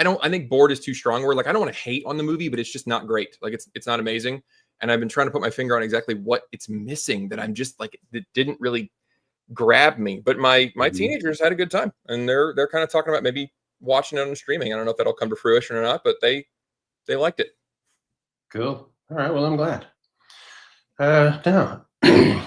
I think bored is too strong a word. Like, I don't want to hate on the movie, but it's just not great. Like, it's not amazing. And I've been trying to put my finger on exactly what it's missing that I'm just like, that didn't really grab me. But my teenagers had a good time, and they're kind of talking about maybe watching it on streaming. I don't know if that'll come to fruition or not, but they liked it. Cool. All right. Well, I'm glad. Now,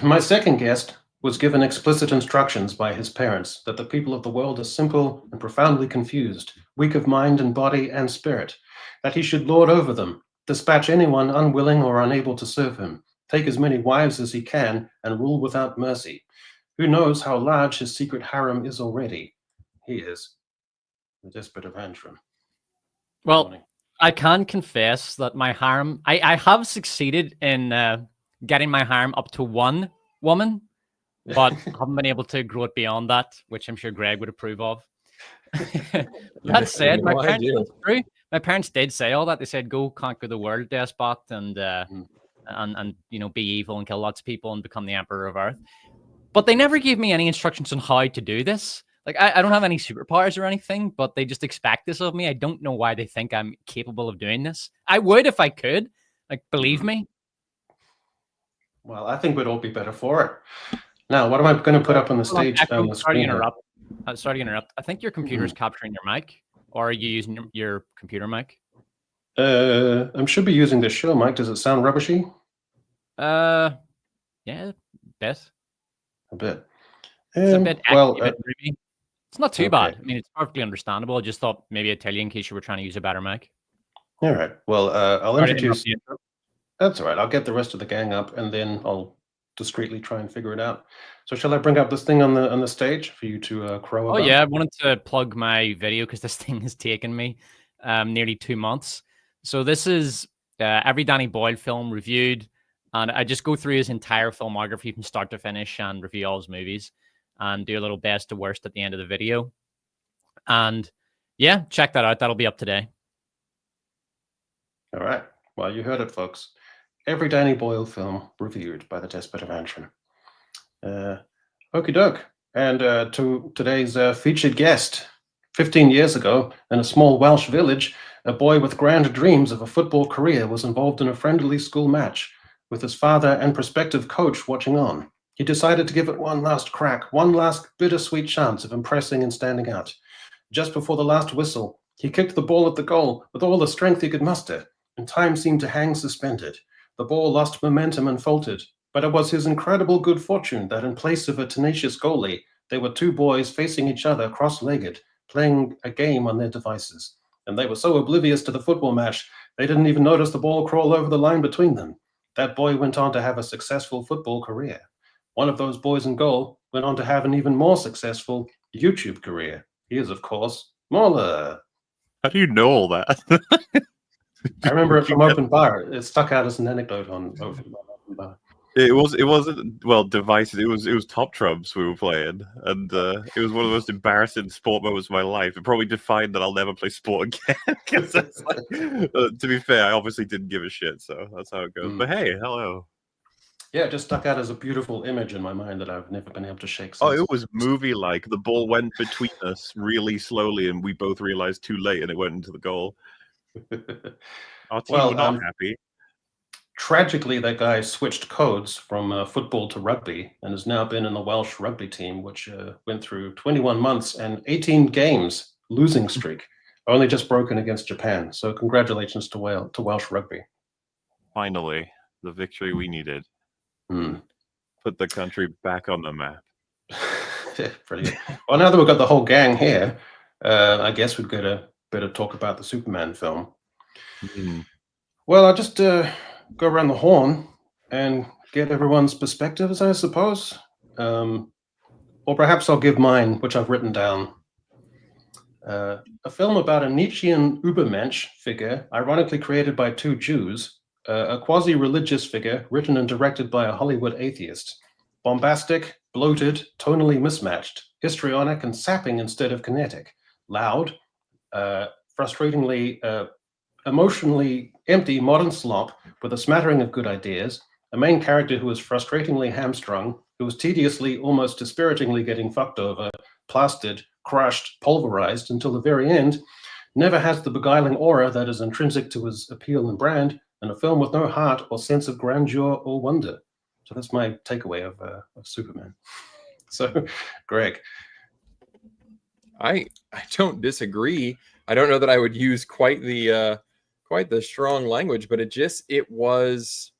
my second guest was given explicit instructions by his parents that the people of the world are simple and profoundly confused, weak of mind and body and spirit, that he should lord over them, dispatch anyone unwilling or unable to serve him, take as many wives as he can, and rule without mercy. Who knows how large his secret harem is already? He is the despot of Antrim. Well, I can confess that my harem, I have succeeded in getting my harem up to one woman, but haven't been able to grow it beyond that, which I'm sure Greg would approve of. That said, my parents did say all that. They said, "Go conquer the world, despot, and you know, be evil and kill lots of people and become the emperor of Earth." But they never gave me any instructions on how to do this. Like, I don't have any superpowers or anything, but they just expect this of me. I don't know why they think I'm capable of doing this. I would if I could. Like, believe me. Well, I think we'd all be better for it. Now, what am I going to put up on the stage on the screen? Sorry to interrupt. I think your computer is capturing your mic, or are you using your computer mic? I should be using the show mic. Does it sound rubbishy? Yeah, a bit. A bit. It's a bit ruby. It's not too bad. I mean, it's perfectly understandable. I just thought maybe I'd tell you in case you were trying to use a better mic. All right. Well, I'll introduce you. That's all right. I'll get the rest of the gang up, and then I'll discreetly try and figure it out. So, shall I bring up this thing on the stage for you to crow about? Oh yeah, I wanted to plug my video because this thing has taken me nearly 2 months. So this is every Danny Boyle film reviewed, and I just go through his entire filmography from start to finish and review all his movies, and do a little best to worst at the end of the video. And yeah, check that out. That'll be up today. All right. Well, you heard it, folks. Every Danny Boyle film reviewed by the Despot of Antrim. Okie doke. And to today's featured guest. 15 years ago, in a small Welsh village, a boy with grand dreams of a football career was involved in a friendly school match, with his father and prospective coach watching on. He decided to give it one last crack, one last bittersweet chance of impressing and standing out. Just before the last whistle, he kicked the ball at the goal with all the strength he could muster, and time seemed to hang suspended. The ball lost momentum and faltered, but it was his incredible good fortune that in place of a tenacious goalie, there were two boys facing each other cross-legged, playing a game on their devices. And they were so oblivious to the football match, they didn't even notice the ball crawl over the line between them. That boy went on to have a successful football career. One of those boys in goal went on to have an even more successful YouTube career. He is, of course, Mauler. How do you know all that? I remember it from Open Bar. It stuck out as an anecdote on Open Bar. It wasn't well devices. It was Top Trumps we were playing, and it was one of the most embarrassing sport moments of my life. It probably defined that I'll never play sport again. Because like, to be fair, I obviously didn't give a shit, so that's how it goes. But hey, hello. Yeah, it just stuck out as a beautiful image in my mind that I've never been able to shake since. Oh, it was movie-like. The ball went between us really slowly, and we both realized too late, and it went into the goal. Our team were not happy. Tragically, that guy switched codes from football to rugby and has now been in the Welsh rugby team, which went through 21 months and 18 games losing streak, only just broken against Japan. So congratulations to Welsh rugby. Finally, the victory we needed. Put the country back on the map. Brilliant. Well, now that we've got the whole gang here, I guess we've got to better talk about the Superman film. Well, I'll just go around the horn and get everyone's perspectives, I suppose. Or perhaps I'll give mine, which I've written down. A film about a Nietzschean Übermensch figure, ironically created by two Jews, a quasi-religious figure written and directed by a Hollywood atheist. Bombastic, bloated, tonally mismatched, histrionic and sapping instead of kinetic. Loud, frustratingly, emotionally empty modern slop with a smattering of good ideas, a main character who is frustratingly hamstrung, who is tediously, almost dispiritingly getting fucked over, plastered, crushed, pulverized until the very end, never has the beguiling aura that is intrinsic to his appeal and brand, and a film with no heart or sense of grandeur or wonder. So that's my takeaway of Superman. So, Greg. I don't disagree. I don't know that I would use quite the strong language, but it was.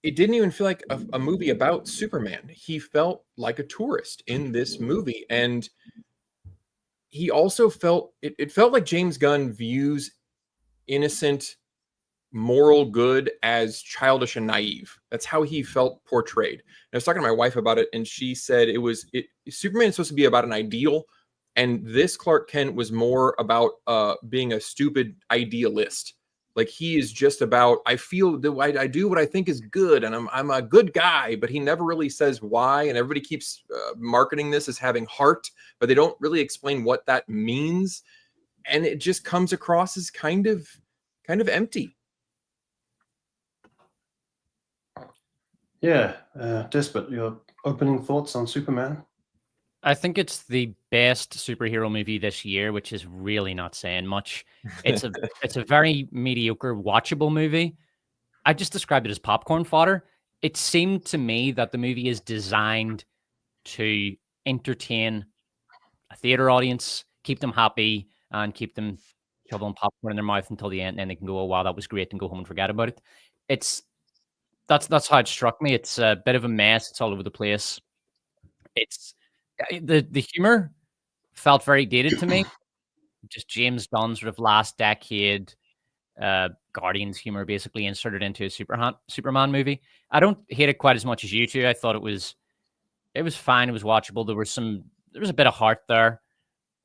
It didn't even feel like a movie about Superman. He felt like a tourist in this movie. And he also it felt like James Gunn views innocent, moral good as childish and naive. That's how he felt portrayed. And I was talking to my wife about it, and she said Superman is supposed to be about an ideal, and this Clark Kent was more about being a stupid idealist. Like, he is just about, I feel that I do what I think is good, and I'm a good guy, but he never really says why. And everybody keeps marketing this as having heart, but they don't really explain what that means. And it just comes across as kind of empty. Yeah, Despot, your opening thoughts on Superman? I think it's the best superhero movie this year, which is really not saying much. It's a very mediocre, watchable movie. I just described it as popcorn fodder. It seemed to me that the movie is designed to entertain a theater audience, keep them happy, and keep them shoveling popcorn in their mouth until the end, and then they can go, "Oh wow, that was great," and go home and forget about it. That's how it struck me. It's a bit of a mess. It's all over the place. It's the humor felt very dated to me. Just James Gunn sort of last decade Guardians humor basically inserted into a Superman movie. I don't hate it quite as much as you two. I thought it was fine. It was watchable. There was a bit of heart there.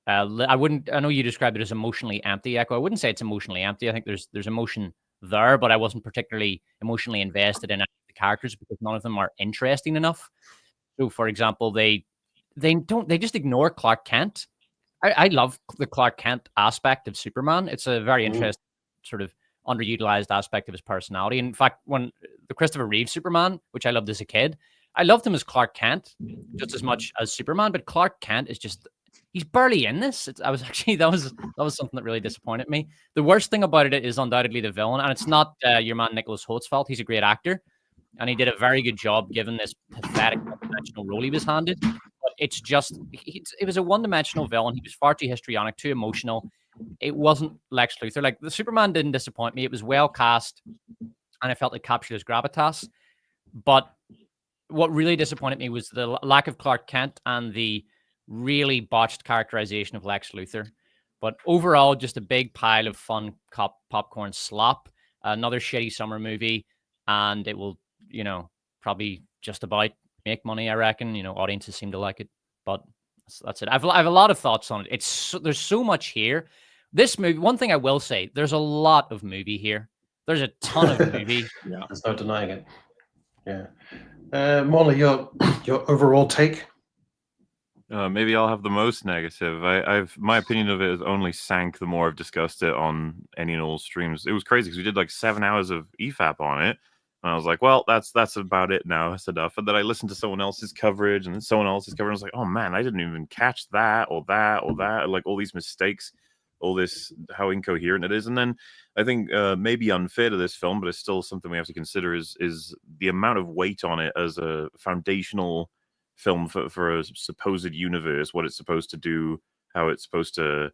I know you described it as emotionally empty, Echo. I wouldn't say it's emotionally empty. I think there's emotion there, but I wasn't particularly emotionally invested in any of the characters because none of them are interesting enough. So, for example, they just ignore Clark Kent. I love the Clark Kent aspect of Superman. It's a very interesting sort of underutilized aspect of his personality. In fact, when the Christopher Reeve Superman, which I loved as a kid, I loved him as Clark Kent just as much as Superman, but Clark Kent is just, he's barely in this. That was something that really disappointed me. The worst thing about it is undoubtedly the villain, and it's not your man Nicholas Holt's fault. He's a great actor, and he did a very good job given this pathetic one-dimensional role he was handed. But it's just, it was a one-dimensional villain. He was far too histrionic, too emotional. It wasn't Lex Luthor. Like, the Superman didn't disappoint me. It was well cast, and I felt it captured his gravitas. But what really disappointed me was the lack of Clark Kent and the really botched characterization of Lex Luthor. But overall, just a big pile of fun popcorn slop. Another shitty summer movie, and it will, probably just about make money, I reckon. Audiences seem to like it, but that's it. I have a lot of thoughts on it. There's so much here. This movie, one thing I will say, there's a lot of movie here. There's a ton of movie. Yeah, there's no denying it. Yeah. Molly, your overall take? Maybe I'll have the most negative. My opinion of it has only sank the more I've discussed it on any and all streams. It was crazy because we did like 7 hours of EFAP on it. And I was like, well, that's about it now. That's enough. And then I listened to someone else's coverage and then someone else's coverage. I was like, oh man, I didn't even catch that or that or that. Like, all these mistakes, all this, how incoherent it is. And then I think maybe unfair to this film, but it's still something we have to consider is the amount of weight on it as a foundational film for a supposed universe, what it's supposed to do, how it's supposed to,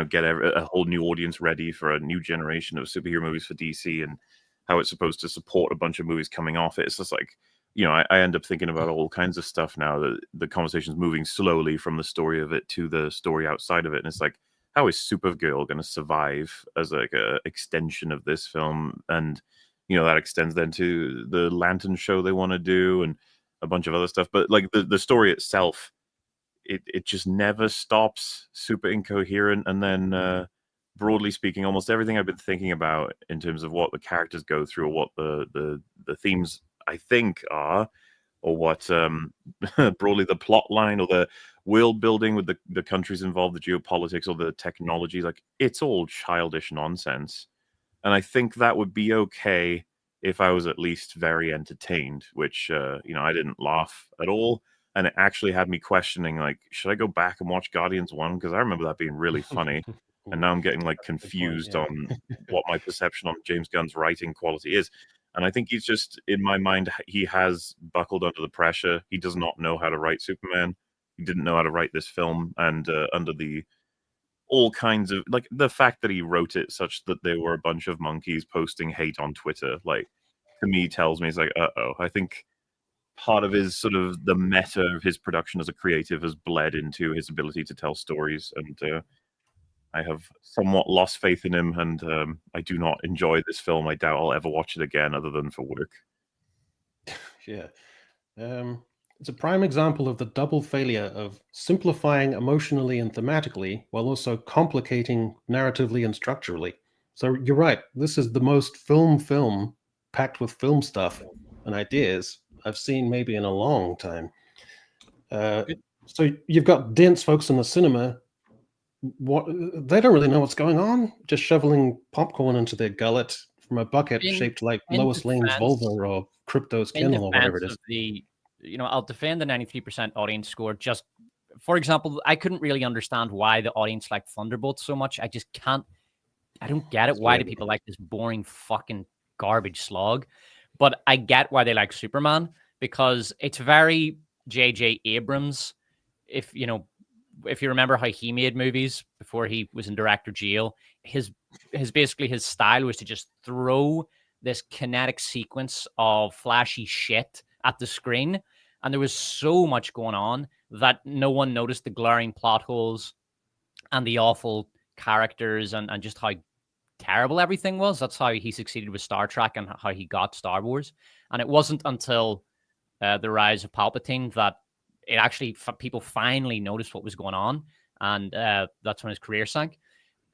get a whole new audience ready for a new generation of superhero movies for DC, and how it's supposed to support a bunch of movies coming off it. It's just like, I end up thinking about all kinds of stuff now, that the conversation's moving slowly from the story of it to the story outside of it. And it's like, how is Supergirl going to survive as like a extension of this film? And, that extends then to the Lantern show they want to do and a bunch of other stuff. But like the story itself, it just never stops, super incoherent. And then broadly speaking, almost everything I've been thinking about in terms of what the characters go through, or what the themes I think are, or what broadly the plot line or the world building with the countries involved, the geopolitics or the technology, like, it's all childish nonsense. And I think that would be okay if I was at least very entertained, which I didn't laugh at all. and it actually had me questioning, like, should I go back and watch Guardians 1? Because I remember that being really funny. And now I'm getting like confused on what my perception on James Gunn's writing quality is. And I think he's just, in my mind, he has buckled under the pressure. He does not know how to write Superman. He didn't know how to write this film. And under the all kinds of, like, the fact that he wrote it such that there were a bunch of monkeys posting hate on Twitter, like, to me tells me, it's like, uh-oh. I think part of his sort of the meta of his production as a creative has bled into his ability to tell stories. And I have somewhat lost faith in him, and I do not enjoy this film. I doubt I'll ever watch it again other than for work. Yeah. It's a prime example of the double failure of simplifying emotionally and thematically while also complicating narratively and structurally. So you're right. This is the most film packed with film stuff and ideas I've seen maybe in a long time. So you've got dense folks in the cinema. They don't really know what's going on, just shoveling popcorn into their gullet from a bucket shaped like Lois Lane's vulva or Crypto's kennel or whatever it is. I'll defend the 93% audience score. Just for example, I couldn't really understand why the audience liked Thunderbolts so much. I just can't. I don't get it. Why do people like this boring fucking garbage slog? But I get why they like Superman, because it's very J.J. Abrams. If you remember how he made movies before he was in director jail, his style was to just throw this kinetic sequence of flashy shit at the screen. And there was so much going on that no one noticed the glaring plot holes and the awful characters and just how terrible everything was. That's how he succeeded with Star Trek and how he got Star Wars. And it wasn't until the rise of Palpatine that it actually people finally noticed what was going on, and that's when his career sank.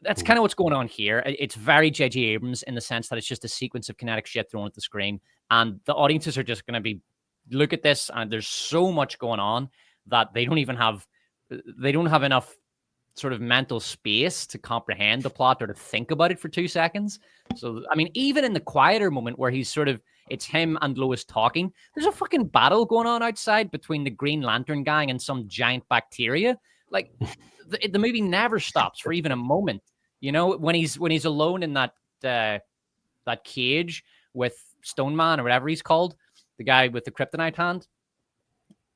That's kind of what's going on here. It's very J.J. Abrams in the sense that it's just a sequence of kinetic shit thrown at the screen, and the audiences are just going to be look at this, and there's so much going on that they don't have enough sort of mental space to comprehend the plot or to think about it for 2 seconds. So, I mean, even in the quieter moment where it's him and Lois talking, there's a fucking battle going on outside between the Green Lantern gang and some giant bacteria. Like, the movie never stops for even a moment. When he's alone in that cage with Stone Man or whatever he's called, the guy with the kryptonite hand.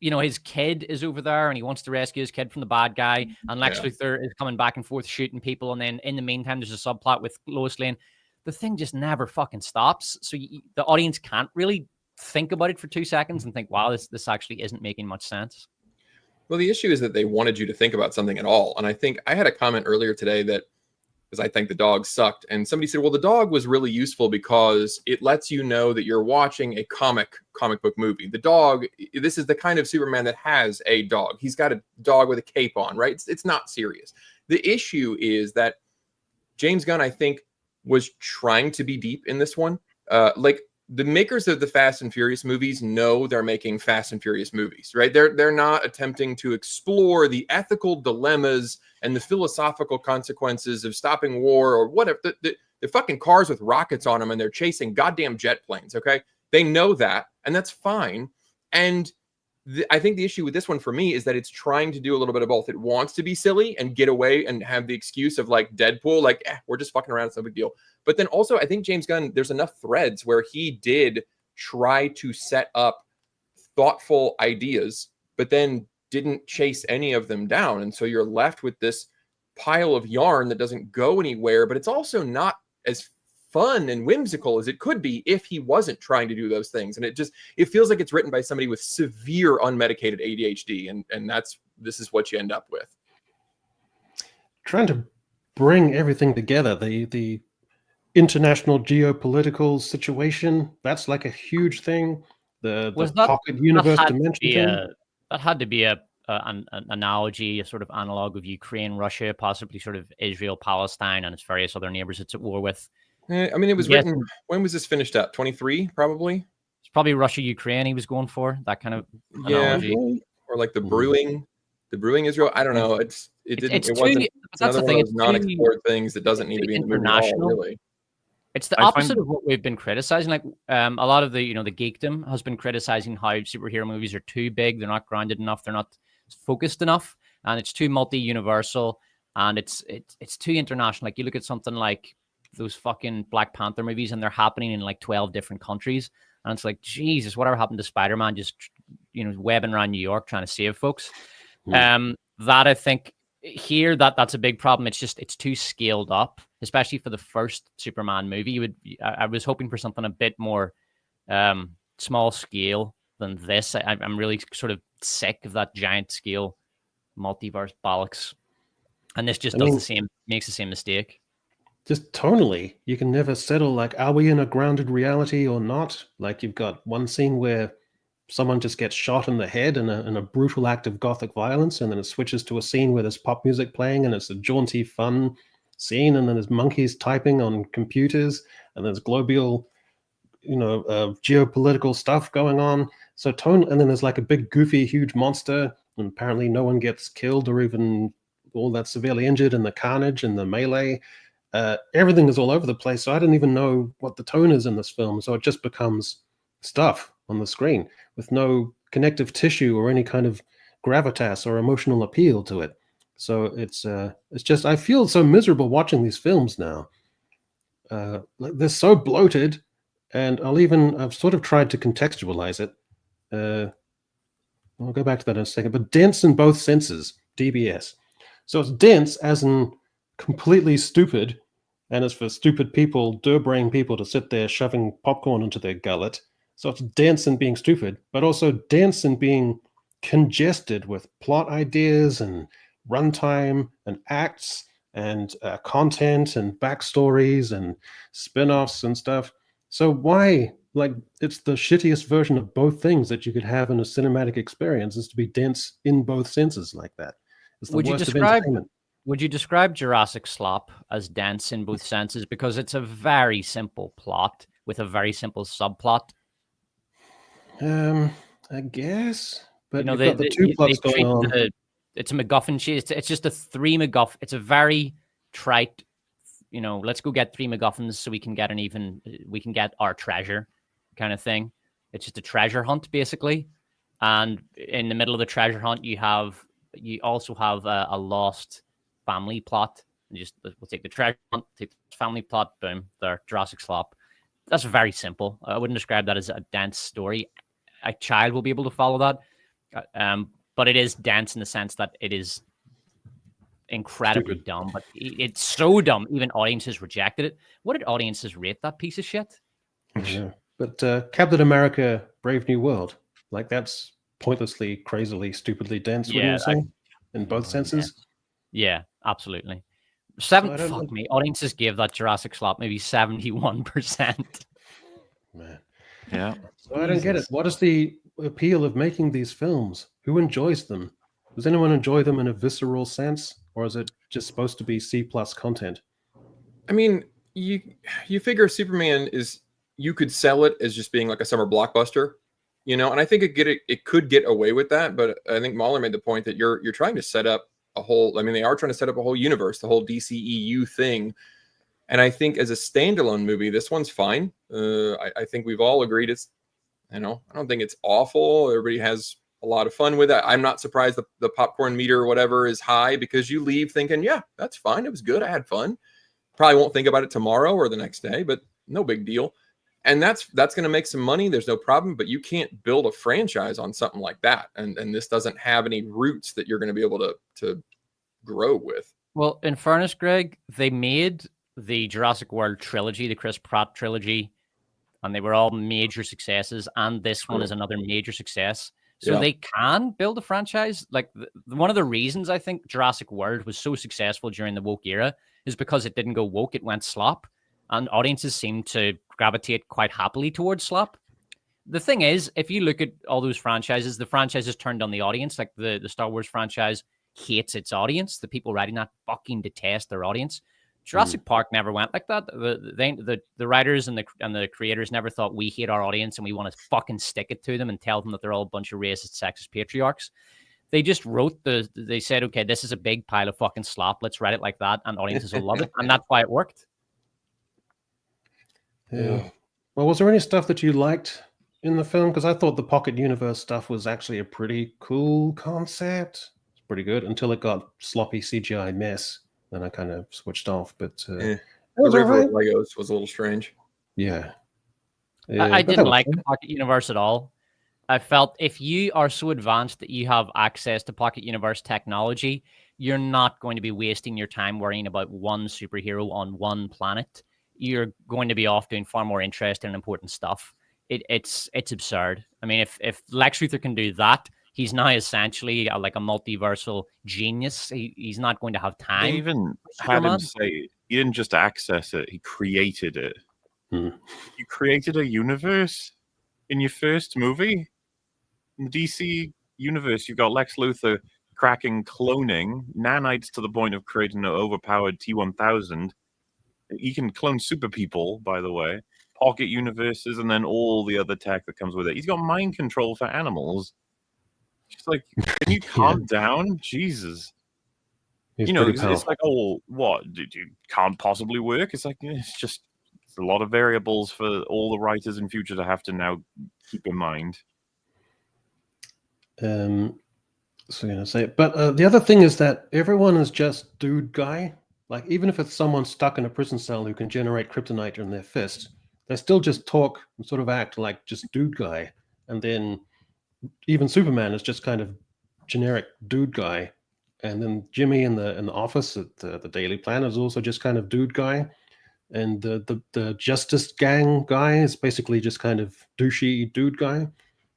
His kid is over there and he wants to rescue his kid from the bad guy. And Lex Luthor is coming back and forth shooting people. And then in the meantime, there's a subplot with Lois Lane. The thing just never fucking stops. So the audience can't really think about it for 2 seconds and think, wow, this actually isn't making much sense. Well, the issue is that they wanted you to think about something at all. And I think I had a comment earlier today that, because I think the dog sucked. And somebody said, well, the dog was really useful because it lets you know that you're watching a comic book movie. The dog, this is the kind of Superman that has a dog. He's got a dog with a cape on, right? It's not serious. The issue is that James Gunn, I think, was trying to be deep in this one. Like the makers of the Fast and Furious movies know they're making Fast and Furious movies, right? They're not attempting to explore the ethical dilemmas and the philosophical consequences of stopping war or whatever. The fucking cars with rockets on them and they're chasing goddamn jet planes, okay? They know that, and that's fine. And I think the issue with this one for me is that it's trying to do a little bit of both. It wants to be silly and get away and have the excuse of like Deadpool, like, we're just fucking around, it's no big deal. But then also I think James Gunn, there's enough threads where he did try to set up thoughtful ideas, but then didn't chase any of them down. And so you're left with this pile of yarn that doesn't go anywhere, but it's also not as fun and whimsical as it could be if he wasn't trying to do those things. And it feels like it's written by somebody with severe unmedicated ADHD. And this is what you end up with. Trying to bring everything together, the international geopolitical situation, that's like a huge thing. The pocket universe dimension thing. That had to be an analogy, a sort of analog of Ukraine, Russia, possibly sort of Israel, Palestine, and its various other neighbors it's at war with. I mean, it was written. When was this finished up? 23, probably. It's probably Russia, Ukraine. He was going for that kind of analogy, or like the brewing Israel. I don't know. It wasn't. It's another one of those non-explored things that doesn't need to be in the movie at all, really. It's the opposite of what we've been criticizing. Like a lot of the the geekdom has been criticizing how superhero movies are too big. They're not grounded enough. They're not focused enough, and it's too multi-universal, and it's too international. Like you look at something like those fucking Black Panther movies, and they're happening in like 12 different countries, and it's like, Jesus, whatever happened to Spider-Man just webbing around New York trying to save folks? That I think here that's a big problem. It's too scaled up, especially for the first Superman movie. I was hoping for something a bit more small scale than this. I'm really sort of sick of that giant scale multiverse bollocks, and this just makes the same mistake. Just tonally, you can never settle. Like, are we in a grounded reality or not? Like, you've got one scene where someone just gets shot in the head in a brutal act of gothic violence, and then it switches to a scene where there's pop music playing, and it's a jaunty, fun scene, and then there's monkeys typing on computers, and there's global, geopolitical stuff going on. So and then there's like a big, goofy, huge monster, and apparently no one gets killed or even all that severely injured in the carnage and the melee. Everything is all over the place, so I didn't even know what the tone is in this film. So it just becomes stuff on the screen with no connective tissue or any kind of gravitas or emotional appeal to it. So it's just, I feel so miserable watching these films now. They're so bloated, and I've sort of tried to contextualize it. I'll go back to that in a second, but dense in both senses, DBS. So it's dense as in completely stupid, and it's for stupid people, brain people, to sit there shoving popcorn into their gullet. So it's dense in being stupid, but also dense in being congested with plot ideas and runtime and acts and content and backstories and spin-offs and stuff. So why, like, it's the shittiest version of both things that you could have in a cinematic experience, is to be dense in both senses like that. It's the worst of entertainment. Would you describe Jurassic Slop as dense in both senses? Because it's a very simple plot with a very simple subplot. I guess, but you've got the two plots going on. It's a MacGuffin. It's just a three MacGuffin. It's a very trite, let's go get three MacGuffins so we can get our treasure kind of thing. It's just a treasure hunt basically, and in the middle of the treasure hunt, you also have a lost family plot. We'll take the treasure hunt, take the family plot, boom, there, Jurassic Slop. That's very simple. I wouldn't describe that as a dense story. A child will be able to follow that. But it is dense in the sense that it is incredibly dumb. But it's so dumb, even audiences rejected it. What did audiences rate that piece of shit? Yeah. But Captain America, Brave New World, like, that's pointlessly, crazily, stupidly dense, wouldn't you say? In both senses? Yeah, absolutely. Fuck me. Audiences gave that Jurassic Slop maybe 71%. Man. Yeah. So I don't get it. What is the appeal of making these films? Who enjoys them? Does anyone enjoy them in a visceral sense? Or is it just supposed to be C+ content? I mean, you figure Superman you could sell it as just being like a summer blockbuster, and I think it could get away with that. But I think Mahler made the point that you're trying to set up they are trying to set up a whole universe, the whole DCEU thing. And I think as a standalone movie, this one's fine. I think we've all agreed it's, I don't think it's awful. Everybody has a lot of fun with it. I'm not surprised the popcorn meter or whatever is high, because you leave thinking, yeah, that's fine. It was good. I had fun. Probably won't think about it tomorrow or the next day, but no big deal. And that's going to make some money. There's no problem, but you can't build a franchise on something like that. And this doesn't have any roots that you're going to be able to grow with. Well, in fairness, Greg, they made the Jurassic World trilogy, the Chris Pratt trilogy, and they were all major successes. And this one is another major success. So they can build a franchise. Like, one of the reasons I think Jurassic World was so successful during the woke era is because it didn't go woke, it went slop. And audiences seem to gravitate quite happily towards slop. The thing is, if you look at all those franchises, the franchises turned on the audience. Like the Star Wars franchise hates its audience. The people writing that fucking detest their audience. Jurassic Park never went like that. The writers and the creators never thought, we hate our audience and we want to fucking stick it to them and tell them that they're all a bunch of racist, sexist patriarchs. They just wrote they said, okay, this is a big pile of fucking slop. Let's write it like that, and audiences will love it. And that's why it worked. Yeah. Well, was there any stuff that you liked in the film? Because I thought the pocket universe stuff was actually a pretty cool concept. It's pretty good until it got sloppy CGI mess. Then I kind of switched off. But it The was all river right. of Legos was a little strange. Yeah. I but that didn't was like fun. the Pocket Universe at all. I felt if you are so advanced that you have access to Pocket Universe technology, you're not going to be wasting your time worrying about one superhero on one planet. You're going to be off doing far more interesting and important stuff. It's absurd. I mean, if Lex Luthor can do that, he's now essentially like a multiversal genius. He's not going to have They time. even for had him Superman. say he didn't just access it; he created it. Hmm. You created a universe in your first movie. In the DC universe, you've got Lex Luthor cracking cloning nanites to the point of creating an overpowered T-1000. He can clone super people, by the way, pocket universes, and then all the other tech that comes with it. He's got mind control for animals. Just like, can you calm down? Jesus. He's You know, pretty it's powerful. like, oh, what? Did you can't possibly work? It's like, it's a lot of variables for all the writers in future to have to now keep in mind. So I'm gonna say, but the other thing is that everyone is just dude guy. Like even if it's someone stuck in a prison cell who can generate kryptonite in their fist, they still just talk and sort of act like just dude guy. And then even Superman is just kind of generic dude guy. And then Jimmy in the office at the Daily Planet is also just kind of dude guy. And the Justice Gang guy is basically just kind of douchey dude guy.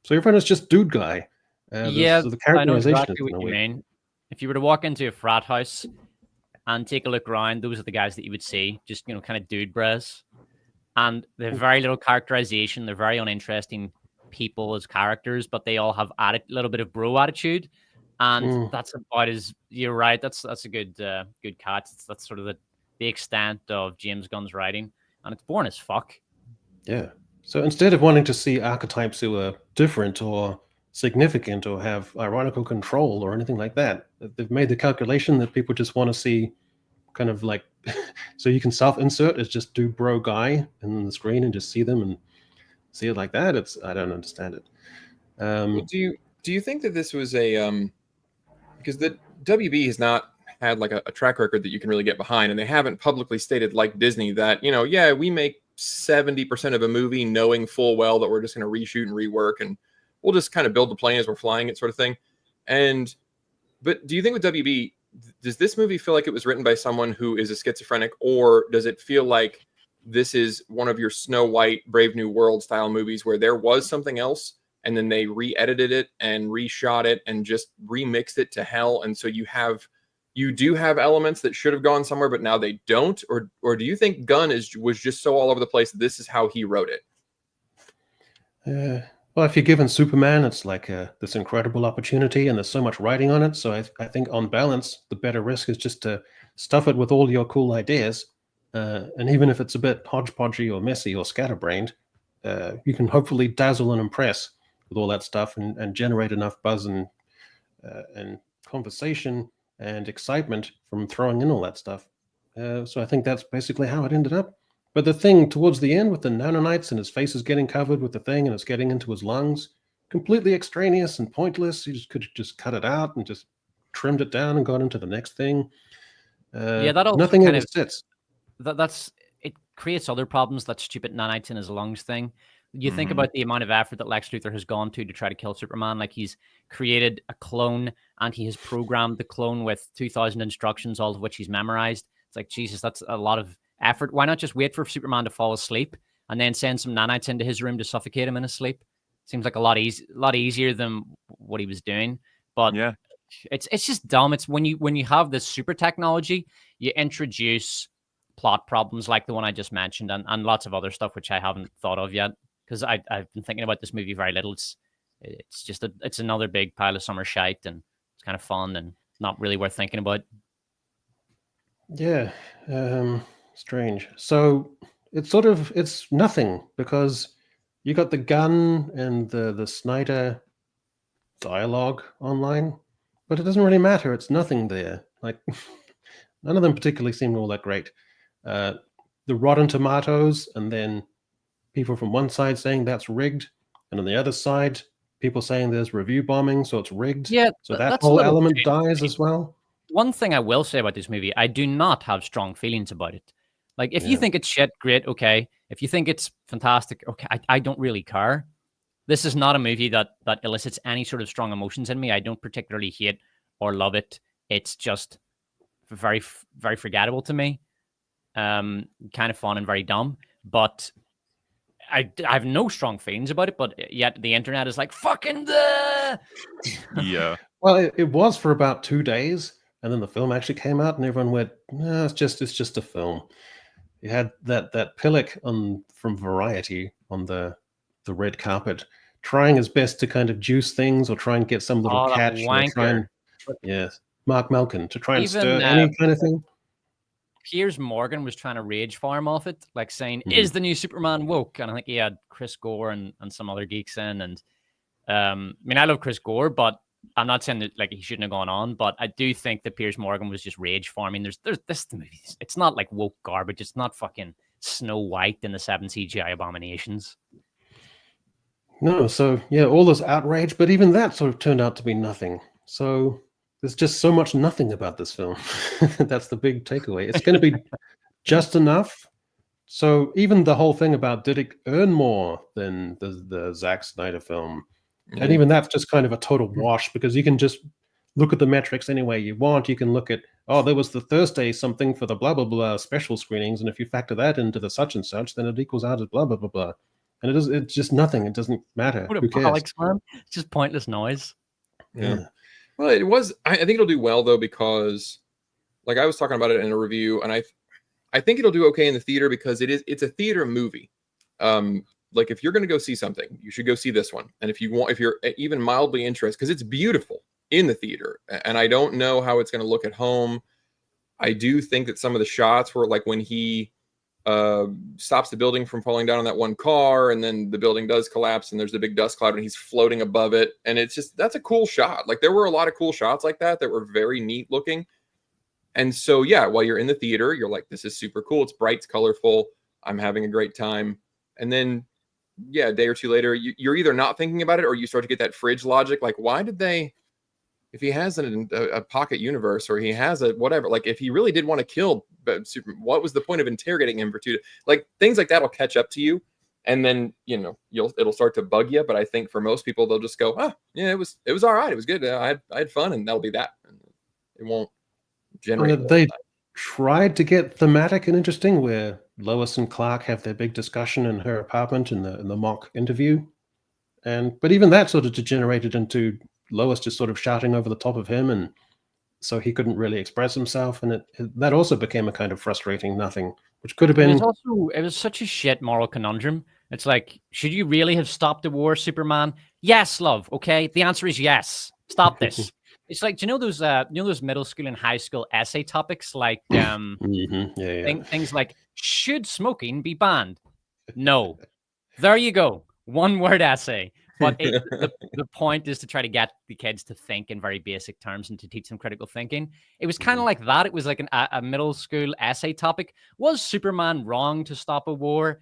So everyone is just dude guy. Yeah, So the I know characterization exactly is what kind of you weird. mean. If you were to walk into a frat house and take a look around, those are the guys that you would see, just kind of dude bres. And they're very little characterization. They're very uninteresting people as characters, but they all have a little bit of bro attitude. And that's about as you're right. That's a good good catch. That's sort of the extent of James Gunn's writing, and it's boring as fuck. Yeah. So instead of wanting to see archetypes who are different or significant or have ironical control or anything like that, they've made the calculation that people just want to see kind of like, so you can self-insert as just do bro guy in the screen and just see them and see it like that. I don't understand it. Well, do you think that this was a because the WB has not had like a track record that you can really get behind, and they haven't publicly stated like Disney that, yeah, we make 70% of a movie knowing full well that we're just going to reshoot and rework, and we'll just kind of build the plane as we're flying it, sort of thing. But do you think with WB, does this movie feel like it was written by someone who is a schizophrenic, or does it feel like this is one of your Snow White, Brave New World style movies where there was something else and then they re-edited it and reshot it and just remixed it to hell, and so you do have elements that should have gone somewhere but now they don't, or do you think Gunn was just so all over the place that this is how he wrote it? Well, if you're given Superman, it's like this incredible opportunity and there's so much writing on it. So I think on balance, the better risk is just to stuff it with all your cool ideas. And even if it's a bit hodgepodgey or messy or scatterbrained, you can hopefully dazzle and impress with all that stuff and generate enough buzz and conversation and excitement from throwing in all that stuff. So I think that's basically how it ended up. But the thing towards the end with the nanonites and his face is getting covered with the thing and it's getting into his lungs, completely extraneous and pointless. He could just cut it out and just trimmed it down and gone into the next thing. Yeah, that also nothing kind ever of sits. it creates other problems. That stupid nanites in his lungs thing. You think about the amount of effort that Lex Luthor has gone to try to kill Superman. Like he's created a clone and he has programmed the clone with 2,000 instructions, all of which he's memorized. It's like, Jesus, that's a lot of effort. Why not just wait for Superman to fall asleep and then send some nanites into his room to suffocate him in his sleep? Seems like a lot easier than what he was doing. But Yeah, it's just dumb. It's when you have this super technology, you introduce plot problems like the one I just mentioned and lots of other stuff which I haven't thought of yet. Because I've been thinking about this movie very little. It's just it's another big pile of summer shite, and it's kind of fun and not really worth thinking about. Yeah, strange. So it's nothing because you got the gun and the Snyder dialogue online, but it doesn't really matter. It's nothing there. Like none of them particularly seem all that great. The Rotten Tomatoes and then people from one side saying that's rigged, and on the other side, people saying there's review bombing, so it's rigged. Yeah, So that that's a whole little element bit- dies as well. One thing I will say about this movie, I do not have strong feelings about it. Like, if you Yeah. think it's shit, great, okay. If you think it's fantastic, okay, I don't really care. This is not a movie that elicits any sort of strong emotions in me. I don't particularly hate or love it. It's just very, very forgettable to me. Kind of fun and very dumb. But I have no strong feelings about it. But yet the internet is like, fucking the. Yeah. Well, it was for about 2 days, and then the film actually came out, and everyone went, "No, it's just a film." You had that Pillock from Variety on the red carpet, trying his best to kind of juice things or try and get some little Oh, that catch or try wanker. and Mark Malkin to try and Even, stir any kind of thing. Piers Morgan was trying to rage farm off it, like saying, Mhm. "Is the new Superman woke?" And I think he had Chris Gore and some other geeks in. And I mean, I love Chris Gore, but I'm not saying that like he shouldn't have gone on. But I do think that Piers Morgan was just rage farming. There's this movie. It's not like woke garbage. It's not fucking Snow White and the 7 CGI abominations. No, so yeah, all this outrage, but even that sort of turned out to be nothing. So there's just so much nothing about this film. That's the big takeaway. It's going to be just enough. So even the whole thing about did it earn more than the Zack Snyder film, and even that's just kind of a total wash because you can just look at the metrics any way you want. You can look at, oh, there was the Thursday something for the blah blah blah special screenings, and if you factor that into the such and such, then it equals out as blah blah blah blah. And it's just nothing. It doesn't matter. What a Who cares? bollocks, man! It's just pointless noise. Yeah. Well, it was. I think it'll do well though because, like I was talking about it in a review, and I think it'll do okay in the theater because it's a theater movie. Like if you're going to go see something, you should go see this one. And if you're even mildly interested, because it's beautiful in the theater, and I don't know how it's going to look at home. I do think that some of the shots were like when he stops the building from falling down on that one car, and then the building does collapse, and there's a big dust cloud, and he's floating above it, and it's just that's a cool shot. Like there were a lot of cool shots like that were very neat looking. And so, yeah, while you're in the theater, you're like, this is super cool. It's bright, it's colorful. I'm having a great time. And then, yeah, a day or two later, you're either not thinking about it or you start to get that fridge logic. Like, why did they, if he has a pocket universe or he has a whatever, like if he really did want to kill Superman, what was the point of interrogating him for 2 days? Like things like that will catch up to you. And then, it'll start to bug you. But I think for most people, they'll just go, oh, yeah, it was all right. It was good. I had fun, and that'll be that. And it won't generate. They tried to get thematic and interesting, where Lois and Clark have their big discussion in her apartment in the mock interview, but even that sort of degenerated into Lois just sort of shouting over the top of him, and so he couldn't really express himself, and that also became a kind of frustrating nothing, which could have been. It was such a shit moral conundrum. It's like, should you really have stopped the war, Superman? Yes, love. Okay, the answer is yes. Stop this. It's like, do you know those middle school and high school essay topics like things like, should smoking be banned? No. There you go. One word essay. But the point is to try to get the kids to think in very basic terms and to teach them critical thinking. It was kind of like that. It was like a middle school essay topic. Was Superman wrong to stop a war?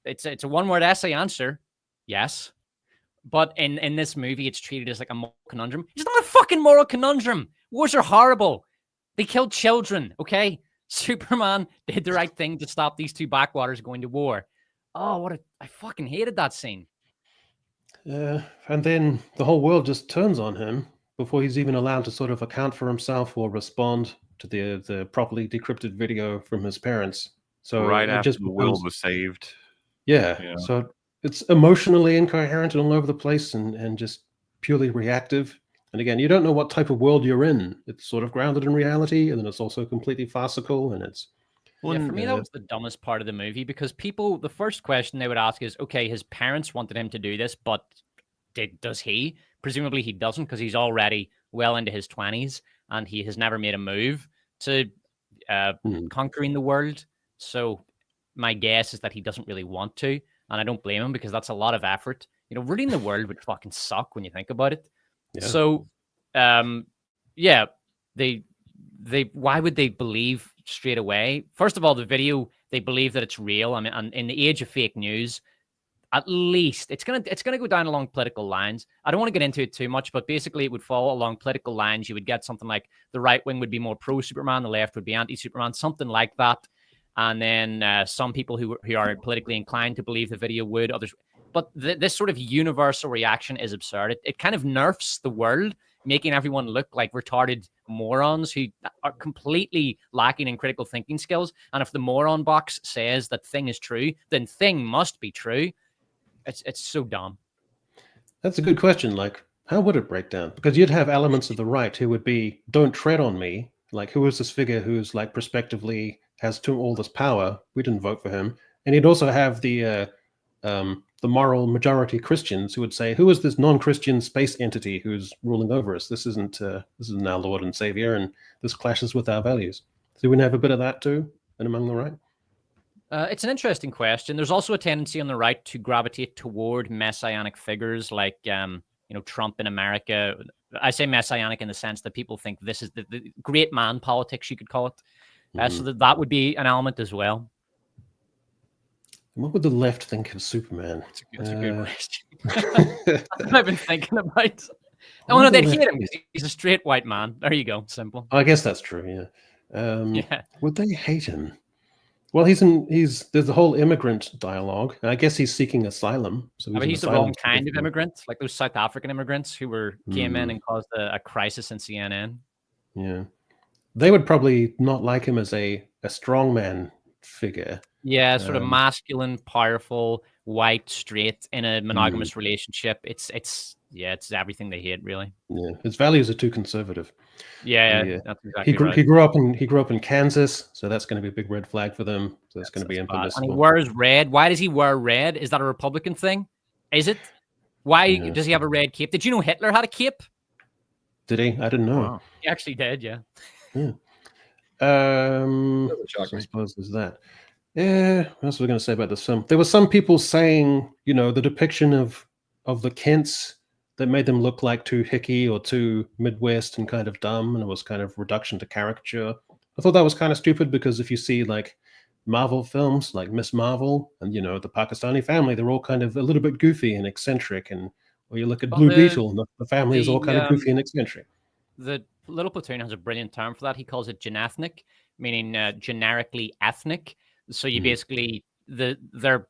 It's a one word essay answer. Yes. But in this movie, it's treated as like a moral conundrum. It's not a fucking moral conundrum. Wars are horrible. They killed children, okay? Superman did the right thing to stop these two backwaters going to war. Oh, I fucking hated that scene. And then the whole world just turns on him before he's even allowed to sort of account for himself or respond to the properly decrypted video from his parents. So right it after just the world was saved. Yeah. So it's emotionally incoherent and all over the place and just purely reactive. And again, you don't know what type of world you're in. It's sort of grounded in reality, and then it's also completely farcical, and it's... Well, yeah, for me, that was the dumbest part of the movie, because the first question they would ask is, okay, his parents wanted him to do this, but does he? Presumably he doesn't, because he's already well into his 20s, and he has never made a move to conquering the world. So my guess is that he doesn't really want to, and I don't blame him, because that's a lot of effort. Ruling the world would fucking suck when you think about it. Yeah. So, the why would they believe straight away? First of all, the video, they believe that it's real. I mean, and in the age of fake news, at least it's gonna go down along political lines. I don't want to get into it too much, but basically it would fall along political lines. You would get something like the right wing would be more pro Superman, the left would be anti Superman, something like that. And then some people who are politically inclined to believe the video would, others. But this sort of universal reaction is absurd. It kind of nerfs the world, making everyone look like retarded morons who are completely lacking in critical thinking skills. And if the moron box says that thing is true, then thing must be true. It's so dumb. That's a good question. Like, how would it break down? Because you'd have elements of the right who would be, don't tread on me. Like, who is this figure who's like prospectively has all this power? We didn't vote for him. And you'd also have the moral majority Christians who would say, who is this non-Christian space entity who's ruling over us? This isn't our Lord and Savior, and this clashes with our values. So we have a bit of that too, and among the right. It's an interesting question. There's also a tendency on the right to gravitate toward messianic figures like, Trump in America. I say messianic in the sense that people think this is the great man politics, you could call it. So that would be an element as well. What would the left think of Superman? That's a good question. I've been thinking about. Oh no, they'd hate him. He's a straight white man. There you go. Simple. I guess that's true. Yeah. Would they hate him? Well, there's the whole immigrant dialogue. I guess he's seeking asylum. So he's the wrong kind of immigrant, like those South African immigrants who came in and caused a crisis in CNN. Yeah, they would probably not like him as a strongman figure. Yeah, sort of masculine, powerful, white, straight in a monogamous relationship. It's everything they hate, really. Yeah, his values are too conservative. Yeah, that's exactly right. He grew up in Kansas, so that's going to be a big red flag for them. So that's going to be impermissible. And he wears red. Why does he wear red? Is that a Republican thing? Is it? Why does he have a red cape? Did you know Hitler had a cape? Did he? I didn't know. Wow. He actually did. Yeah. I suppose there's that. Yeah, what else was I going to say about this film? There were some people saying, the depiction of the Kents that made them look like too hicky or too Midwest and kind of dumb, and it was kind of reduction to caricature. I thought that was kind of stupid because if you see like Marvel films like Miss Marvel and the Pakistani family, they're all kind of a little bit goofy and eccentric, or you look at Blue Beetle and the family is all kind of goofy and eccentric. The Little Platoon has a brilliant term for that. He calls it genethnic, meaning generically ethnic. So you basically they're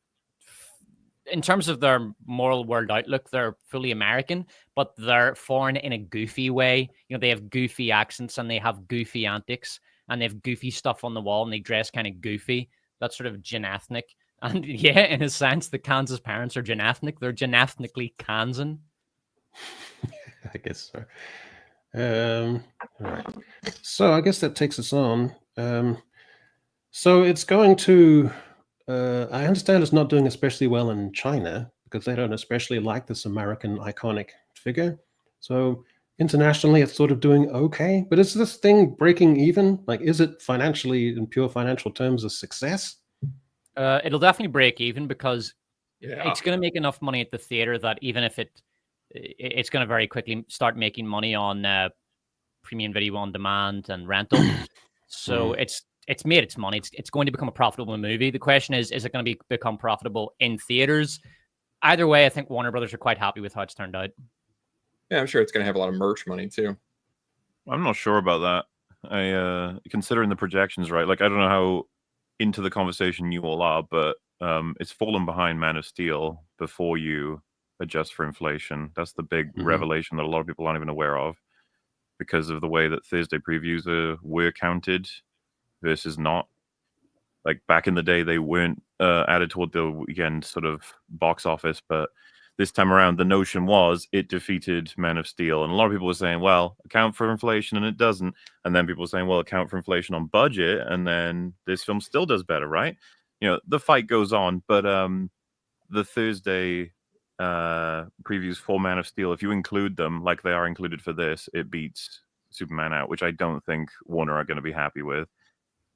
in terms of their moral world outlook, they're fully American, but they're foreign in a goofy way. They have goofy accents and they have goofy antics and they have goofy stuff on the wall and they dress kind of goofy. That's sort of genethnic. And yeah, in a sense, the Kansas parents are genethnic. They're genethnically Kansan. I guess so. All right. So I guess that takes us on. So it's going to, I understand it's not doing especially well in China because they don't especially like this American iconic figure. So internationally, it's sort of doing okay. But is this thing breaking even? Like, is it financially, in pure financial terms, a success? It'll definitely break even because it's going to make enough money at the theater that even if it's going to very quickly start making money on premium video on demand and rental. So it's made its money. It's going to become a profitable movie. The question is it going to become profitable in theaters? Either way, I think Warner Brothers are quite happy with how it's turned out. Yeah, I'm sure it's going to have a lot of merch money too. I'm not sure about that. Considering the projections, right? Like, I don't know how into the conversation you all are, but it's fallen behind Man of Steel before you adjust for inflation. That's the big revelation that a lot of people aren't even aware of because of the way that Thursday previews were counted versus not. Like back in the day, they weren't added toward the weekend sort of box office, but this time around, the notion was it defeated Man of Steel. And a lot of people were saying, well, account for inflation, and it doesn't. And then people were saying, well, account for inflation on budget, and then this film still does better, right? The fight goes on, but the Thursday previews for Man of Steel, if you include them like they are included for this, it beats Superman out, which I don't think Warner are going to be happy with.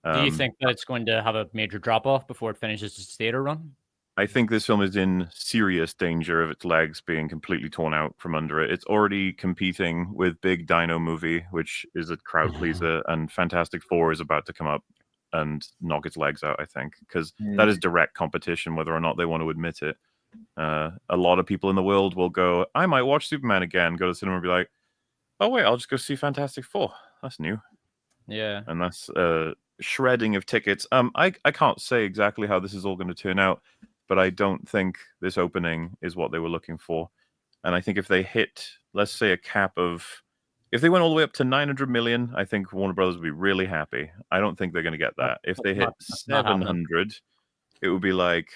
Do you think that it's going to have a major drop-off before it finishes its theater run? I think this film is in serious danger of its legs being completely torn out from under it. It's already competing with Big Dino Movie, which is a crowd pleaser, and Fantastic Four is about to come up and knock its legs out, I think, because that is direct competition, whether or not they want to admit it. A lot of people in the world will go, I might watch Superman again, go to the cinema and be like, oh, wait, I'll just go see Fantastic Four. That's new. Yeah. And that's shredding of tickets. I can't say exactly how this is all going to turn out, but I don't think this opening is what they were looking for. And I think if they hit, let's say, a cap of, if they went all the way up to 900 million, I think Warner Brothers would be really happy. I don't think they're going to get that. If they hit 700, it would be like,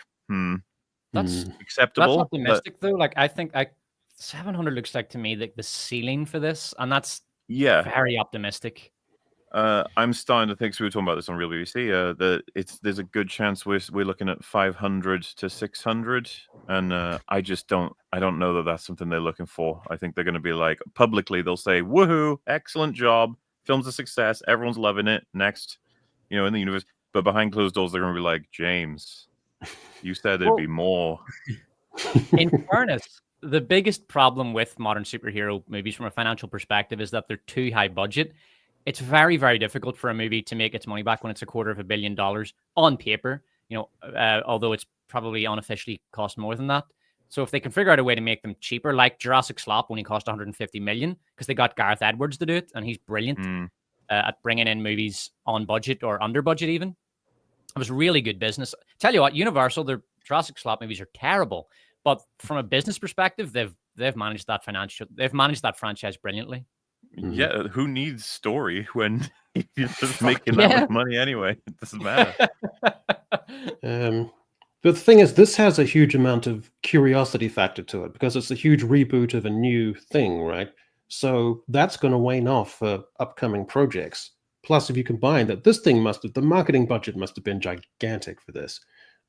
that's acceptable. That's optimistic though. Like I think 700 looks like to me like the ceiling for this, and that's very optimistic. I'm starting to think, so we were talking about this on Real BBC, that there's a good chance we're looking at 500 to 600, and I don't know that that's something they're looking for. I think they're going to be like, publicly they'll say, woohoo, excellent job, film's a success, everyone's loving it, next, in the universe. But behind closed doors, they're going to be like, James, you said there'd be more. In fairness, the biggest problem with modern superhero movies from a financial perspective is that they're too high budget. It's very, very difficult for a movie to make its money back when it's $250 million on paper, although it's probably unofficially cost more than that. So if they can figure out a way to make them cheaper, like Jurassic Slop only cost $150 million because they got Gareth Edwards to do it, and he's brilliant at bringing in movies on budget or under budget even. It was really good business. Tell you what, Universal, their Jurassic Slop movies are terrible, but from a business perspective, they've managed that franchise brilliantly. Yeah, who needs story when you're just making that much money anyway? It doesn't matter. But the thing is, this has a huge amount of curiosity factor to it because it's a huge reboot of a new thing, right? So that's going to wane off for upcoming projects. Plus, if you combine that, the marketing budget must have been gigantic for this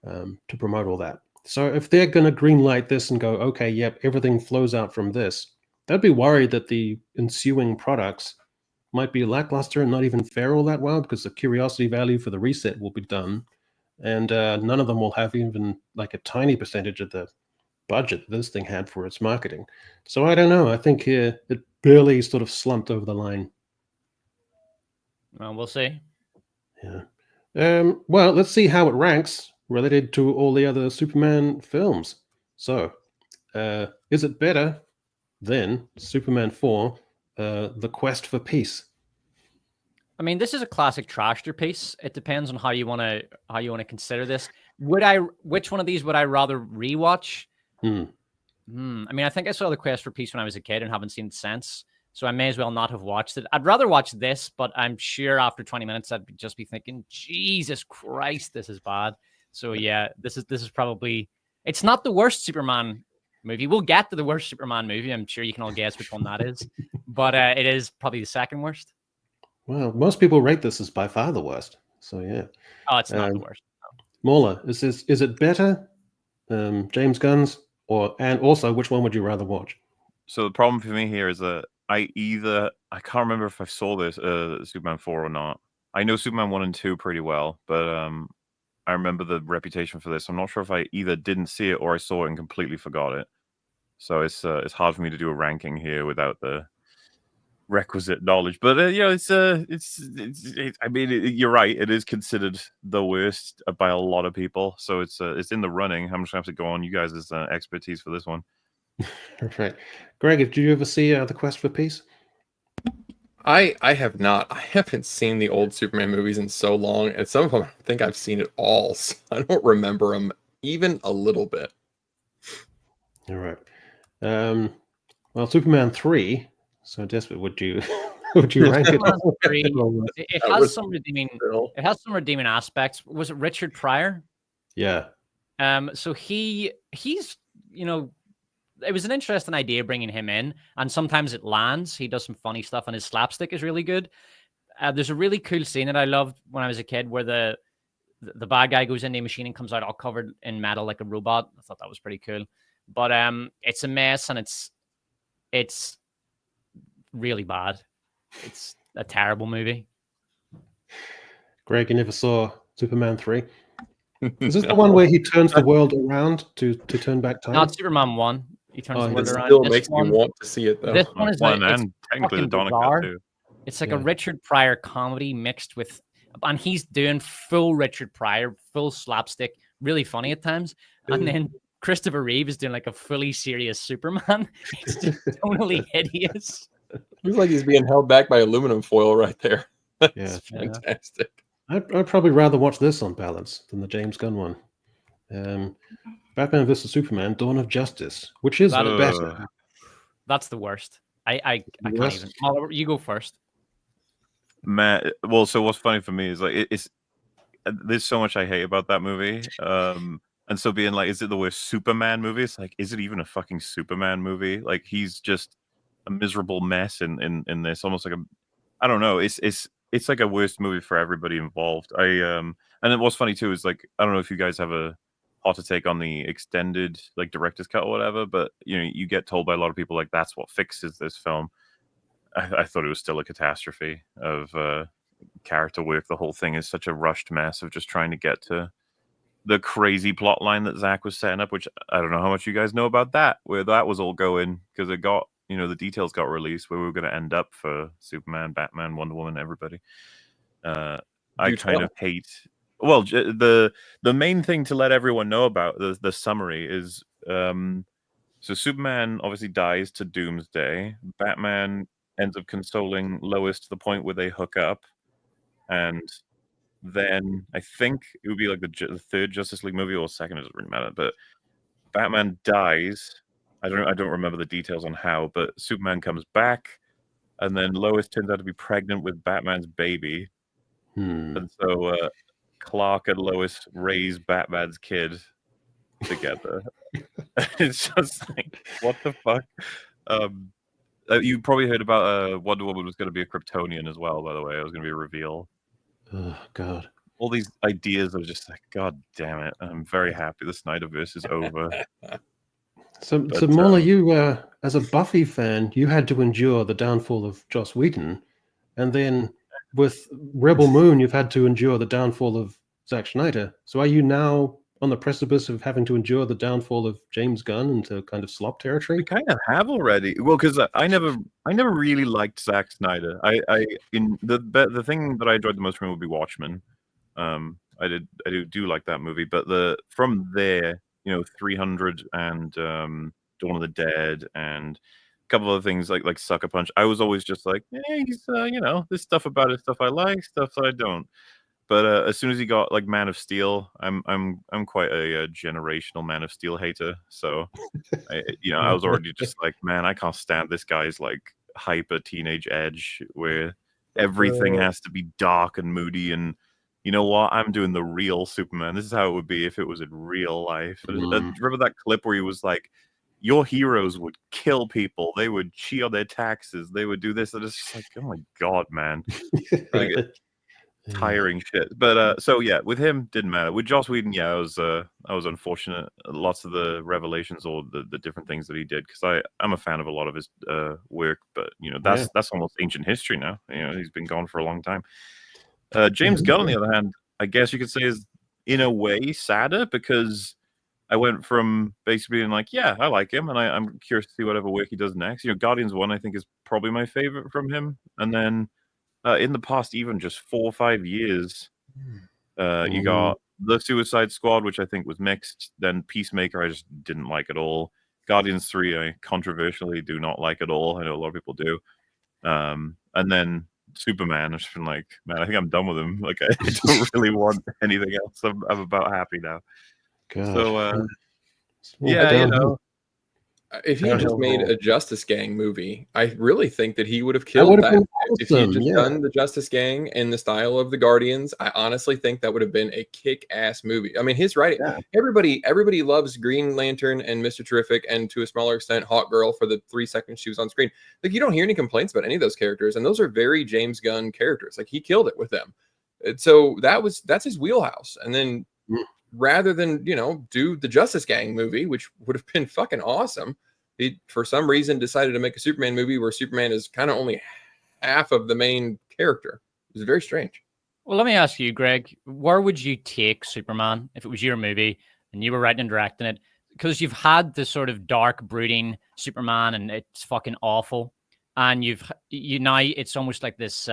to promote all that. So if they're going to greenlight this and go, okay, yep, everything flows out from this, I'd be worried that the ensuing products might be lackluster and not even fare all that well because the curiosity value for the reset will be done. And none of them will have even like a tiny percentage of the budget this thing had for its marketing. So I don't know. I think it barely sort of slumped over the line. Well, we'll see. Yeah. Well, let's see how it ranks related to all the other Superman films. So, is it better than Superman 4, The Quest for Peace? I mean, this is a classic trashster piece. It depends on how you want to consider this. Which one of these would I rather rewatch? I mean, I think I saw The Quest for Peace when I was a kid and haven't seen it since, so I may as well not have watched it. I'd rather watch this, but I'm sure after 20 minutes I'd just be thinking, Jesus Christ, this is bad. So yeah, this is probably, it's not the worst Superman movie. We'll get to the worst Superman movie. I'm sure you can all guess which one that is, but it is probably the second worst. Well, most people rate this as by far the worst. So yeah. Oh, it's not the worst. No. Mauler, is it better, James Gunn's, and also which one would you rather watch? So the problem for me here is that I can't remember if I saw this Superman 4 or not. I know Superman 1 and 2 pretty well, but I remember the reputation for this. I'm not sure if I either didn't see it or I saw it and completely forgot it. So it's hard for me to do a ranking here without the requisite knowledge. But it's I mean, you're right. It is considered the worst by a lot of people. So it's in the running. I'm just gonna have to go on you guys' expertise for this one. Right, Greg, did you ever see The Quest for Peace? I have not. I haven't seen the old Superman movies in so long, and some of them I think I've seen it all. So I don't remember them even a little bit. All right. Well, Superman 3. So, Desperate, would you rank it? It has some redeeming aspects. Was it Richard Pryor? Yeah. So he's it was an interesting idea bringing him in, and sometimes it lands. He does some funny stuff, and his slapstick is really good. There's a really cool scene that I loved when I was a kid where the bad guy goes into a machine and comes out all covered in metal like a robot. I thought that was pretty cool. But it's a mess, and it's really bad. It's a terrible movie. Greg, you never saw Superman 3? Is this the one where he turns the world around to turn back time? Not Superman 1. He turns Oh, the it world It around. still This makes me one, want to see it though. this one is One like, it's and technically the fucking Dawn of bizarre. too. It's like Yeah. a Richard Pryor comedy mixed with, and he's doing full Richard Pryor, full slapstick, really funny at times. And then Christopher Reeve is doing like a fully serious Superman. It's just totally hideous. Looks like he's being held back by aluminum foil right there. That's Yeah. fantastic. I'd probably rather watch this on balance than the James Gunn one. Batman vs Superman: Dawn of Justice, which is That is- better. That's the worst. I can't worst? even. Oliver, you go first. Man, well, so what's funny for me is like it's there's so much I hate about that movie. And so being like, is it the worst Superman movie? It's like, is it even a fucking Superman movie? Like he's just a miserable mess in this, almost like a, I don't know. It's like a worst movie for everybody involved. And then what's funny too is like, I don't know if you guys have a hotter take on the extended like director's cut or whatever, but you know, you get told by a lot of people like that's what fixes this film. I thought it was still a catastrophe of character work. The whole thing is such a rushed mess of just trying to get to the crazy plot line that Zach was setting up, which I don't know how much you guys know about that, where that was all going, because it got, you know, the details got released where we were going to end up for Superman, Batman, Wonder Woman, everybody. I kind of hate. Well, the main thing to let everyone know about the summary is so Superman obviously dies to Doomsday. Batman ends up consoling Lois to the point where they hook up, and then I think it would be like the third Justice League movie or second, it doesn't really matter. But Batman dies. I don't remember the details on how, but Superman comes back, and then Lois turns out to be pregnant with Batman's baby, and so Clark and Lois raise Batman's kid together. It's just like, what the fuck? You probably heard about Wonder Woman was going to be a Kryptonian as well, by the way. It was going to be a reveal. Oh God! All these ideas are just like, God damn it! I'm very happy the Snyderverse is over. So Mola, you as a Buffy fan, you had to endure the downfall of Joss Whedon, and then with Rebel Moon, you've had to endure the downfall of Zack Snyder. So are you now on the precipice of having to endure the downfall of James Gunn into kind of slop territory? We kind of have already. Well, because I never really liked Zack Snyder. I in the thing that I enjoyed the most from him would be Watchmen. I do like that movie, but from there, you know, 300 and Dawn of the Dead and a couple other things like Sucker Punch. I was always just like, he's you know, this stuff about it, stuff I like, stuff that I don't. But as soon as he got like Man of Steel, I'm quite a generational Man of Steel hater. So, I was already just like, man, I can't stand this guy's like hyper teenage edge where everything has to be dark and moody. And you know what? I'm doing the real Superman. This is how it would be if it was in real life. Remember that clip where he was like, your heroes would kill people. They would cheat on their taxes. They would do this. And it's just like, oh my God, man. Like, tiring shit. But so yeah, with him didn't matter. With Joss Whedon, yeah, I was unfortunate. Lots of the revelations or the different things that he did, because I'm a fan of a lot of his work, but you know, that's almost ancient history now. You know, he's been gone for a long time. James Gunn, on the other hand, I guess you could say is in a way sadder, because I went from basically being like, yeah, I like him, and I'm curious to see whatever work he does next. You know, Guardians 1 I think is probably my favorite from him, and then in the past, even just 4 or 5 years, you got The Suicide Squad, which I think was mixed. Then Peacemaker, I just didn't like at all. Guardians 3, I controversially do not like at all. I know a lot of people do. And then Superman, I've just been like, man, I think I'm done with him. Like, I don't really want anything else. I'm about happy now. God. So, yeah, you know. If he had just made a Justice Gang movie, I really think that he would have killed that. Awesome. If he had just done the Justice Gang in the style of the Guardians, I honestly think that would have been a kick-ass movie. I mean, his writing, everybody loves Green Lantern and Mr. Terrific, and to a smaller extent, Hawkgirl for the 3 seconds she was on screen. Like, you don't hear any complaints about any of those characters, and those are very James Gunn characters. Like, he killed it with them. And so that's his wheelhouse. And then rather than, you know, do the Justice Gang movie, which would have been fucking awesome, he, for some reason, decided to make a Superman movie where Superman is kind of only half of the main character. It was very strange. Well, let me ask you, Greg, where would you take Superman if it was your movie and you were writing and directing it? Because you've had this sort of dark, brooding Superman, and it's fucking awful. And you now it's almost like this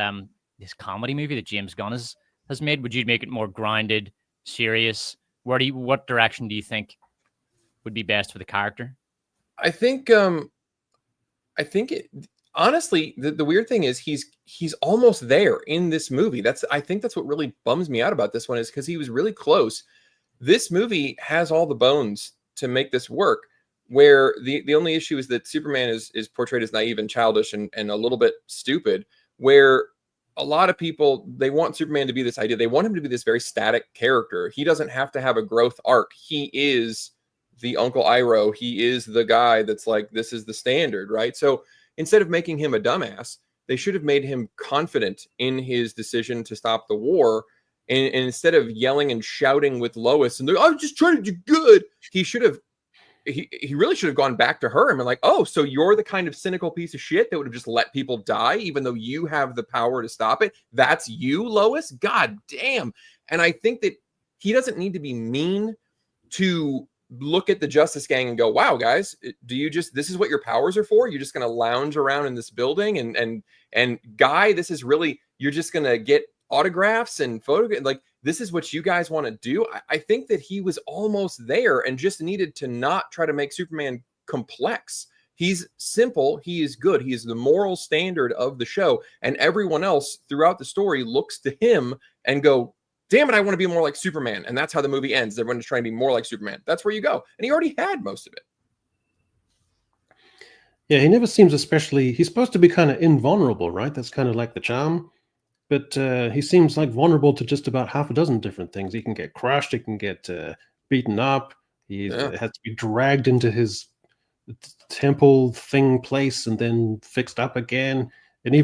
comedy movie that James Gunn has made. Would you make it more grounded, serious? What direction do you think would be best for the character? I think it honestly, the weird thing is he's almost there in this movie. I think that's what really bums me out about this one, is because he was really close. This movie has all the bones to make this work, where the only issue is that Superman is portrayed as naive and childish and a little bit stupid, where a lot of people, they want Superman to be this idea. They want him to be this very static character. He doesn't have to have a growth arc. He is the Uncle Iroh. He is the guy that's like, this is the standard, right? So instead of making him a dumbass, they should have made him confident in his decision to stop the war. And instead of yelling and shouting with Lois and I'm just trying to do good, he really should have gone back to her and been like, oh, so you're the kind of cynical piece of shit that would have just let people die, even though you have the power to stop it. That's you, Lois? God damn. And I think that he doesn't need to be mean to look at the Justice Gang and go, wow, guys, this is what your powers are for? You're just going to lounge around in this building and Guy, this is really, you're just going to get autographs and photographs. Like, this is what you guys want to do. I think that he was almost there and just needed to not try to make Superman complex. He's simple. He is good. He is the moral standard of the show. And everyone else throughout the story looks to him and go, damn it, I want to be more like Superman. And that's how the movie ends. Everyone's trying to be more like Superman. That's where you go. And he already had most of it. Yeah, he never seems especially... He's supposed to be kind of invulnerable, right? That's kind of like the charm. But he seems like vulnerable to just about half a dozen different things. He can get crushed. He can get beaten up. He has to be dragged into his temple thing place and then fixed up again. And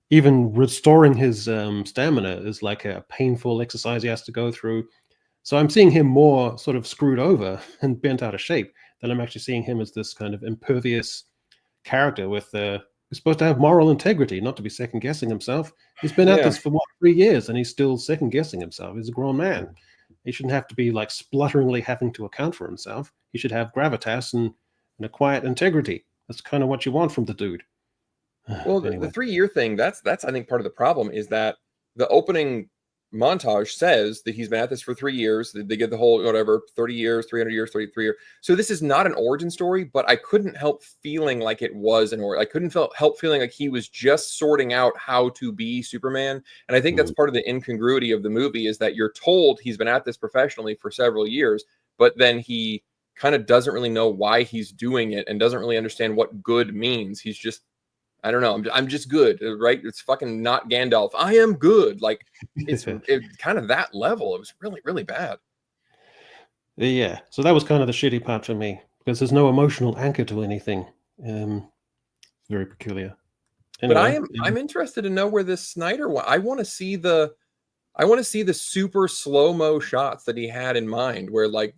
even restoring his stamina is like a painful exercise he has to go through. So I'm seeing him more sort of screwed over and bent out of shape than I'm actually seeing him as this kind of impervious character with who's supposed to have moral integrity, not to be second guessing himself. He's been at this for 3 years and he's still second guessing himself. He's a grown man. He shouldn't have to be like splutteringly having to account for himself. He should have gravitas and a quiet integrity. That's kind of what you want from the dude. Well, anyway. The 3-year thing, that's I think part of the problem is that the opening montage says that he's been at this for 3 years. They get the whole 30 years, 300 years, 33 years. So this is not an origin story, but I couldn't help feeling like it was an origin. I couldn't help feeling like he was just sorting out how to be Superman. And I think that's part of the incongruity of the movie, is that you're told he's been at this professionally for several years, but then he kind of doesn't really know why he's doing it and doesn't really understand what good means. He's just, I don't know. I'm just good, right? It's fucking not Gandalf. I am good. Like, it's kind of that level. It was really, really bad. Yeah. So that was kind of the shitty part for me, because there's no emotional anchor to anything. Very peculiar. Anyway, but I'm interested to know where this Snyder one. I want to see the super slow-mo shots that he had in mind, where like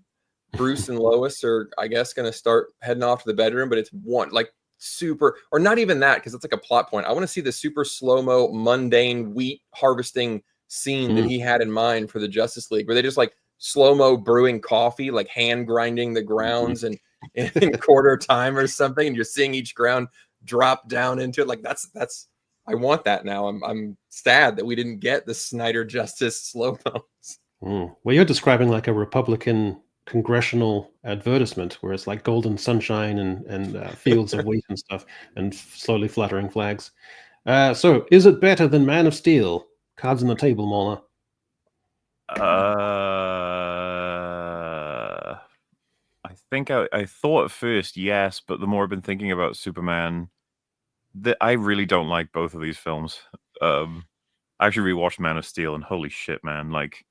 Bruce and Lois are, I guess, going to start heading off to the bedroom, but it's one like super, or not even that, because it's like a plot point. I want to see the super slow-mo mundane wheat harvesting scene that he had in mind for the Justice League, where they just like slow-mo brewing coffee, like hand grinding the grounds and in quarter time or something, and you're seeing each ground drop down into it. Like that's I want that now. I'm sad that we didn't get the Snyder Justice slow-mos. Well, you're describing like a Republican congressional advertisement where it's like golden sunshine and fields of wheat and stuff and slowly fluttering flags. So is it better than Man of Steel? Cards on the table, Mauler. I think I thought at first yes, but the more I've been thinking about Superman, I really don't like both of these films. I actually rewatched Man of Steel, and holy shit, man! Like,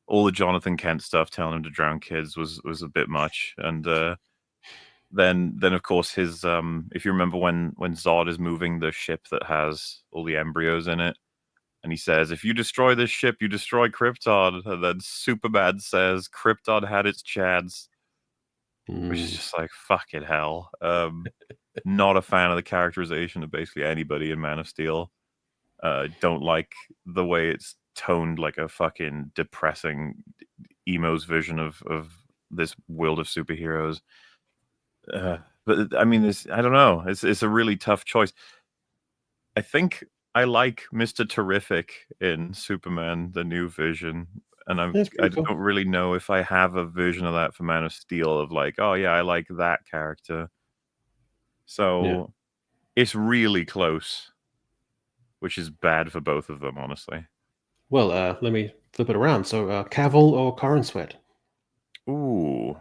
all the Jonathan Kent stuff telling him to drown kids was a bit much. And then of course his if you remember when Zod is moving the ship that has all the embryos in it, and he says, if you destroy this ship, you destroy Krypton. And then Superman says Krypton had its chance, which is just like, fucking hell. Not a fan of the characterization of basically anybody in Man of Steel. Don't like the way it's toned like a fucking depressing emo's vision of this world of superheroes. But I mean, I don't know. It's a really tough choice. I think I like Mr. Terrific in Superman: The New Vision, and I cool. don't really know if I have a version of that for Man of Steel of like, oh yeah, I like that character. So it's really close, which is bad for both of them, honestly. Well, let me flip it around. So, Cavill or Corin Sweat? Ooh.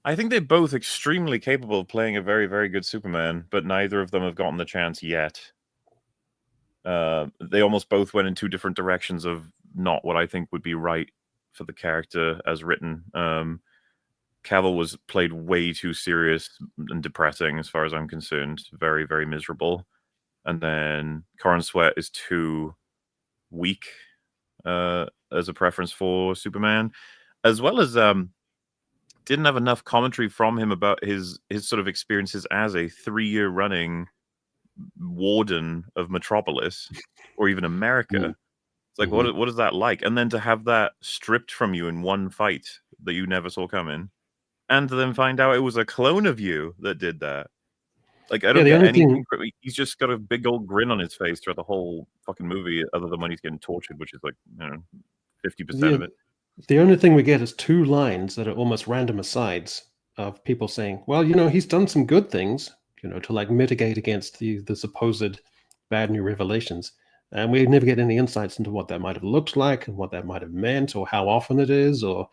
I think they're both extremely capable of playing a very, very good Superman, but neither of them have gotten the chance yet. They almost both went in two different directions of not what I think would be right for the character as written. Cavill was played way too serious and depressing as far as I'm concerned. Very, very miserable. And then Corin Sweat is too weak as a preference for Superman, as well as didn't have enough commentary from him about his sort of experiences as a 3-year running warden of Metropolis or even America. It's like, what is that like? And then to have that stripped from you in one fight that you never saw coming, and to then find out it was a clone of you that did that. Like, I don't get anything. He's just got a big old grin on his face throughout the whole fucking movie, other than when he's getting tortured, which is like, 50% of it. The only thing we get is 2 lines that are almost random asides of people saying, well, he's done some good things, to like mitigate against the supposed bad new revelations. And we never get any insights into what that might have looked like and what that might have meant or how often it is or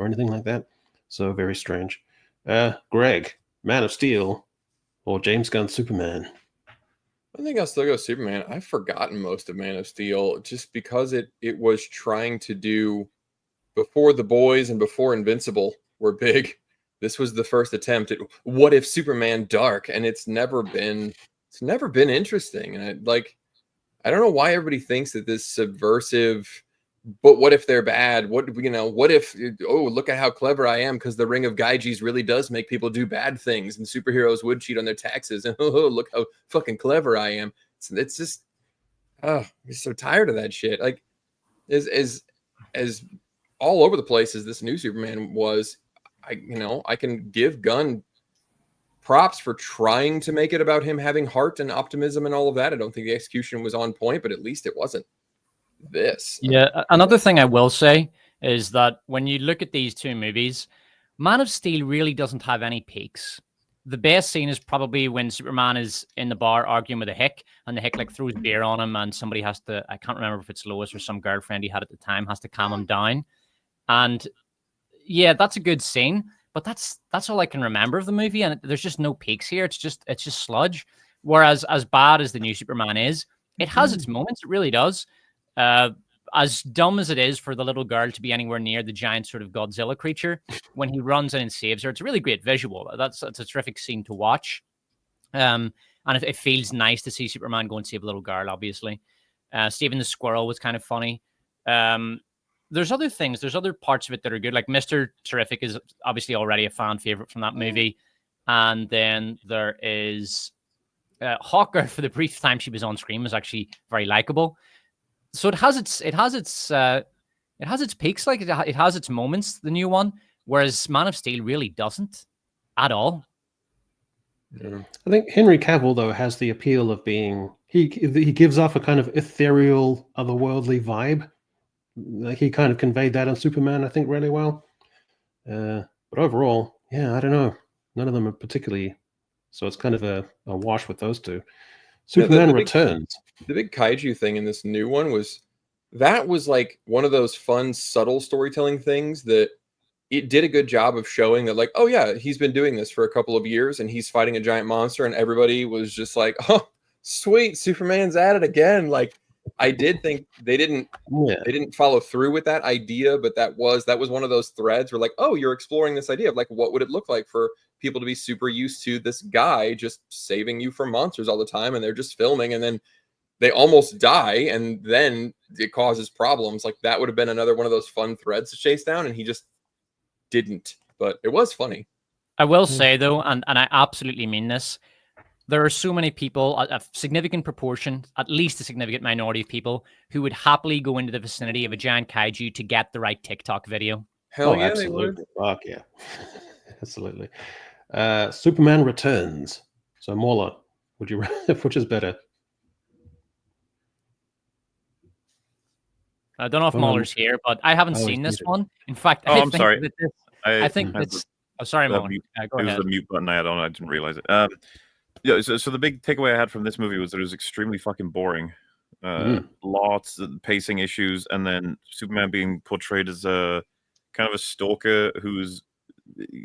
anything like that. So very strange. Greg, Man of Steel or James Gunn's Superman? I think I'll still go Superman. I've forgotten most of Man of Steel just because it was trying to do, before The Boys and before Invincible were big, this was the first attempt at what if Superman dark, and it's never been interesting. And I don't know why everybody thinks that this subversive, but what if they're bad? What if, oh, look at how clever I am because the Ring of Gyges really does make people do bad things and superheroes would cheat on their taxes, and oh, look how fucking clever I am. It's just, I'm so tired of that shit. Like, as all over the place as this new Superman was, I can give Gunn props for trying to make it about him having heart and optimism and all of that. I don't think the execution was on point, but at least it wasn't this. Yeah, another thing I will say is that when you look at these two movies, Man of Steel really doesn't have any peaks. The best scene is probably when Superman is in the bar arguing with a hick, and the hick like throws beer on him, and somebody has to, I can't remember if it's Lois or some girlfriend he had at the time, has to calm him down. And yeah, that's a good scene, but that's all I can remember of the movie, and there's just no peaks here. It's just sludge. Whereas as bad as the new Superman is, it has its moments. It really does. As dumb as it is for the little girl to be anywhere near the giant sort of Godzilla creature, when he runs in and saves her, it's a really great visual. That's a terrific scene to watch. And it feels nice to see Superman go and save a little girl, obviously. Saving the squirrel was kind of funny. There's other things. There's other parts of it that are good. Like Mr. Terrific is obviously already a fan favorite from that movie. And then there is Hawker, for the brief time she was on screen, was actually very likable. So it has its peaks, like it has its moments, the new one, whereas Man of Steel really doesn't at all. Yeah. I think Henry Cavill though has the appeal of being he gives off a kind of ethereal, otherworldly vibe. Like he kind of conveyed that on Superman, I think, really well. But overall, yeah, I don't know. None of them are particularly. So it's kind of a wash with those two. Superman Returns. The big kaiju thing in this new one was like one of those fun, subtle storytelling things that it did a good job of showing that, like, oh yeah, he's been doing this for a couple of years and he's fighting a giant monster, and everybody was just like, oh, sweet, Superman's at it again. Like, I did think they didn't follow through with that idea, but that was one of those threads where, like, oh, you're exploring this idea of like, what would it look like for people to be super used to this guy just saving you from monsters all the time, and they're just filming, and then they almost die, and then it causes problems. Like, that would have been another one of those fun threads to chase down, and he just didn't. But it was funny. I will say though, and I absolutely mean this, there are so many people, a significant proportion, at least a significant minority of people, who would happily go into the vicinity of a giant kaiju to get the right TikTok video. Hell yeah, they would. absolutely. Fuck yeah. Absolutely. Superman Returns. So Mauler, would you which is better? I don't know if Mauler's here, but I haven't seen this one. In fact, Oh, I'm sorry. I think this. Oh, sorry, Mauler. Go ahead. It was the mute button I had on. I didn't realize it. Yeah. So the big takeaway I had from this movie was that it was extremely fucking boring. Lots of pacing issues, and then Superman being portrayed as a kind of a stalker who's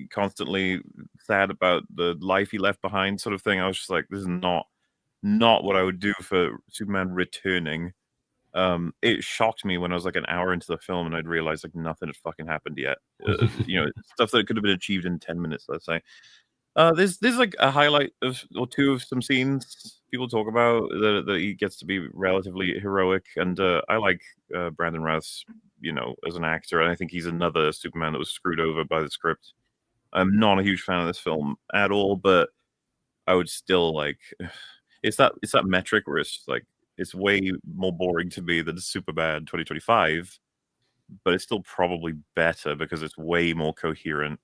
constantly sad about the life he left behind, sort of thing. I was just like, this is not what I would do for Superman returning. It shocked me when I was like an hour into the film and I'd realized like nothing had fucking happened yet. Stuff that could have been achieved in 10 minutes, let's say. There's like a highlight or two of some scenes people talk about that he gets to be relatively heroic, and I like Brandon Routh, as an actor, and I think he's another Superman that was screwed over by the script. I'm not a huge fan of this film at all, but I would still like it's that metric where it's just like it's way more boring to me than Superman 2025, but it's still probably better because it's way more coherent.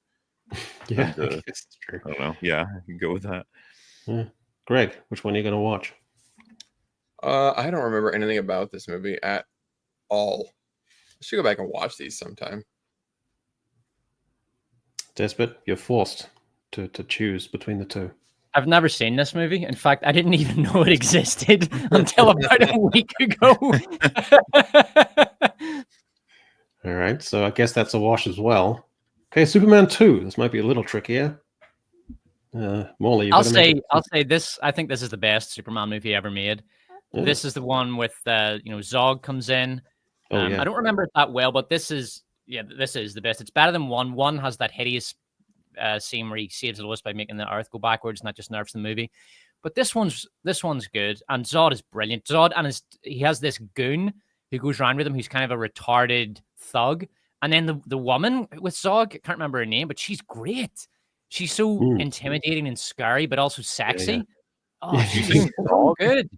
Yeah, And, I guess it's true. I don't know. Yeah, I can go with that. Yeah. Greg, which one are you going to watch? I don't remember anything about this movie at all. I should go back and watch these sometime. Despot, you're forced to choose between the two. I've never seen this movie. In fact, I didn't even know it existed until about a week ago. All right, so I guess that's a wash as well. Okay, Superman 2. This might be a little trickier. Morley, I'll say this. I think this is the best Superman movie ever made. Yeah. This is the one with Zog comes in. I don't remember it that well, but this is the best. It's better than one. One has that hideous scene where he saves Lois by making the Earth go backwards, and that just nerfs the movie. But this one's good, and Zod is brilliant. Zod he has this goon who goes around with him, who's kind of a retarded thug, and then the woman with Zog, I can't remember her name, but she's great. She's so intimidating and scary, but also sexy. Yeah. Oh, she's so good.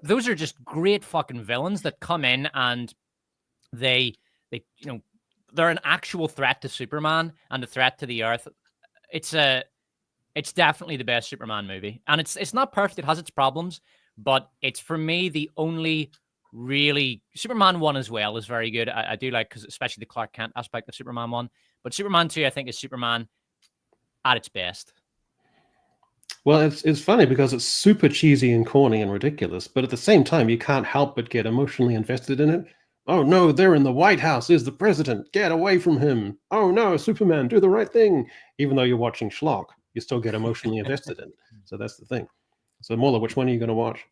Those are just great fucking villains that come in and they're an actual threat to Superman and a threat to the Earth. It's definitely the best Superman movie, and it's not perfect. It has its problems, but it's for me the only really Superman 1 as well is very good. I do like, because especially the Clark Kent aspect of Superman 1, but Superman 2 I think is Superman at its best. Well, it's funny because it's super cheesy and corny and ridiculous, but at the same time, you can't help but get emotionally invested in it. Oh no, they're in the White House. Is the president? Get away from him. Oh no, Superman, do the right thing. Even though you're watching schlock, you still get emotionally invested in it. So that's the thing. So Muller, which one are you going to watch?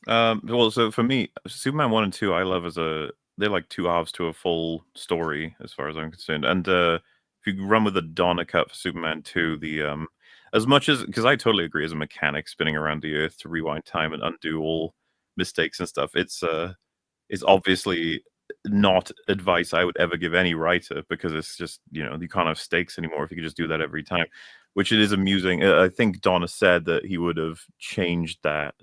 Well, so for me, Superman 1 and 2, I love they're like two halves to a full story as far as I'm concerned. And if you run with a Donna cut for Superman 2, as much as, because I totally agree as a mechanic spinning around the Earth to rewind time and undo all mistakes and stuff, it's obviously not advice I would ever give any writer, because it's just, you can't have stakes anymore if you could just do that every time, which it is amusing. I think Donna said that he would have changed that,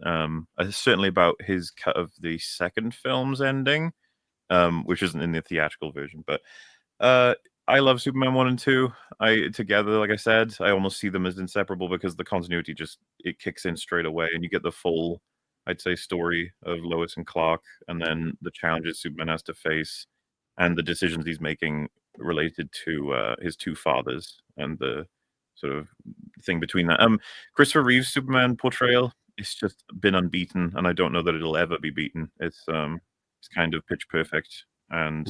certainly about his cut of the second film's ending, which isn't in the theatrical version, but I love Superman 1 and 2 together. Like I said, I almost see them as inseparable because the continuity it kicks in straight away, and you get the full, I'd say, story of Lois and Clark, and then the challenges Superman has to face, and the decisions he's making related to his two fathers, and the sort of thing between that. Christopher Reeve's Superman portrayal, it's just been unbeaten, and I don't know that it'll ever be beaten. It's kind of pitch perfect, and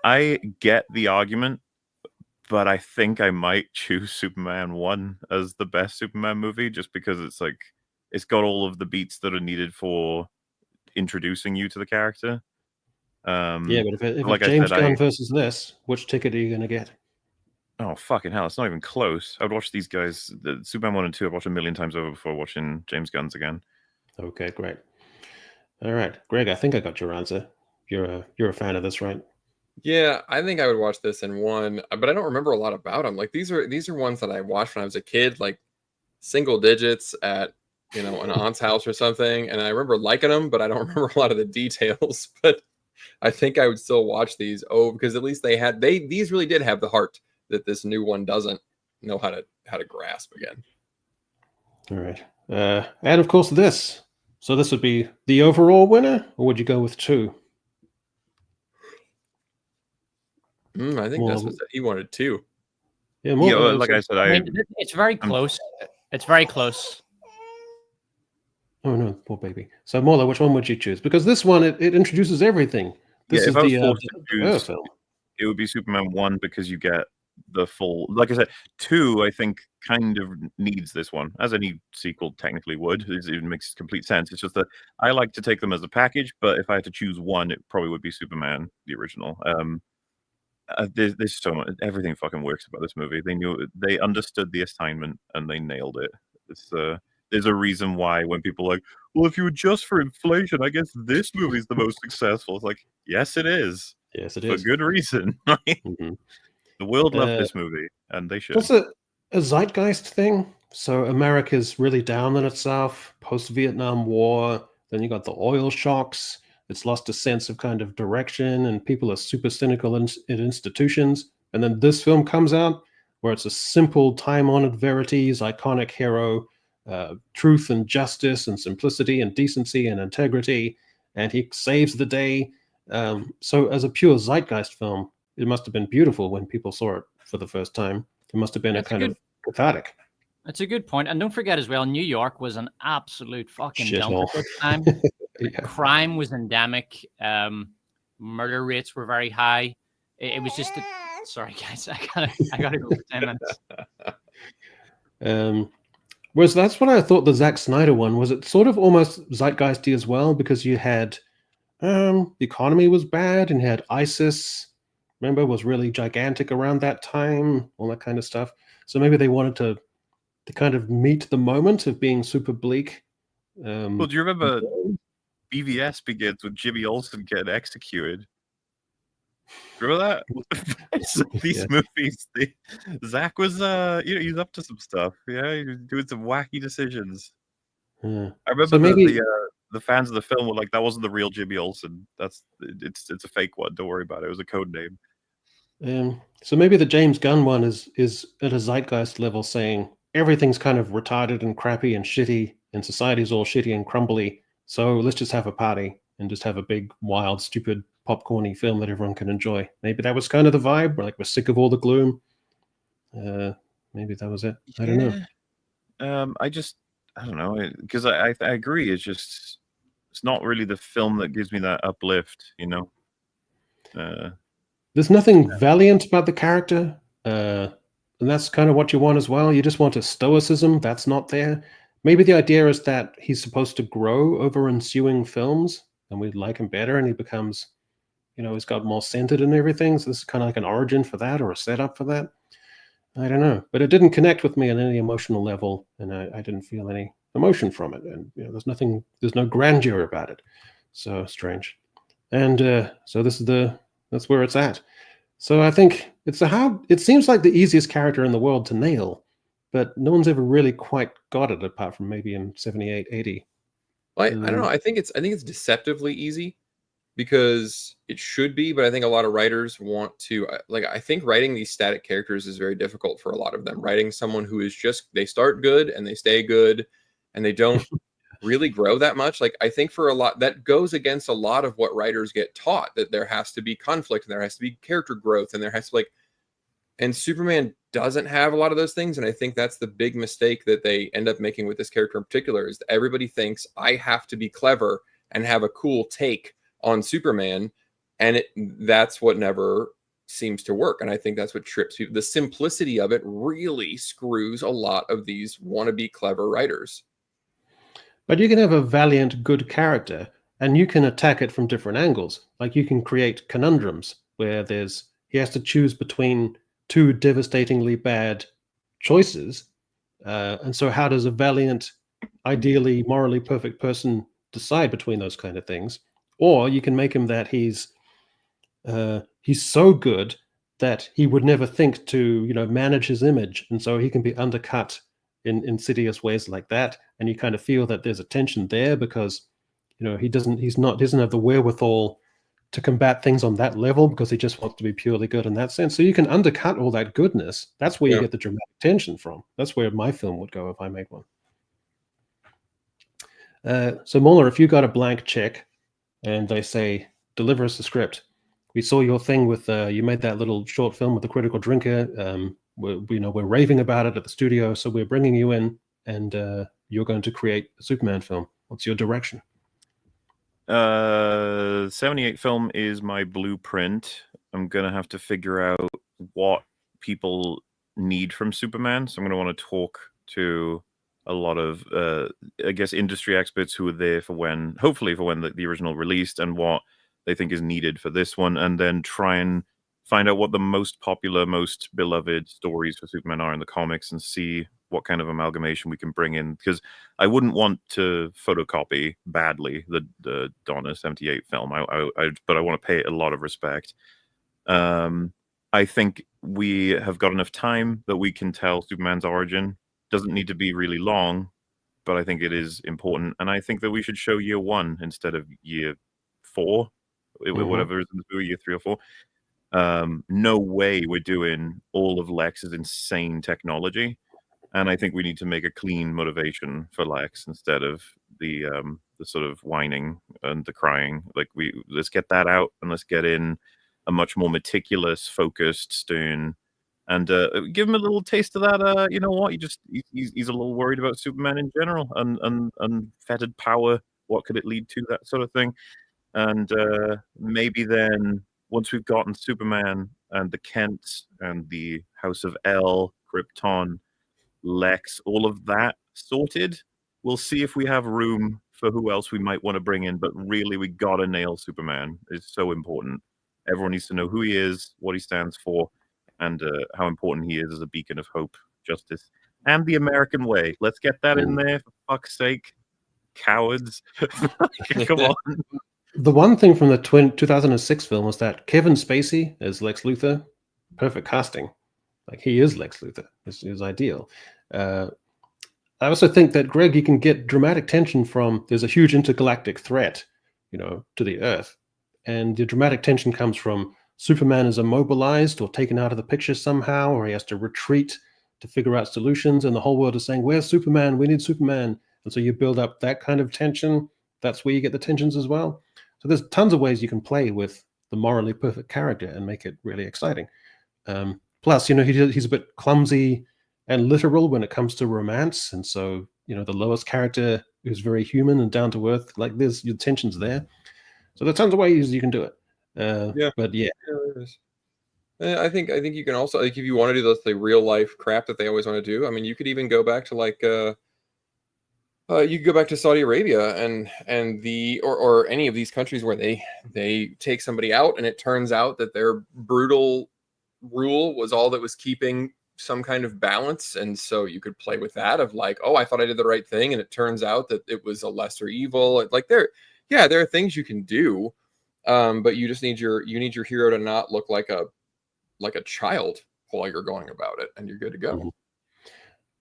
I get the argument, but I think I might choose Superman 1 as the best Superman movie, just because it's got all of the beats that are needed for introducing you to the character. But if it's James Gunn versus this, which ticket are you going to get? Oh, fucking hell, it's not even close. I'd watch these guys, the Superman 1 and 2, I've watched a million times over before watching James Gunn's again. Okay, great. All right, Greg, I think I got your answer. You're a fan of this, right? Yeah, I think I would watch this in one, but I don't remember a lot about them. Like these are ones that I watched when I was a kid, like single digits at an aunt's house or something, and I remember liking them, but I don't remember a lot of the details. But I think I would still watch these because at least these really did have the heart that this new one doesn't know how to grasp again. All right. And of course this. So this would be the overall winner, or would you go with 2? I think that's what he wanted 2. Yeah, like I said, it's very close. It's very close. Oh no, poor baby. So Morla, which one would you choose? Because this one it introduces everything. This is if I was the forced to choose, film. it would be Superman 1 because you get the full. Like I said, 2 I think kind of needs this one, as any sequel technically would. It makes complete sense. It's just that I like to take them as a package, but if I had to choose one, it probably would be Superman, the original. There's so much. Everything fucking works about this movie. They understood the assignment and they nailed it. There's a reason why when people are like, well, if you adjust for inflation, I guess this movie's the most successful. It's like, yes, it is. Yes, it for is. good reason. Mm-hmm. The world loved this movie, and they should. That's a zeitgeist thing. So America's really down on itself post-Vietnam War. Then you got the oil shocks. It's lost a sense of kind of direction, and people are super cynical in institutions. And then this film comes out where it's a simple, time-honored verities, iconic hero, truth and justice and simplicity and decency and integrity, and he saves the day. So as a pure zeitgeist film, it must have been beautiful when people saw it for the first time. It must have been of cathartic. That's a good point. And don't forget as well, New York was an absolute fucking dump at this time. Yeah. Crime was endemic. Murder rates were very high. It was just sorry guys, I gotta go for 10 minutes. Whereas that's what I thought the Zack Snyder one was. It sort of almost zeitgeisty as well, because you had the economy was bad and you had ISIS, remember, was really gigantic around that time, all that kind of stuff. So maybe they wanted to kind of meet the moment of being super bleak. Well, do you remember BVS begins with Jimmy Olsen getting executed? Remember that? These movies, Zach was, he's up to some stuff. Yeah, he was doing some wacky decisions. Yeah. I remember So maybe the fans of the film were like, "That wasn't the real Jimmy Olsen. It's a fake one. Don't worry about it. It was a code name." So maybe the James Gunn one is at a zeitgeist level, saying everything's kind of retarded and crappy and shitty, and society's all shitty and crumbly. So let's just have a party and just have a big, wild, stupid, popcorny film that everyone can enjoy. Maybe that was kind of the vibe. We're sick of all the gloom. Maybe that was it. I don't know. I don't know, because I agree. It's not really the film that gives me that uplift, There's nothing valiant about the character, and that's kind of what you want as well. You just want a stoicism that's not there. Maybe the idea is that he's supposed to grow over ensuing films, and we like him better, and he becomes, he's got more centered and everything. So this is kind of like an origin for that, or a setup for that. I don't know, but it didn't connect with me on any emotional level, and I didn't feel any emotion from it. And there's no grandeur about it. So strange. And so that's where it's at. So I think it seems like the easiest character in the world to nail, but no one's ever really quite got it, apart from maybe in 78, 80. Well, I don't know. I think it's deceptively easy, because it should be, but I think a lot of writers want to, I think writing these static characters is very difficult for a lot of them. Writing someone who is they start good and they stay good and they don't really grow that much. I think for a lot, that goes against a lot of what writers get taught, that there has to be conflict and there has to be character growth and there has to and Superman doesn't have a lot of those things. And I think that's the big mistake that they end up making with this character in particular, is that everybody thinks I have to be clever and have a cool take on Superman, and that's what never seems to work. And I think that's what trips people. The simplicity of it really screws a lot of these wannabe clever writers. But you can have a valiant, good character, and you can attack it from different angles. You can create conundrums where he has to choose between two devastatingly bad choices. And so how does a valiant, ideally morally perfect person decide between those kind of things? Or you can make him that he's so good that he would never think to manage his image, and so he can be undercut in insidious ways like that, and you kind of feel that there's a tension there because, you know, he doesn't have the wherewithal to combat things on that level because he just wants to be purely good in that sense. So you can undercut all that goodness. That's where you get the dramatic tension from. That's where my film would go if I made one. So Moeller, if you got a blank check and they say, deliver us the script. We saw your thing with, you made that little short film with the critical drinker. We're raving about it at the studio. So we're bringing you in and you're going to create a Superman film. What's your direction? 78 film is my blueprint. I'm going to have to figure out what people need from Superman. So I'm going to want to talk to a lot of, I guess, industry experts who were there for when, hopefully for when the original released, and what they think is needed for this one, and then try and find out what the most popular, most beloved stories for Superman are in the comics, and see what kind of amalgamation we can bring in. Because I wouldn't want to photocopy badly the Donna 78 film, but I want to pay it a lot of respect. I think we have got enough time that we can tell Superman's origin. Doesn't need to be really long, but I think it is important. And I think that we should show year 1 instead of year 4, whatever is in the movie, year 3 or 4. No way we're doing all of Lex's insane technology. And I think we need to make a clean motivation for Lex instead of the sort of whining and the crying. Like, let's get that out and let's get in a much more meticulous, focused, stern, and give him a little taste of that. You know what? He's a little worried about Superman in general and unfettered power. What could it lead to? That sort of thing. And maybe then once we've gotten Superman and the Kents and the House of L, Krypton, Lex, all of that sorted, we'll see if we have room for who else we might want to bring in. But really, we gotta nail Superman. It's so important. Everyone needs to know who he is, what he stands for, and how important he is as a beacon of hope, justice, and the American way. Let's get that in there, for fuck's sake. Cowards. Come on. The one thing from the 2006 film was that Kevin Spacey as Lex Luthor, perfect casting. Like, he is Lex Luthor. Is ideal. I also think that, Greg, you can get dramatic tension from, there's a huge intergalactic threat, to the Earth. And the dramatic tension comes from Superman is immobilized or taken out of the picture somehow, or he has to retreat to figure out solutions. And the whole world is saying, where's Superman? We need Superman. And so you build up that kind of tension. That's where you get the tensions as well. So there's tons of ways you can play with the morally perfect character and make it really exciting. Plus, he's a bit clumsy and literal when it comes to romance. And so, the Lois character is very human and down to earth. Like, there's your tensions there. So there's tons of ways you can do it. But yeah. I think you can also, like, if you want to do the real life crap that they always want to do. I mean, you could even go back to you could go back to Saudi Arabia and or any of these countries where they take somebody out and it turns out that their brutal rule was all that was keeping some kind of balance. And so you could play with that of like, oh, I thought I did the right thing, and it turns out that it was a lesser evil. Like, there are things you can do, but you just need your hero to not look like a child while you're going about it, and you're good to go.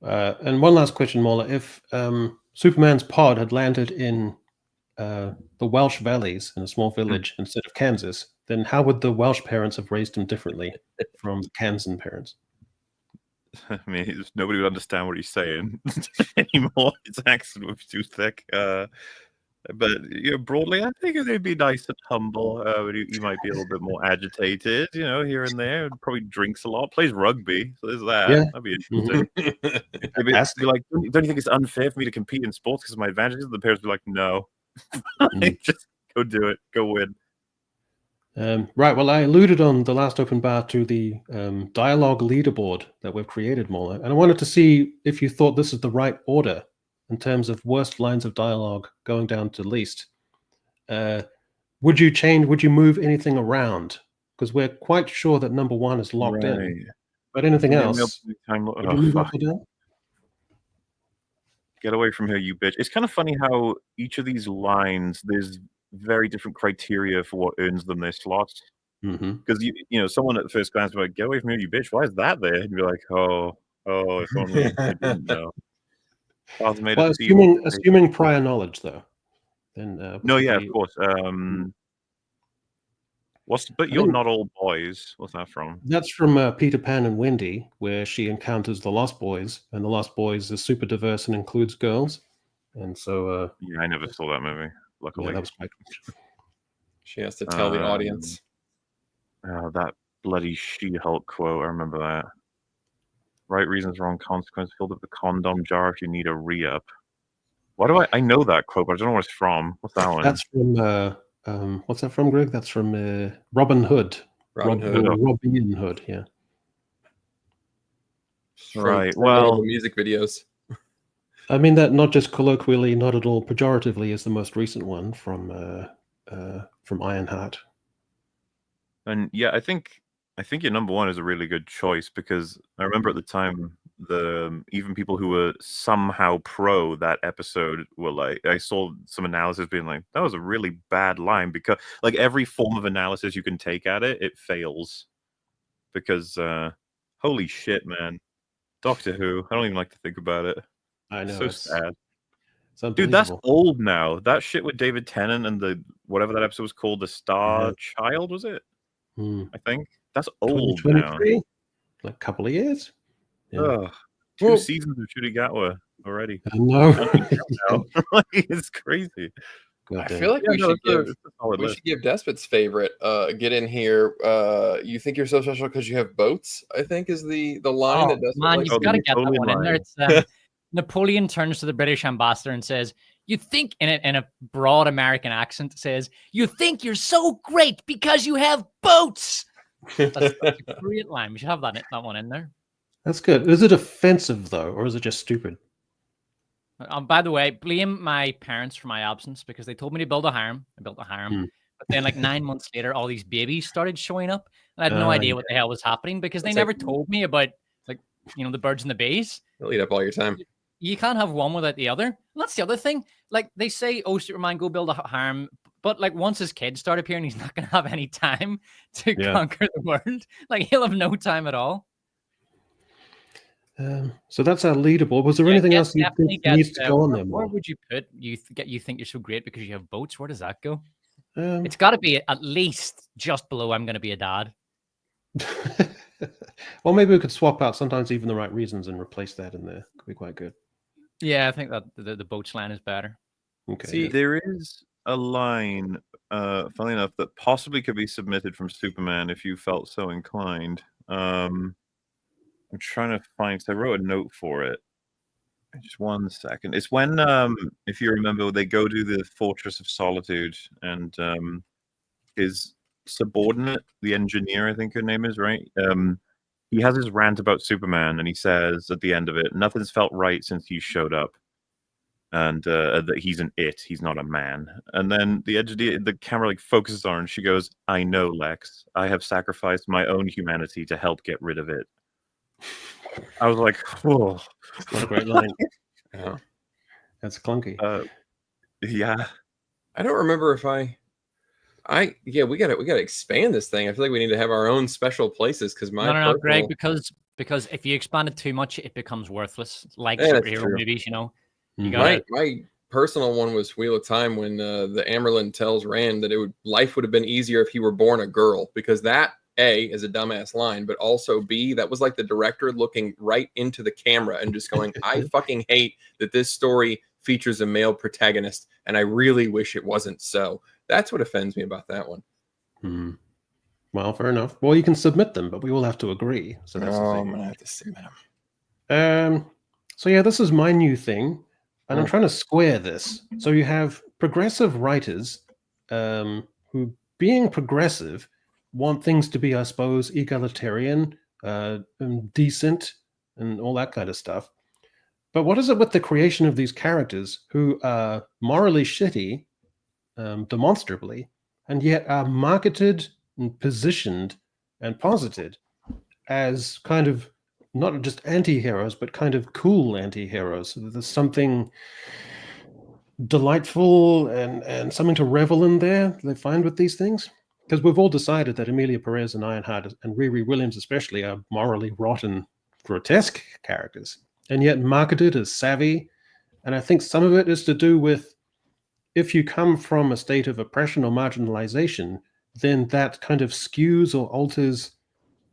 And one last question, Mola. If Superman's pod had landed in the Welsh Valleys in a small village instead of Kansas, then how would the Welsh parents have raised him differently from the Kansan parents? I mean, nobody would understand what he's saying anymore. His accent would be too thick. But broadly, I think they'd be nice and humble. He might be a little bit more agitated, here and there. Probably drinks a lot, plays rugby. So there's that. Yeah. That'd be interesting. Maybe be like, don't you think it's unfair for me to compete in sports because of my advantages? The parents would be like, no, just go do it, go win. Right. Well, I alluded on the last open bar to the dialogue leaderboard that we've created, Mola, and I wanted to see if you thought this is the right order in terms of worst lines of dialogue going down to least. Would you move anything around? Because we're quite sure that number 1 is locked in. But anything else? Would you move up or down? Get away from here, you bitch. It's kind of funny how each of these lines, there's very different criteria for what earns them their slots. Because someone at first glance would be like, get away from here, you bitch. Why is that there? And you're like, oh, if only I didn't know. Father made Well, a sequel. assuming prior knowledge, though. Then No, yeah, of possibly- course. But I you're think- not all boys. What's that from? That's from Peter Pan and Wendy, where she encounters the Lost Boys, and the Lost Boys is super diverse and includes girls. And so, Yeah, I never saw that movie. Luckily, yeah, that was quite. She has to tell the audience. Oh, that bloody She-Hulk quote. I remember that. Right reasons, wrong consequence. Filled up the condom jar if you need a re-up. Why do I know that quote, but I don't know where it's from. What's that one? That's from what's that from, Greg? That's from Robin Hood. Robin Hood. Robin Hood, yeah. Right, From one of well- the music videos. I mean that not just colloquially, not at all pejoratively, is the most recent one from Ironheart. And yeah, I think your number one is a really good choice because I remember at the time even people who were somehow pro that episode were like, I saw some analysis being like, that was a really bad line because like every form of analysis you can take at it, it fails because holy shit, man, Doctor Who, I don't even like to think about it. I know, So it's sad. It's Dude, that's unbelievable. old now. That shit with David Tennant and the whatever that episode was called, the Star Child, was it? Hmm. I think that's old now. 2023? Like a couple of years. Yeah. Ugh, two Well- seasons of Chudigatwa already. I know. Now. Like, it's crazy. God I damn. feel like Yeah, we no, should it's a- give it's a solid we list. should give Despot's favorite get in here. You think you're so special because you have boats? I think is the line Oh, that Despot man, likes you've to got to use. get that Napoleon one in there. line. It's Napoleon turns to the British ambassador and says, "You think," in a broad American accent, says, "You think you're so great because you have boats." That's a great line. We should have that one in there. That's good. Is it offensive though, or is it just stupid? By the way, blame my parents for my absence because they told me to build a harem. I built a harem. Hmm. But then, like 9 months later, all these babies started showing up, and I had no Ah, idea what the hell was happening because they It's never like- told me about, like, the birds and the bees. They'll eat up all your time. You can't have one without the other. And that's the other thing. Like, they say, "Oh, Superman, go build a harem," but like once his kids start appearing, he's not going to have any time to Yeah. conquer the world. Like, he'll have no time at all. So that's our leaderboard. Was there Yeah, anything get- else you definitely think needs to go on there Where more? would you put you think you're so great because you have boats? Where does that go? Um, It's got to be at least just below "I'm going to be a dad." well, maybe we could swap out sometimes even the right reasons and replace that in there. Could be quite good. Yeah, I think that the boats line is better. Okay. See, There is a line, funnily enough, that possibly could be submitted from Superman if you felt so inclined. I'm trying to find. So I wrote a note for it. Just 1 second. It's when, if you remember, they go to the Fortress of Solitude, and his subordinate, the engineer, I think her name is, right? He has his rant about Superman, and he says at the end of it, "Nothing's felt right since you showed up." And that he's an it, he's not a man. And then the camera like focuses on her and she goes, "I know, Lex. I have sacrificed my own humanity to help get rid of it." I was like, "Whoa, What a great line. Yeah. That's clunky. yeah." I don't remember if we gotta expand this thing. I feel like we need to have our own special places because my No, Greg, personal- because if you expand it too much, it becomes worthless. Like Yeah, that's superhero true. movies, you Mhm. got my personal one was Wheel of Time when the Amerlin tells Rand that life would have been easier if he were born a girl, because that A is a dumbass line, but also B, that was like the director looking right into the camera and just going, "I fucking hate that this story features a male protagonist, and I really wish it wasn't so." That's what offends me about that one. Hmm. Well, fair enough. Well, you can submit them, but we will have to agree. So that's the I'm thing. gonna have to submit them. So yeah, this is my new thing, and I'm Hmm. trying to square this. So you have progressive writers who, being progressive, want things to be, I suppose, egalitarian, and decent, and all that kind of stuff. But what is it with the creation of these characters who are morally shitty, demonstrably, and yet are marketed and positioned and posited as kind of not just anti-heroes, but kind of cool anti-heroes? There's something delightful and something to revel in there they find with these things. Because we've all decided that Amelia Perez and Ironheart and Riri Williams especially are morally rotten, grotesque characters, and yet marketed as savvy And I think some of it is to do with, if you come from a state of oppression or marginalization, then that kind of skews or alters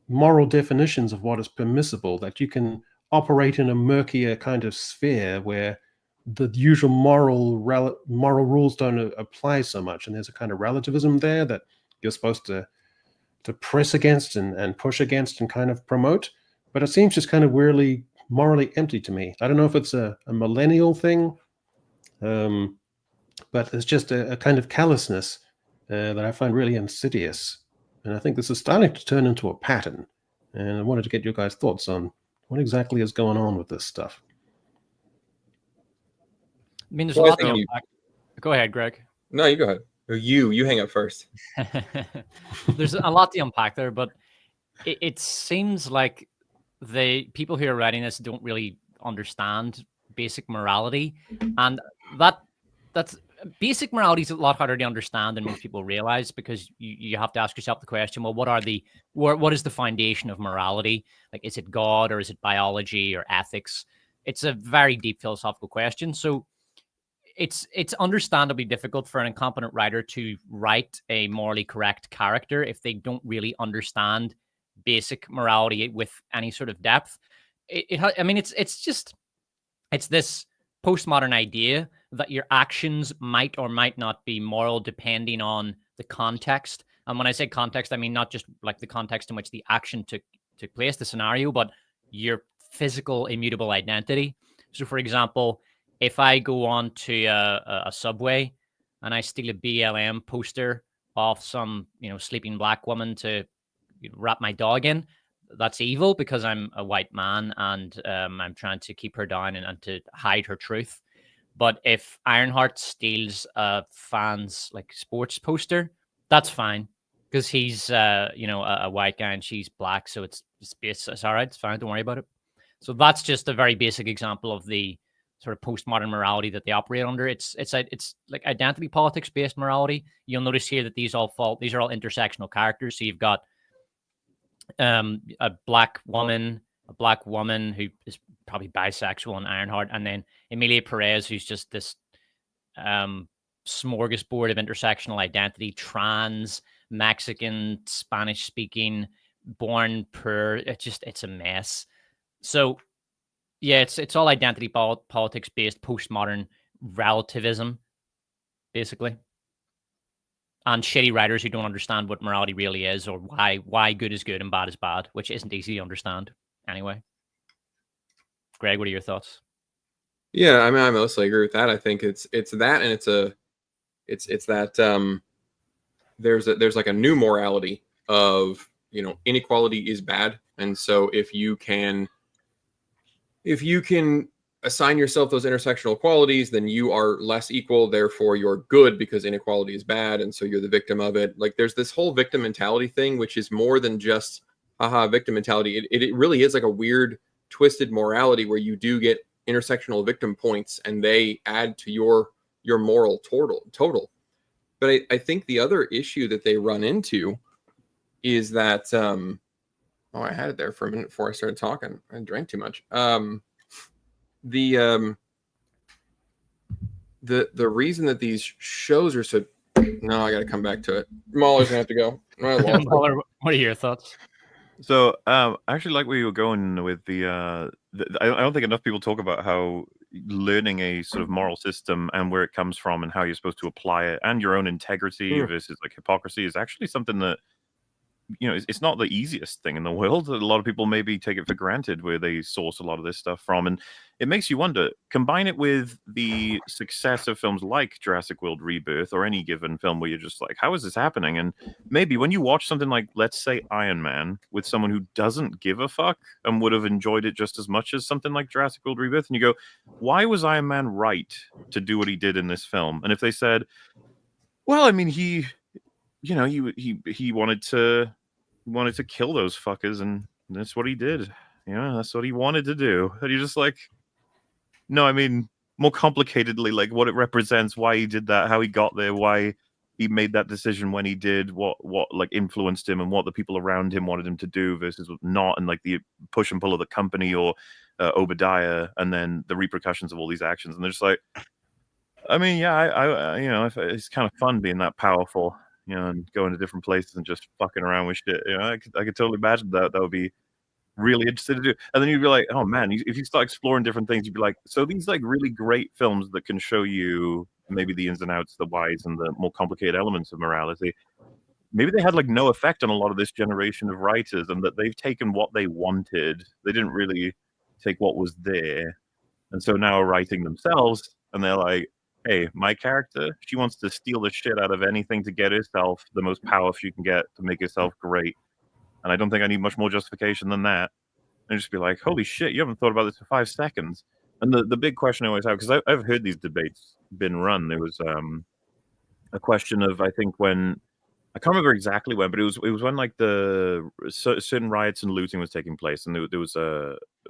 moral definitions of what is permissible, that you can operate in a murkier kind of sphere where the usual moral rules don't apply so much. And there's a kind of relativism there that you're supposed to press against and push against and kind of promote. But it seems just kind of weirdly morally empty to me. I don't know if it's a millennial thing, but it's just a kind of callousness that I find really insidious. And I think this is starting to turn into a pattern. And I wanted to get your guys' thoughts on what exactly is going on with this stuff. I mean, there's a lot to unpack. Go ahead, Greg. No, you go ahead. You hang up first. There's a lot to unpack there, but it seems like the people who are writing this don't really understand basic morality, and that's basic morality is a lot harder to understand than most people realize, because you have to ask yourself the question, well, what is the foundation of morality? Like, is it God, or is it biology or ethics? It's a very deep philosophical question. So it's understandably difficult for an incompetent writer to write a morally correct character if they don't really understand basic morality with any sort of depth. I mean, it's this postmodern idea that your actions might or might not be moral depending on the context. And when I say context, I mean not just like the context in which the action took place, the scenario, but your physical immutable identity. So, for example, if I go on to a subway and I steal a BLM poster off some sleeping black woman to wrap my dog in, that's evil because I'm a white man and I'm trying to keep her down and to hide her truth. But if Ironheart steals a fan's like sports poster, that's fine because he's a white guy and she's black, so it's all right, it's fine, don't worry about it. So that's just a very basic example of the sort of postmodern morality that they operate under. It's like identity politics based morality. You'll notice here that these are all intersectional characters. So you've got a black woman who is probably bisexual in Ironheart, and then Emilia Perez, who's just this smorgasbord of intersectional identity, trans, Mexican, Spanish speaking, born poor. It's a mess. So yeah, it's all identity politics based postmodern relativism, basically. And shitty writers who don't understand what morality really is, or why good is good and bad is bad, which isn't easy to understand anyway. Greg, what are your thoughts? Yeah, I mean, I mostly agree with that. I think it's that, and it's that there's like a new morality of inequality is bad, and so if you can assign yourself those intersectional qualities, then you are less equal, therefore you're good because inequality is bad, and so you're the victim of it. Like, there's this whole victim mentality thing, which is more than just victim mentality. It really is like a weird twisted morality where you do get intersectional victim points and they add to your moral total. But I think the other issue that they run into is that I had it there for a minute before I started talking. I drank too much. The reason that these shows are so... No, I got to come back to it. Mahler's gonna have to go. Mahler, what are your thoughts? So I actually like where you were going with I don't think enough people talk about how learning a sort of moral system and where it comes from and how you're supposed to apply it and your own integrity versus like hypocrisy is actually something that it's not the easiest thing in the world. A lot of people maybe take it for granted where they source a lot of this stuff from. And it makes you wonder, combine it with the success of films like Jurassic World Rebirth or any given film where you're just like, how is this happening? And maybe when you watch something like, let's say, Iron Man with someone who doesn't give a fuck and would have enjoyed it just as much as something like Jurassic World Rebirth, and you go, why was Iron Man right to do what he did in this film? And if they said, well, I mean, he wanted to kill those fuckers, and that's what he did. That's what he wanted to do. And you're just like, no, I mean, more complicatedly, like what it represents, why he did that, how he got there, why he made that decision when he did, what like influenced him, and what the people around him wanted him to do versus not, and like the push and pull of the company, or Obadiah, and then the repercussions of all these actions. And they're just like, I mean, yeah, I you know, it's kind of fun being that powerful, you know, and going to different places and just fucking around with shit. You know, I could totally imagine that would be really interested to do. And then you'd be like, oh man, if you start exploring different things, you'd be like, so these like really great films that can show you maybe the ins and outs, the whys, and the more complicated elements of morality. Maybe they had like no effect on a lot of this generation of writers, and that they've taken what they wanted. They didn't really take what was there, and so now are writing themselves, and they're like, hey, my character, she wants to steal the shit out of anything to get herself the most power she can get to make herself great. And I don't think I need much more justification than that. And just be like, holy shit, you haven't thought about this for 5 seconds. And the big question I always have, because I've heard these debates been run. There was a question of, I think when, I can't remember exactly when, but it was when like the certain riots and looting was taking place, and there was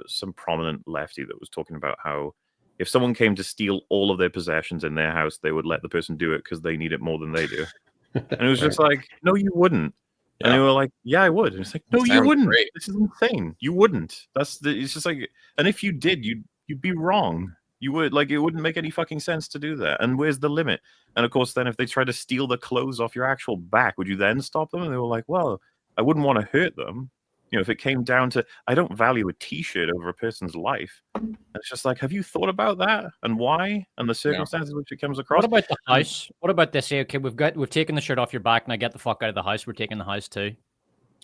some prominent lefty that was talking about how if someone came to steal all of their possessions in their house, they would let the person do it because they need it more than they do. And it was just like, no, you wouldn't. Yeah. And they were like, yeah, I would. And it's like, no, you wouldn't. Great. This is insane. You wouldn't. It's just like, and if you did, you'd be wrong. You would, like, it wouldn't make any fucking sense to do that. And where's the limit? And of course, then if they try to steal the clothes off your actual back, would you then stop them? And they were like, well, I wouldn't want to hurt them. You know, if it came down to, I don't value a t-shirt over a person's life. And it's just like, have you thought about that and why and the circumstances which it comes across? What about the house? What about this? Okay, we've taken the shirt off your back, now get the fuck out of the house. We're taking the house too.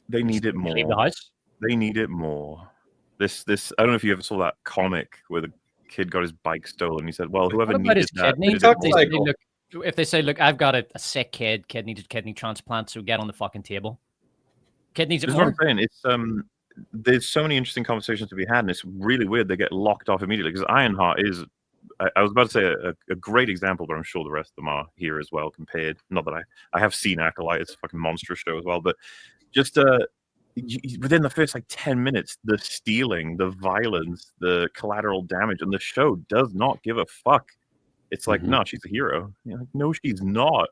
They need it more. Leave the house. They need it more. This. I don't know if you ever saw that comic where the kid got his bike stolen. He said, "Well, whoever needed that." If they say, "Look, I've got a sick kid. Kid needs a kidney transplant, so get on the fucking table." Kid needs it more. That's what I'm saying. It's there's so many interesting conversations to be had, and it's really weird they get locked off immediately, because Ironheart is, I was about to say a great example, but I'm sure the rest of them are here as well compared. Not that I have seen Acolyte, it's a fucking monstrous show as well, but just within the first like 10 minutes, the stealing, the violence, the collateral damage, and the show does not give a fuck. It's like, no, she's a hero. You're like, no, she's not.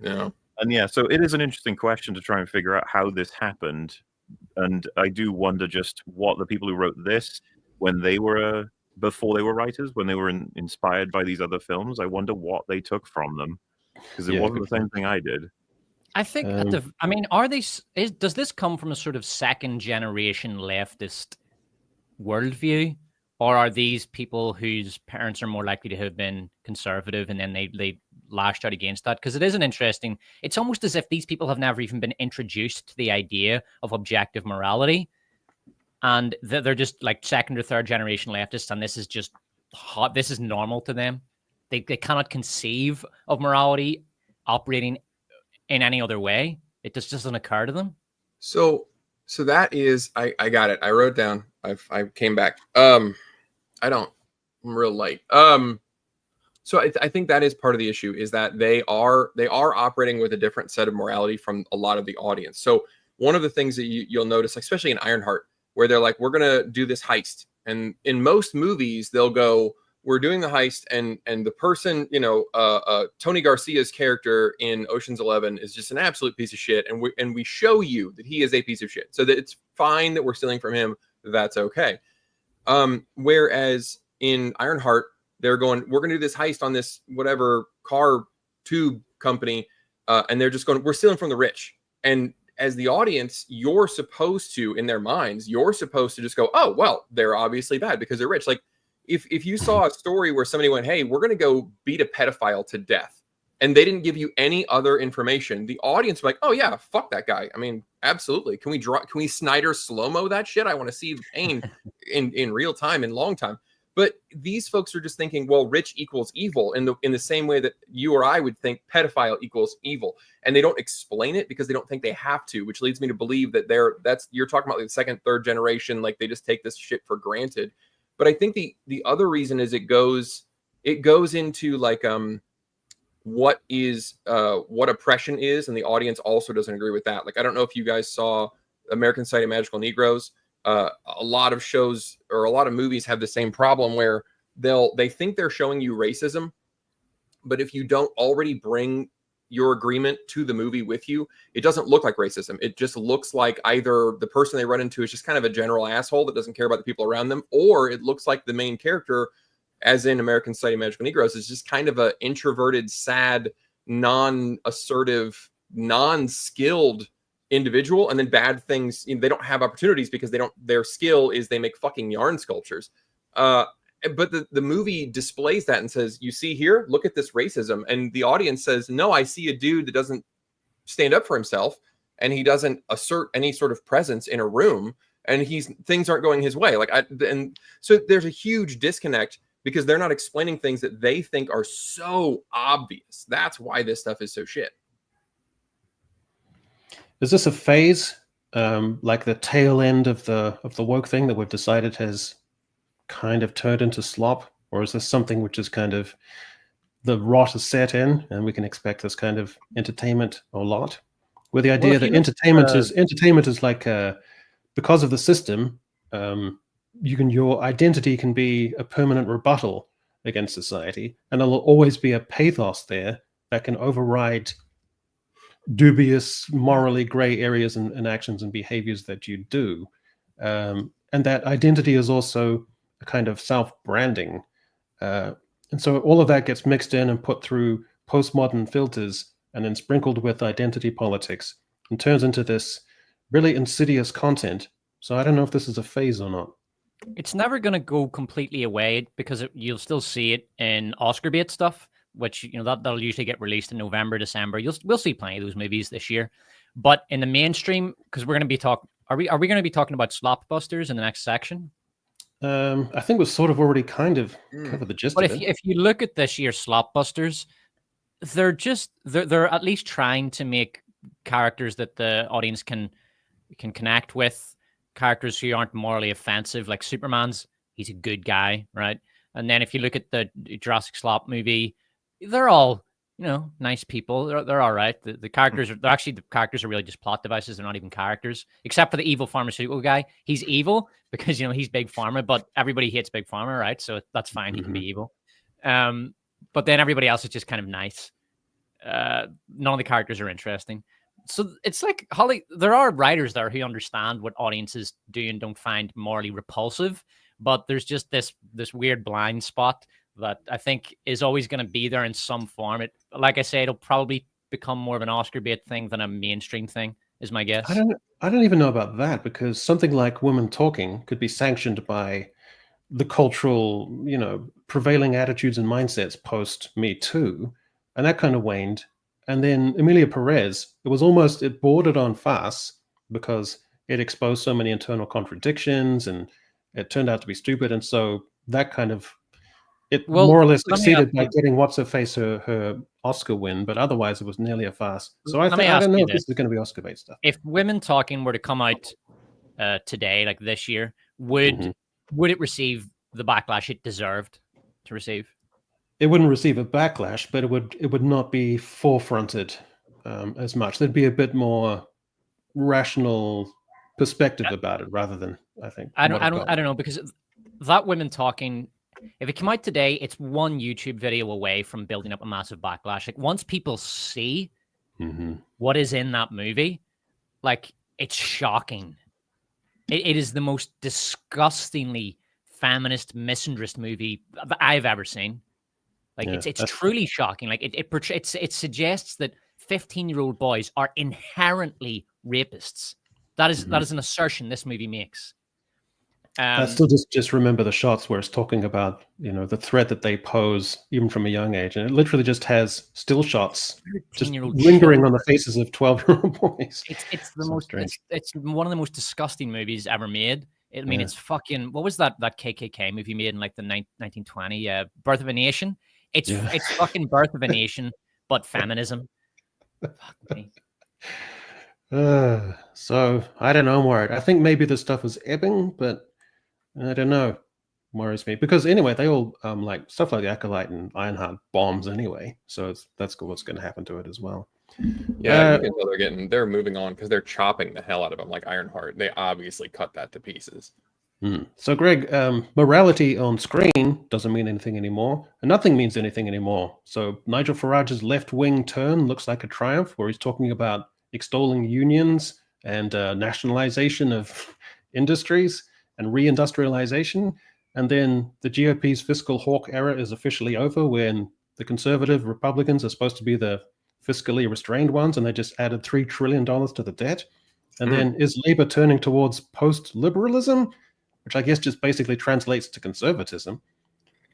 Yeah. And yeah, so it is an interesting question to try and figure out how this happened. And I do wonder just what the people who wrote this, when they were, before they were writers, when they were inspired by these other films, I wonder what they took from them. Because it wasn't the same thing I did. I think, does this come from a sort of second generation leftist worldview? Or are these people whose parents are more likely to have been conservative and then they lashed out against that? Because it is an interesting, it's almost as if these people have never even been introduced to the idea of objective morality. And they're just like second or third generation leftists, and this is just hot. This is normal to them. They cannot conceive of morality operating in any other way. It just doesn't occur to them. So that is, I got it. I wrote down. I came back. I'm real light. So I think that is part of the issue, is that they are operating with a different set of morality from a lot of the audience. So one of the things that you'll notice, especially in Ironheart, where they're like, we're going to do this heist. And in most movies, they'll go, we're doing the heist, and the person, Tony Garcia's character in Ocean's 11 is just an absolute piece of shit, and we show you that he is a piece of shit, so that it's fine that we're stealing from him. That's okay. Whereas in Ironheart, they're going, we're going to do this heist on this whatever car tube company, and they're just going, we're stealing from the rich. And as the audience, you're supposed to, in their minds, you're supposed to just go, oh, well, they're obviously bad because they're rich. Like, if you saw a story where somebody went, hey, we're going to go beat a pedophile to death, and they didn't give you any other information, the audience would be like, oh yeah, fuck that guy. I mean, absolutely. Can we Snyder slow-mo that shit? I want to see the pain in real time, in long time. But these folks are just thinking, well, rich equals evil, in the same way that you or I would think pedophile equals evil. And they don't explain it because they don't think they have to, which leads me to believe that you're talking about like the second, third generation, like they just take this shit for granted. But I think the other reason is it goes into like what oppression is, and the audience also doesn't agree with that. Like, I don't know if you guys saw American Society of Magical Negroes. A lot of shows or a lot of movies have the same problem where they think they're showing you racism, but if you don't already bring your agreement to the movie with you, it doesn't look like racism. It just looks like either the person they run into is just kind of a general asshole that doesn't care about the people around them, or it looks like the main character, as in American Society of Magical Negroes, is just kind of a introverted, sad, non-assertive, non-skilled individual, and then bad things, they don't have opportunities because their skill is they make fucking yarn sculptures. But the movie displays that and says, you see here, look at this racism. And the audience says, no, I see a dude that doesn't stand up for himself, and he doesn't assert any sort of presence in a room, and things aren't going his way. And so there's a huge disconnect because they're not explaining things that they think are so obvious. That's why this stuff is so shit. Is this a phase, like the tail end of the woke thing that we've decided has kind of turned into slop, or is this something which is kind of the rot is set in and we can expect this kind of entertainment a lot, with the idea that entertainment is like because of the system, your identity can be a permanent rebuttal against society, and there will always be a pathos there that can override dubious, morally gray areas and actions and behaviors that you do, and that identity is also a kind of self-branding, and so all of that gets mixed in and put through postmodern filters and then sprinkled with identity politics and turns into this really insidious content. So I don't know if this is a phase or not. It's never going to go completely away because you'll still see it in Oscar bait stuff, which that'll usually get released in November, December. We'll see plenty of those movies this year, but in the mainstream, because we're going to be talking. Are we going to be talking about slopbusters in the next section? I think we've sort of already kind of covered the gist of it. But if you look at this year's slopbusters, they're at least trying to make characters that the audience can connect with, characters who aren't morally offensive. Like he's a good guy, right? And then if you look at the Jurassic Slop movie, they're all nice people. They're all right. The characters are really just plot devices. They're not even characters, except for the evil pharmaceutical guy. He's evil because he's Big Pharma, but everybody hates Big Pharma, right? So that's fine. He can be evil. But then everybody else is just kind of nice. None of the characters are interesting. So it's like, Holly, there are writers there who understand what audiences do and don't find morally repulsive, but there's just this weird blind spot that I think is always going to be there in some form. Like I say, it'll probably become more of an Oscar bait thing than a mainstream thing, is my guess. I don't even know about that, because something like Women Talking could be sanctioned by the cultural, prevailing attitudes and mindsets post Me Too, and that kind of waned. And then Emilia Perez, it bordered on farce because it exposed so many internal contradictions and it turned out to be stupid. And so that kind of, more or less succeeded by getting What's-Her-Face her Oscar win, but otherwise it was nearly a farce. So I don't know if this is going to be Oscar bait stuff. If Women Talking were to come out today, like this year, would it receive the backlash it deserved to receive? It wouldn't receive a backlash, but it would not be forefronted as much. There'd be a bit more rational perspective about it, rather than, I think. I don't know, because that Women Talking, if it came out today, it's one YouTube video away from building up a massive backlash. Like, once people see what is in that movie, like, it's shocking. It is the most disgustingly feminist, misandrist movie that I've ever seen. Like, it's truly shocking. Like, it suggests that 15-year-old boys are inherently rapists. That is an assertion this movie makes. I still just remember the shots where it's talking about the threat that they pose even from a young age, and it literally just has still shots just lingering on the faces of 12-year-old boys. It's one of the most disgusting movies ever made. It's fucking, what was that KKK movie made in like the 1920? Birth of a Nation. It's fucking Birth of a Nation, but feminism. Fuck me. So I don't know, Maury. I think maybe this stuff is ebbing, but I don't know. Worries me, because anyway, they all like stuff like the Acolyte and Ironheart bombs anyway. So that's what's going to happen to it as well. Yeah, you can tell they're moving on because they're chopping the hell out of them, like Ironheart. They obviously cut that to pieces. So, Greg, morality on screen doesn't mean anything anymore, and nothing means anything anymore. So, Nigel Farage's left-wing turn looks like a triumph, where he's talking about extolling unions and nationalization of industries and reindustrialization. And then the GOP's fiscal hawk era is officially over, when the conservative Republicans are supposed to be the fiscally restrained ones, and they just added $3 trillion to the debt. And then is Labour turning towards post-liberalism, which I guess just basically translates to conservatism.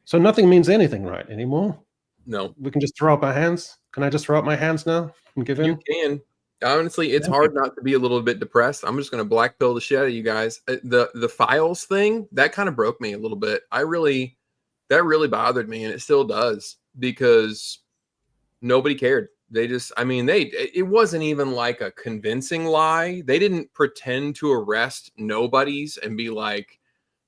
So nothing means anything right anymore. No. We can just throw up our hands. Can I just throw up my hands now and give in? You can. Honestly, it's hard not to be a little bit depressed. I'm just going to black pill the shit out of you guys. The files thing, that kind of broke me a little bit. That really bothered me, and it still does, because nobody cared. They just, I mean, it wasn't even like a convincing lie. They didn't pretend to arrest nobodies and be like,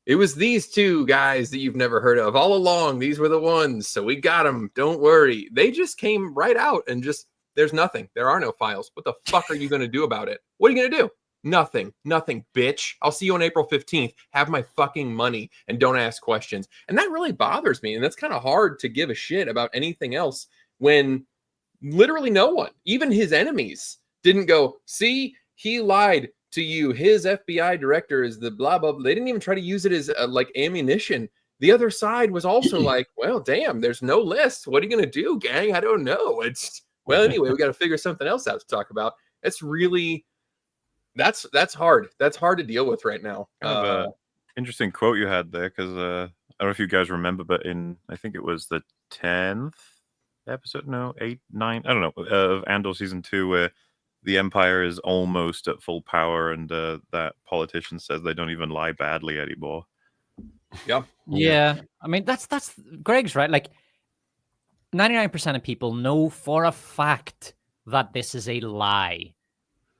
it was these two guys that you've never heard of all along. These were the ones. So we got them. Don't worry. They just came right out and just, there's nothing. There are no files. What the fuck are you going to do about it? What are you going to do? Nothing, bitch. I'll see you on April 15th. Have my fucking money and don't ask questions. And that really bothers me. And that's kind of hard to give a shit about anything else when literally no one, even his enemies, didn't go, see, he lied to you. His FBI director is the blah, blah, blah. They didn't even try to use it as like ammunition. The other side was also like, well, damn, there's no list. What are you going to do, gang? I don't know. Well, anyway, we got to figure something else out to talk about. It's really, that's hard. That's hard to deal with right now. Kind of a interesting quote you had there, because I don't know if you guys remember, but I think it was the 10th episode, no, 8, 9, I don't know, of Andor season 2, where the Empire is almost at full power, and that politician says they don't even lie badly anymore. Yeah. I mean, that's Greg's right. Like, 99% of people know for a fact that this is a lie.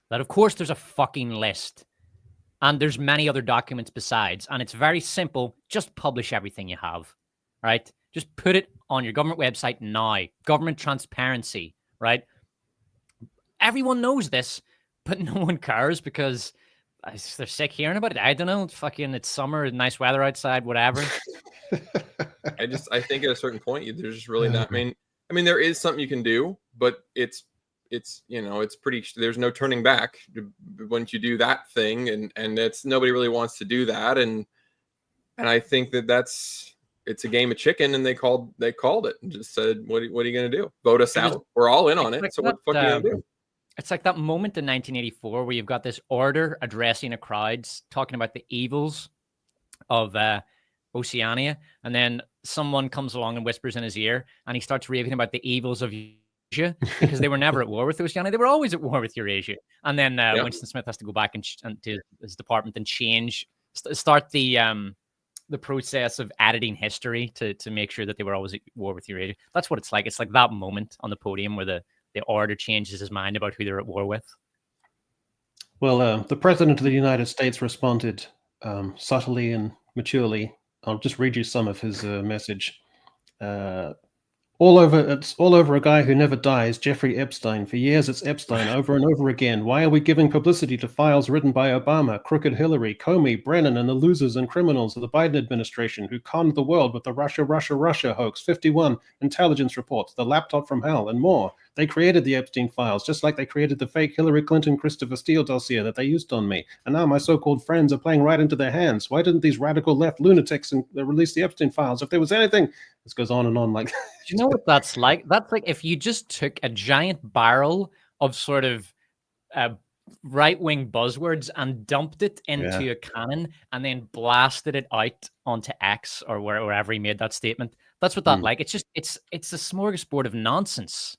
That, of course, there's a fucking list. And there's many other documents besides. And it's very simple. Just publish everything you have, right? Just put it on your government website now. Government transparency, right? Everyone knows this, but no one cares because they're sick hearing about it. I don't know. It's summer, nice weather outside, whatever. I think at a certain point, there's just really not. I mean, there is something you can do, but it's it's pretty. There's no turning back once you do that thing, and it's nobody really wants to do that, and I think it's a game of chicken, and they called it and just said, what are you going to do? Vote us out? We're all in on it. So what the fuck are you going to do? It's like that moment in 1984 where you've got this order addressing a crowd, talking about the evils of Oceania, and then someone comes along and whispers in his ear, and he starts raving about the evils of Eurasia, because they were never at war with Oceania. They were always at war with Eurasia. And then Winston Smith has to go back and to his department and start the process of editing history to make sure that they were always at war with Eurasia. That's what it's like. It's like that moment on the podium where the order changes his mind about who they're at war with. Well, the President of the United States responded subtly and maturely. I'll just read you some of his message. It's all over a guy who never dies, Jeffrey Epstein. For years, it's Epstein over and over again. Why are we giving publicity to files written by Obama, crooked Hillary, Comey, Brennan, and the losers and criminals of the Biden administration who conned the world with the Russia hoax, 51 intelligence reports, the laptop from hell, and more? They created the Epstein files, just like they created the fake Hillary Clinton, Christopher Steele dossier that they used on me. And now my so-called friends are playing right into their hands. Why didn't these radical left lunatics release the Epstein files? If there was anything, this goes on and on like that. Do you know what that's like? That's like if you just took a giant barrel of sort of right-wing buzzwords and dumped it into a cannon and then blasted it out onto X or wherever he made that statement. That's what that like. It's just it's a smorgasbord of nonsense.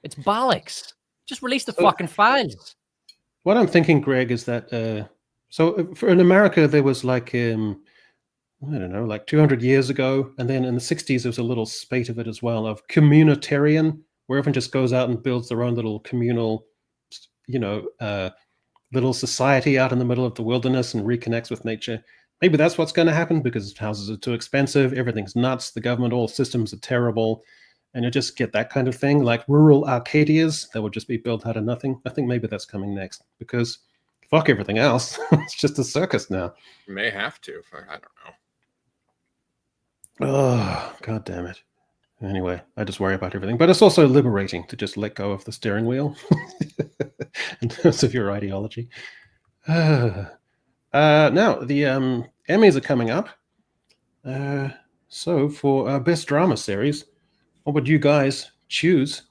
It's bollocks. Just release the fucking files. What I'm thinking, Greg, is that in America there was like I don't know, like 200 years ago, and then in the 60s there was a little spate of it as well, of communitarian, where everyone just goes out and builds their own little communal, little society out in the middle of the wilderness and reconnects with nature. Maybe that's what's going to happen because houses are too expensive, everything's nuts, the government, all systems are terrible. And you just get that kind of thing, like rural Arcadias that would just be built out of nothing. I think maybe that's coming next, because if fuck everything else. It's just a circus now. May have to. I don't know. Oh, god damn it. Anyway, I just worry about everything. But it's also liberating to just let go of the steering wheel in terms of your ideology. Now, the Emmys are coming up. So for our best drama series, what would you guys choose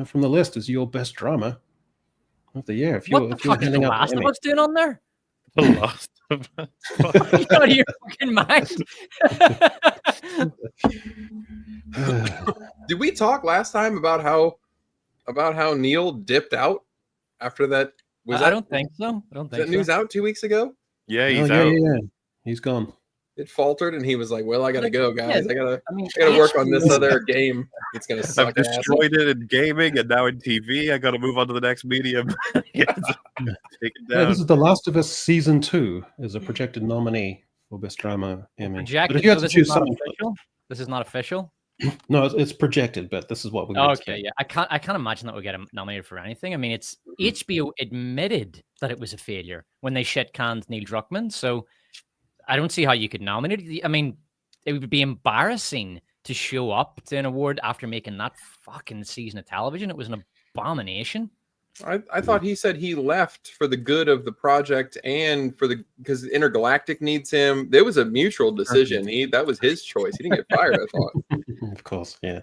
from the list as your best drama of the year? What the fuck is The Last of Us doing on there? The Last of Us. Are you out of your fucking mind? Did we talk last time about how Neil dipped out after that? I don't think so. I don't think that news out 2 weeks ago? Yeah, he's out. Yeah. He's gone. It faltered, and he was like, "Well, I gotta go, guys. I gotta HBO work on this other game. It's gonna suck." I've destroyed it in gaming and now in TV. I got to move on to the next medium. Take it down. Yeah, this is The Last of Us Season 2 is a projected nominee for Best Drama Emmy. Projected, but if you had to choose something, this is not official. No, it's projected, but this is what we. Okay, yeah, I can't imagine that we get nominated for anything. I mean, it's HBO admitted that it was a failure when they shit canned Neil Druckmann, so I don't see how you could nominate it. I mean, it would be embarrassing to show up to an award after making that fucking season of television. It was an abomination. I thought he said he left for the good of the project and because Intergalactic needs him. There was a mutual decision. That was his choice. He didn't get fired, I thought. Of course, yeah.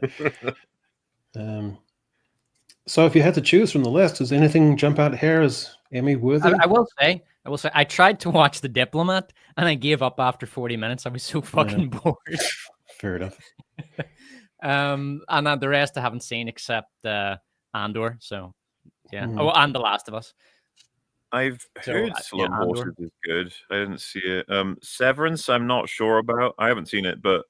So if you had to choose from the list, does anything jump out here as Emmy worthy? I will say, I tried to watch The Diplomat and I gave up after 40 minutes. I was so fucking bored. Fair enough. And then the rest I haven't seen except Andor. So yeah. Mm. Oh, and The Last of Us. I've heard Slum Horses is good. I didn't see it. Severance, I'm not sure about. I haven't seen it, but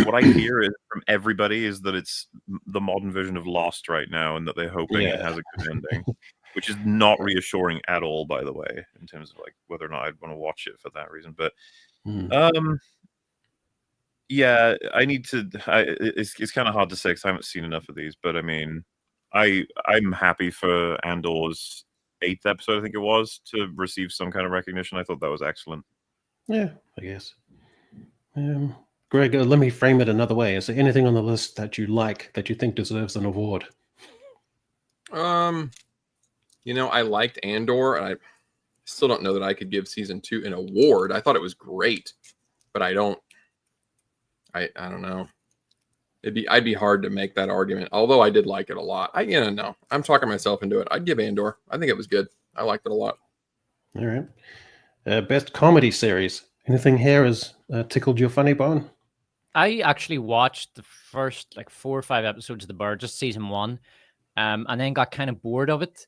what I hear is from everybody is that it's the modern version of Lost right now, and that they're hoping it has a good ending, which is not reassuring at all, by the way, in terms of like whether or not I'd want to watch it for that reason. But yeah, I need to. It's kind of hard to say because I haven't seen enough of these. But I mean, I'm happy for Andor's 8th episode, I think it was, to receive some kind of recognition. I thought that was excellent. Yeah, I guess. Greg, let me frame it another way. Is there anything on the list that you like that you think deserves an award? I liked Andor, and I still don't know that I could give season 2 an award. I thought it was great, but I don't know. I'd be hard to make that argument. Although I did like it a lot. No, I'm talking myself into it. I'd give Andor. I think it was good. I liked it a lot. All right. Best comedy series. Anything here has tickled your funny bone? I actually watched the first 4 or 5 episodes of The Bird, just season 1, and then got kind of bored of it.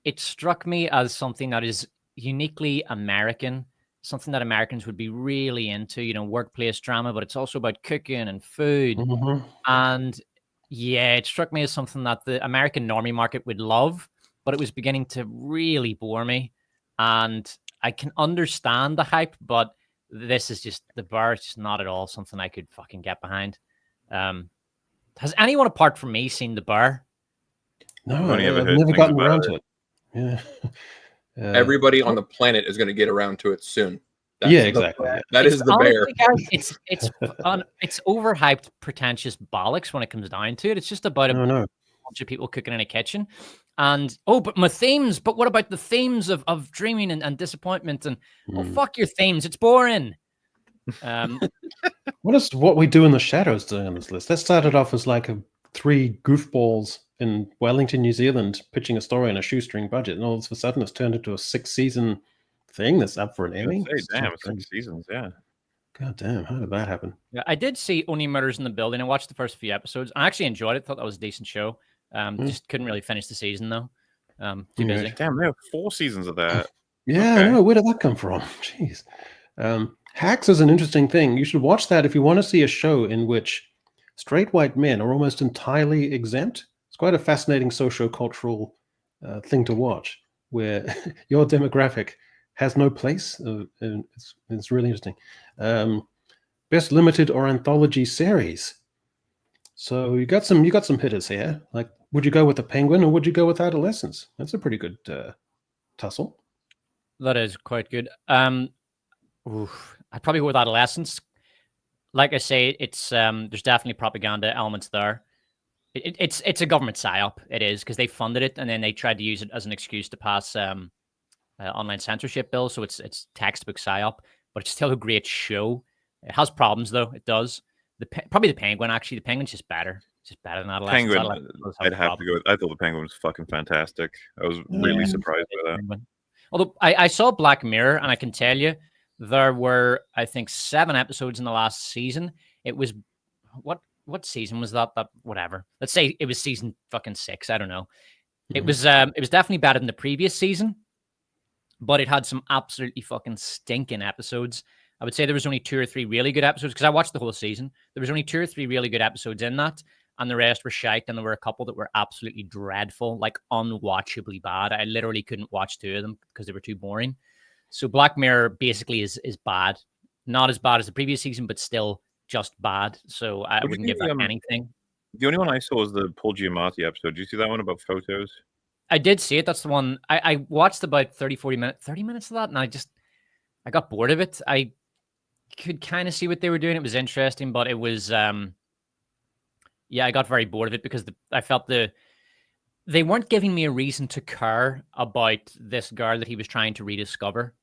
It struck me as something that is uniquely American, something that Americans would be really into, workplace drama, but it's also about cooking and food. Mm-hmm. And yeah, it struck me as something that the American normie market would love, but it was beginning to really bore me. And I can understand the hype, but this is just, The Bird is just not at all something I could fucking get behind. Has anyone apart from me seen The Bird? No, I've never gotten around to it. Yeah. Everybody on the planet is going to get around to it soon. Exactly. That is The Bear. Guys, it's overhyped, pretentious bollocks when it comes down to it. It's just about a bunch of people cooking in a kitchen. And but my themes. But what about the themes of dreaming and disappointment? And fuck your themes. It's boring. What is What We Do in the Shadows doing on this list? That started off as like 3 goofballs in Wellington, New Zealand, pitching a story on a shoestring budget, and all of a sudden it's turned into a 6-season thing that's up for an Emmy. Damn, 6 seasons, yeah. God damn, how did that happen? Yeah, I did see Only Murders in the Building. I watched the first few episodes. I actually enjoyed it. Thought that was a decent show. Just couldn't really finish the season though. Too busy. Damn, there are 4 seasons of that. Yeah, I know. Where did that come from? Jeez. Hacks is an interesting thing. You should watch that if you want to see a show in which straight white men are almost entirely exempt. It's quite a fascinating socio-cultural thing to watch, where your demographic has no place. It's really interesting. Best limited or anthology series. So you got some hitters here. Like, would you go with The Penguin or would you go with Adolescence? That's a pretty good tussle. That is quite good. I'd probably go with Adolescence. Like I say, it's there's definitely propaganda elements there. It's a government psyop. It is, because they funded it and then they tried to use it as an excuse to pass online censorship bill. So it's textbook psyop, but it's still a great show. It has problems though. It does. Probably the Penguin. Actually, the Penguin's just better. Just better than Adolescence. Penguin, I'd have to go. I thought the Penguin was fucking fantastic. I was really surprised by that. Penguin. Although I saw Black Mirror, and I can tell you there were, I think, 7 episodes in the last season. It was what season was that? That whatever. Let's say it was season fucking 6. I don't know. It was definitely better than the previous season, but it had some absolutely fucking stinking episodes. I would say there was only 2 or 3 really good episodes, because I watched the whole season. There was only 2 or 3 really good episodes in that, and the rest were shite, and there were a couple that were absolutely dreadful, like unwatchably bad. I literally couldn't watch 2 of them because they were too boring. So Black Mirror basically is bad. Not as bad as the previous season, but still just bad. So I wouldn't give that anything. The only one I saw was the Paul Giamatti episode. Did you see that one about photos? I did see it. That's the one. I watched about 30 minutes of that, and I got bored of it. I could kind of see what they were doing. It was interesting, but it was I got very bored of it because I felt they weren't giving me a reason to care about this girl that he was trying to rediscover.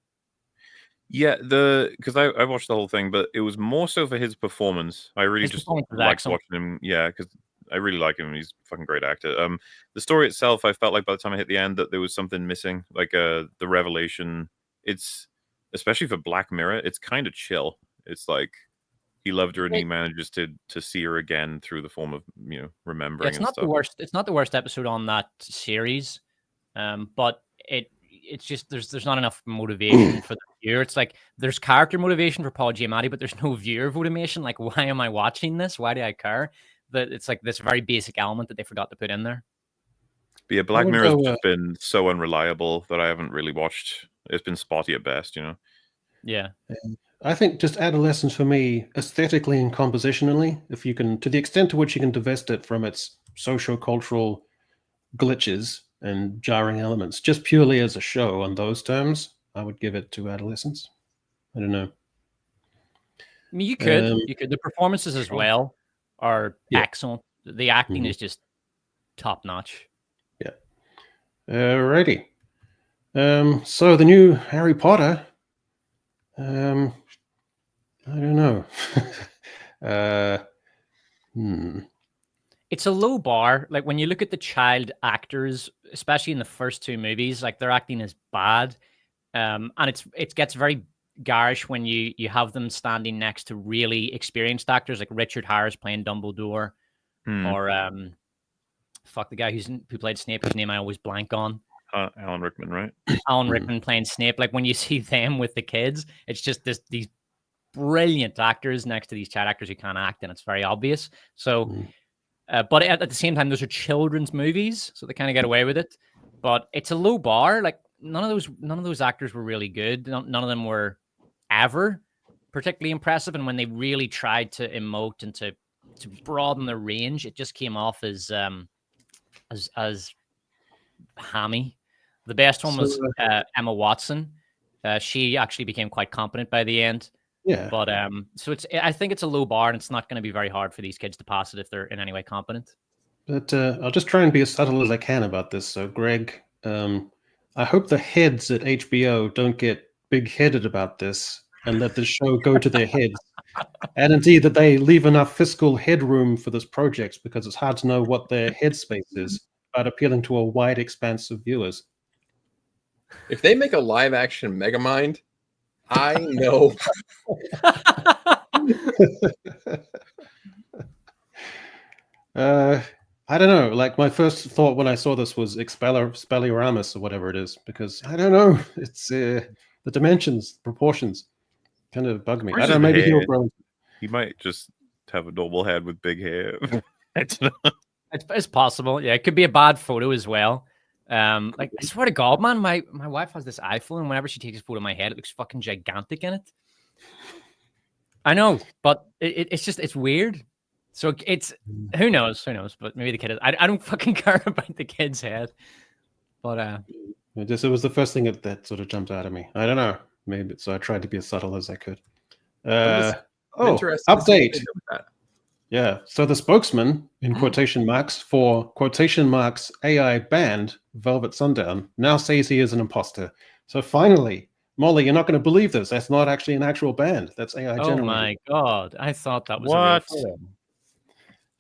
Yeah, because I watched the whole thing, but it was more so for his performance. I really just liked watching him. Yeah, because I really like him. He's a fucking great actor. The story itself, I felt like by the time I hit the end that there was something missing, like the revelation. It's especially for Black Mirror, it's kind of chill. It's like he loved her and he manages to see her again through the form of remembering. It's not the worst. It's not the worst episode on that series, but it's just there's not enough motivation for the viewer. It's like there's character motivation for Paul Giamatti, but there's no viewer motivation. Like, why am I watching this? Why do I care? That it's like this very basic element that they forgot to put in there. But yeah, Black Mirror has just been so unreliable that I haven't really watched. It's been spotty at best, Yeah. I think just Adolescence for me, aesthetically and compositionally, if you can, to the extent to which you can divest it from its socio-cultural glitches and jarring elements, just purely as a show on those terms, I would give it to Adolescence. I don't know. I mean, you could. The performances as well are excellent. The acting is just top notch. Yeah. Alrighty. So the new Harry Potter. I don't know. It's a low bar. Like when you look at the child actors, especially in the first 2 movies, like their acting is bad. And it gets very garish when you have them standing next to really experienced actors like Richard Harris playing Dumbledore, or the guy who played Snape, whose name I always blank on. Alan Rickman, right? Alan Rickman playing Snape. Like when you see them with the kids, it's just these brilliant actors next to these child actors who can't act, and it's very obvious. So, but at the same time, those are children's movies, so they kind of get away with it. But it's a low bar. Like none of those actors were really good. None of them were ever particularly impressive. And when they really tried to emote and to broaden their range, it just came off as hammy. The best one was Emma Watson. She actually became quite competent by the end. Yeah. But so I think it's a low bar, and it's not going to be very hard for these kids to pass it if they're in any way competent. But I'll just try and be as subtle as I can about this. So, Greg, I hope the heads at HBO don't get big-headed about this and let the show go to their heads. And indeed, that they leave enough fiscal headroom for this project, because it's hard to know what their headspace is about appealing to a wide expanse of viewers. If they make a live-action Megamind, I know. I don't know. Like my first thought when I saw this was Expelliarmus or whatever it is, because I don't know. It's the dimensions, proportions, kind of bug me. I don't know. Maybe he'll grow. He might just have a normal head with big hair. I don't know. It's possible. Yeah, it could be a bad photo as well. Like I swear to God, man, my wife has this iPhone, and whenever she takes a photo of my head, it looks fucking gigantic in it. I know, but it's weird. So it's who knows, but maybe the kid is. I don't fucking care about the kid's head. But It was the first thing that sort of jumped out at me. I don't know. Maybe so. I tried to be as subtle as I could. I'm Oh, interested to see what they update. do with that. Yeah. So the spokesman, in quotation marks, for quotation marks AI band Velvet Sundown now says he is an imposter. So finally, Molly, you're not going to believe this. That's not actually an actual band. That's AI Oh generated. my god! I thought that was a real What?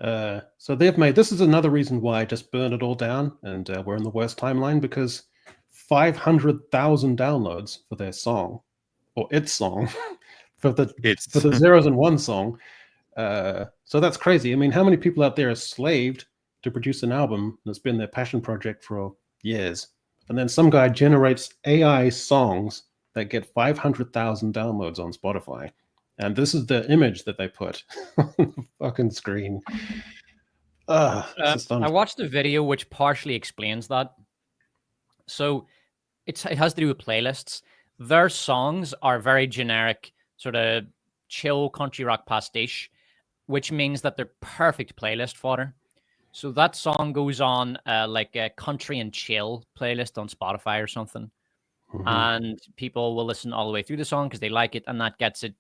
photo. So they've made this is another reason why I just burned it all down, and we're in the worst timeline because 500,000 downloads for their song or its song for the zeros and one song. So that's crazy. I mean, how many people out there are slaved to produce an album that's been their passion project for years, and then some guy generates AI songs that get 500,000 downloads on Spotify, and this is the image that they put on the fucking screen. I watched the video which partially explains that. So it has to do with playlists. Their songs are very generic, sort of chill country rock pastiche, which means that they're perfect playlist fodder. So that song goes on like a country and chill playlist on Spotify or something. And people will listen all the way through the song because they like it, and that gets it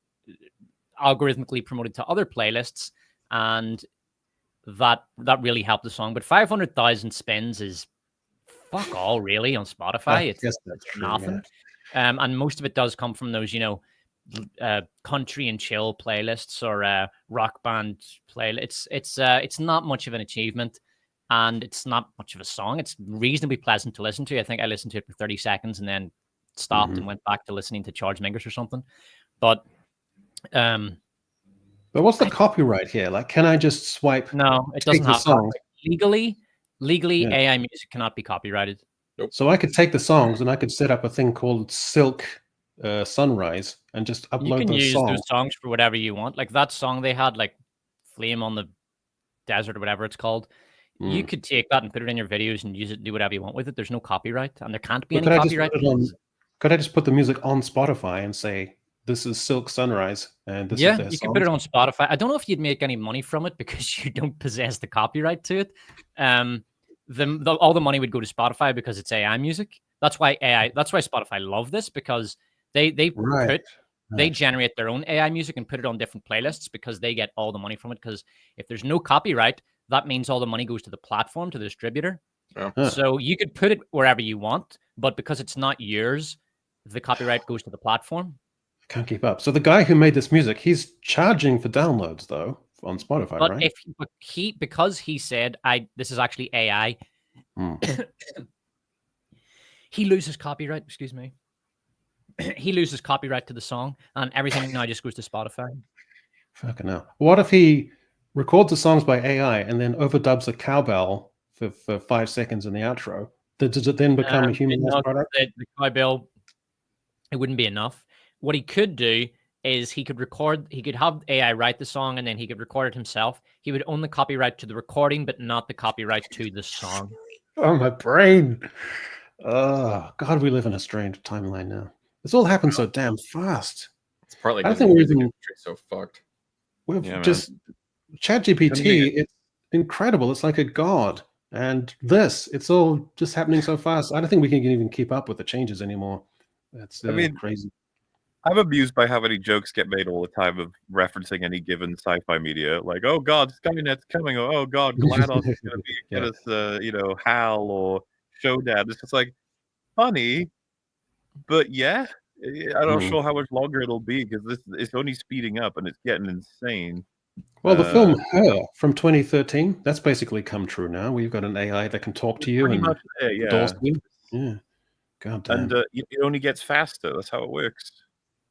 algorithmically promoted to other playlists, and that really helped the song. But 500,000 spins is fuck all really on Spotify. It's true, nothing. Yeah. And most of it does come from those, country and chill playlists or rock band playlists. It's not much of an achievement, and it's not much of a song. It's reasonably pleasant to listen to. I think I listened to it for 30 seconds and then stopped and went back to listening to Charles Mingus or something. But what's the copyright here? Like, can I just swipe? No, it doesn't have songs? Legally, AI music cannot be copyrighted. Nope. So I could take the songs and I could set up a thing called Silk Sunrise and just upload you can those use songs. those songs for whatever you want. Like that song they had, like Flame on the Desert or whatever it's called. You could take that and put it in your videos and use it, do whatever you want with it. There's no copyright, and there can't be any copyright. Could I just put the music on Spotify and say, this is Silk Sunrise, and this is their you songs? can put it on Spotify. I don't know if you'd make any money from it because you don't possess the copyright to it. All the money would go to Spotify because it's AI music. That's why Spotify love this, because they generate their own AI music and put it on different playlists because they get all the money from it. Because if there's no copyright, that means all the money goes to the platform, to the distributor. So you could put it wherever you want, but because it's not yours, the copyright goes to the platform. Can't keep up. So the guy who made this music, he's charging for downloads though on Spotify, but right? Because he said this is actually AI, he loses copyright. Excuse me. He loses copyright to the song, and everything now just goes to Spotify. Fucking hell. What if he records the songs by AI and then overdubs a cowbell for 5 seconds in the outro? Does it then become a human product? The cowbell, it wouldn't be enough. What he could do is he could have AI write the song, and then he could record it himself. He would own the copyright to the recording, but not the copyright to the song. Oh, my brain. Oh, God, we live in a strange timeline now. This all happened so damn fast. It's partly I because think the we're music even industry's so fucked. We're just ChatGPT. It's incredible. It's like a god. And it's all just happening so fast. I don't think we can even keep up with the changes anymore. That's crazy. I'm amused by how many jokes get made all the time of referencing any given sci-fi media, like, "Oh God, Skynet's coming," or "Oh God, GLaDOS is going to get us, HAL or Shodan." It's just like funny, but I'm not sure how much longer it'll be because it's only speeding up and it's getting insane. Well, the film Her from 2013, that's basically come true now. We've got an AI that can talk to you and much there, endorse you. Yeah. God damn. And it only gets faster. That's how it works.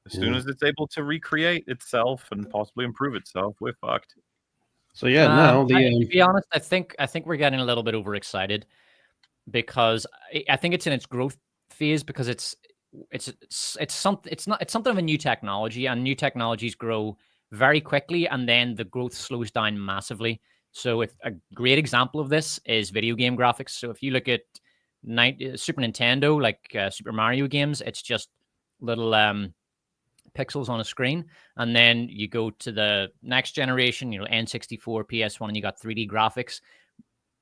As soon as it's able to recreate itself and possibly improve itself, we're fucked. So now to be honest, I think we're getting a little bit overexcited because I think it's in its growth phase because it's something of a new technology, and new technologies grow very quickly and then the growth slows down massively. So if a great example of this is video game graphics. So if you look at Super Nintendo, like Super Mario games, it's just little pixels on a screen, and then you go to the next generation, N64, PS1, and you got 3D graphics.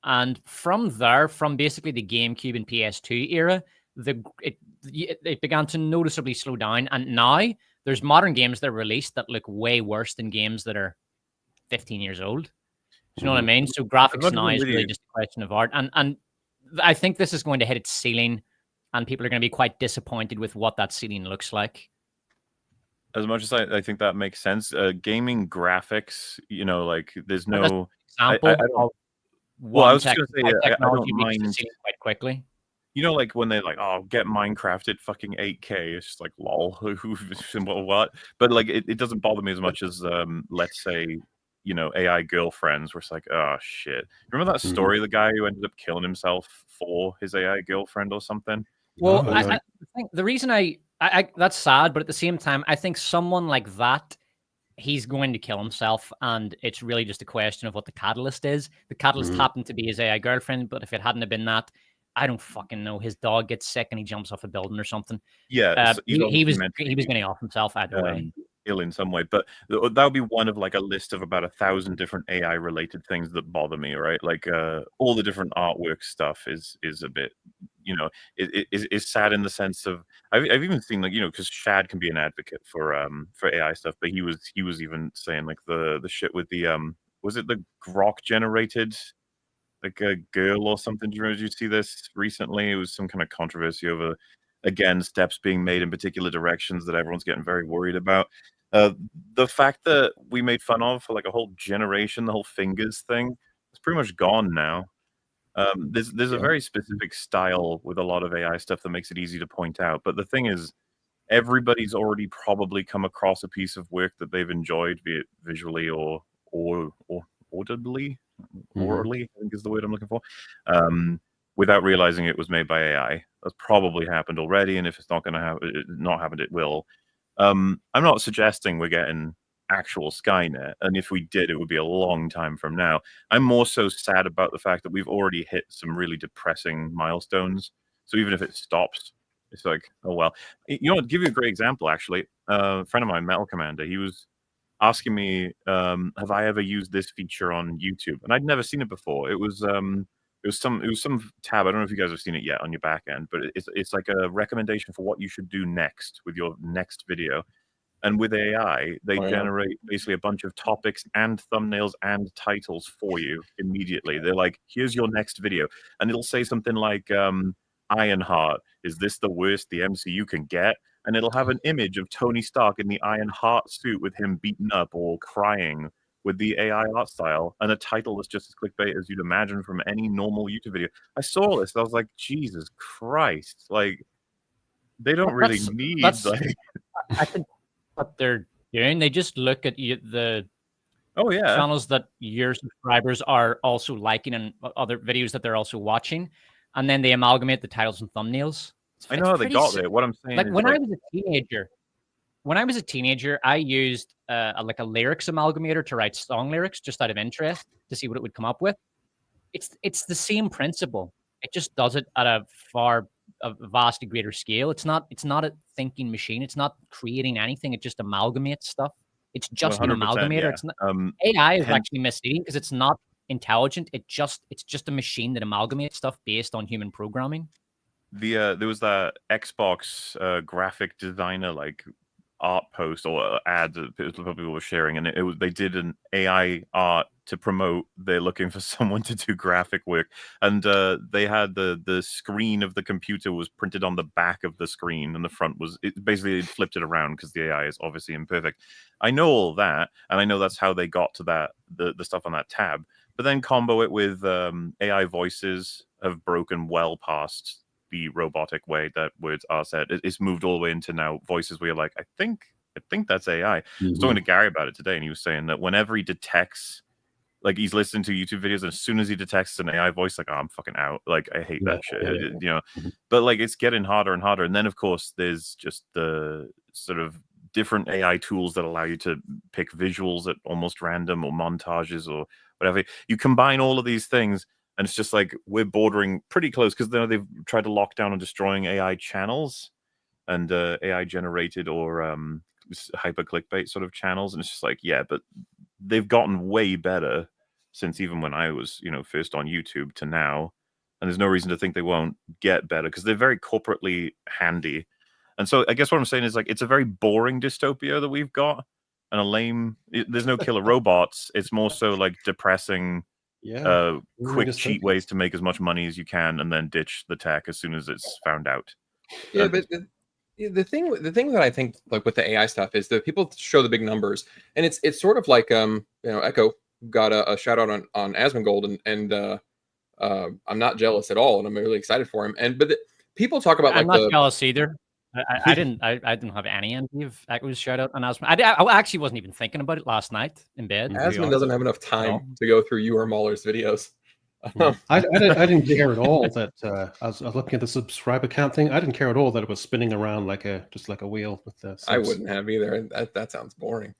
And from there, from basically the GameCube and PS2 era, it began to noticeably slow down. And now there's modern games that are released that look way worse than games that are 15 years old. Do you know what I mean? So graphics now is really just a question of art. And I think this is going to hit its ceiling, and people are going to be quite disappointed with what that ceiling looks like. As much as I think that makes sense, gaming graphics, you know, like there's no example. I was just gonna say I don't mind quite quickly. You know, like when they're like, "Oh, get Minecraft at fucking 8K," it's just like, lol, what? But like, it doesn't bother me as much as, let's say, you know, AI girlfriends, where it's like, oh shit. Remember that story, the guy who ended up killing himself for his AI girlfriend or something? Well, I think the reason I that's sad, but at the same time, I think someone like that, he's going to kill himself, and it's really just a question of what the catalyst is. The catalyst happened to be his AI girlfriend, but if it hadn't have been that, I don't fucking know. His dog gets sick and he jumps off a building or something. Yeah, he was going to off himself either way. Ill in some way, but that would be one of like a list of about 1,000 different AI related things that bother me, right? Like all the different artwork stuff is a bit, you know, is sad in the sense of I've even seen, like, you know, because Shad can be an advocate for AI stuff, but he was even saying like the shit with the was it the grok generated like a girl or something? Did you see this recently? It was some kind of controversy over, again, steps being made in particular directions that everyone's getting very worried about. The fact that we made fun of for like a whole generation, the whole fingers thing, it's pretty much gone now. There's a very specific style with a lot of AI stuff that makes it easy to point out. But the thing is, everybody's already probably come across a piece of work that they've enjoyed, be it visually or audibly. Orally, I think is the word I'm looking for, without realizing it was made by AI. That's probably happened already, and if it's not going to happen, not happened, it will. I'm not suggesting we're getting actual Skynet, and if we did, it would be a long time from now. I'm more so sad about the fact that we've already hit some really depressing milestones. So even if it stops, it's like, oh well. You know what? Give you a great example, actually. A friend of mine, Metal Commander, he was asking me, have I ever used this feature on YouTube? And I'd never seen it before. It was some tab. I don't know if you guys have seen it yet on your back end, but it's like a recommendation for what you should do next with your next video. And with AI, they generate basically a bunch of topics and thumbnails and titles for you immediately. They're like, here's your next video. And it'll say something like, Ironheart, is this the worst the MCU can get? And it'll have an image of Tony Stark in the Iron Heart suit with him beaten up or crying with the AI art style, and a title that's just as clickbait as you'd imagine from any normal YouTube video. I saw this, I was like, Jesus Christ! Like, they don't really need. Like, I think what they're doing, they just look at the channels that your subscribers are also liking and other videos that they're also watching, and then they amalgamate the titles and thumbnails. I know how they got there. What I'm saying, like when I was a teenager, I used a lyrics amalgamator to write song lyrics just out of interest to see what it would come up with. It's the same principle. It just does it at a vastly greater scale. It's not a thinking machine. It's not creating anything. It just amalgamates stuff. It's just an amalgamator. Yeah. It's not, AI is actually misleading because it's not intelligent. It's just a machine that amalgamates stuff based on human programming. There was that Xbox graphic designer like art post or ad that people were sharing, and they did an AI art to promote they're looking for someone to do graphic work, and they had the screen of the computer was printed on the back of the screen, and the front was basically flipped it around because the AI is obviously imperfect. I know all that, and I know that's how they got to that the stuff on that tab, but then combo it with AI voices have broken well past the robotic way that words are said. It's moved all the way into now voices where you're like, I think that's AI. I was talking to Gary about it today, and he was saying that whenever he detects, like, he's listening to YouTube videos, and as soon as he detects an AI voice, like, oh, I'm fucking out. Like, I hate that shit. You know. But like, it's getting harder and harder. And then of course there's just the sort of different AI tools that allow you to pick visuals at almost random or montages or whatever. You combine all of these things, and it's just like we're bordering pretty close because they've tried to lock down on destroying AI channels and AI generated or hyper clickbait sort of channels. And it's just like, yeah, but they've gotten way better since even when I was, first on YouTube to now. and there's no reason to think they won't get better because they're very corporately handy. And so I guess what I'm saying is like it's a very boring dystopia that we've got, and a lame. There's no killer robots. It's more so like depressing, quick, cheap ways to make as much money as you can, and then ditch the tech as soon as it's found out. Yeah, but the thing that I think like with the AI stuff is that people show the big numbers, and it's sort of like Echo got a shout out on Asmongold, and I'm not jealous at all, and I'm really excited for him. But people talk about I'm like not jealous either. I didn't have any envy of Echo's shout out on Asmund. I actually wasn't even thinking about it last night in bed. Asmund doesn't have enough time to go through you or Mahler's videos. I didn't care at all that I was looking at the subscriber count thing. I didn't care at all that it was spinning around like a wheel with the subs. I wouldn't have either. That sounds boring.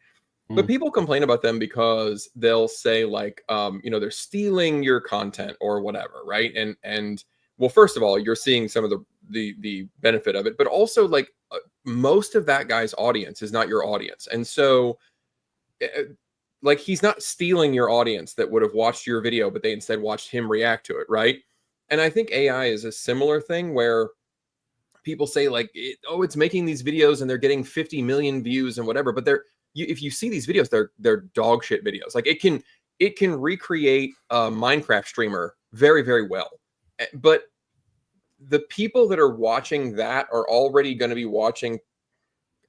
But people complain about them because they'll say like, they're stealing your content or whatever, right? And well, first of all, you're seeing some of the benefit of it, but also like most of that guy's audience is not your audience, and so like he's not stealing your audience that would have watched your video, but they instead watched him react to it, right? And I think AI is a similar thing where people say like, it's making these videos and they're getting 50 million views and whatever, but if you see these videos, they're dog shit videos. Like it can recreate a Minecraft streamer very, very well. But the people that are watching that are already going to be watching,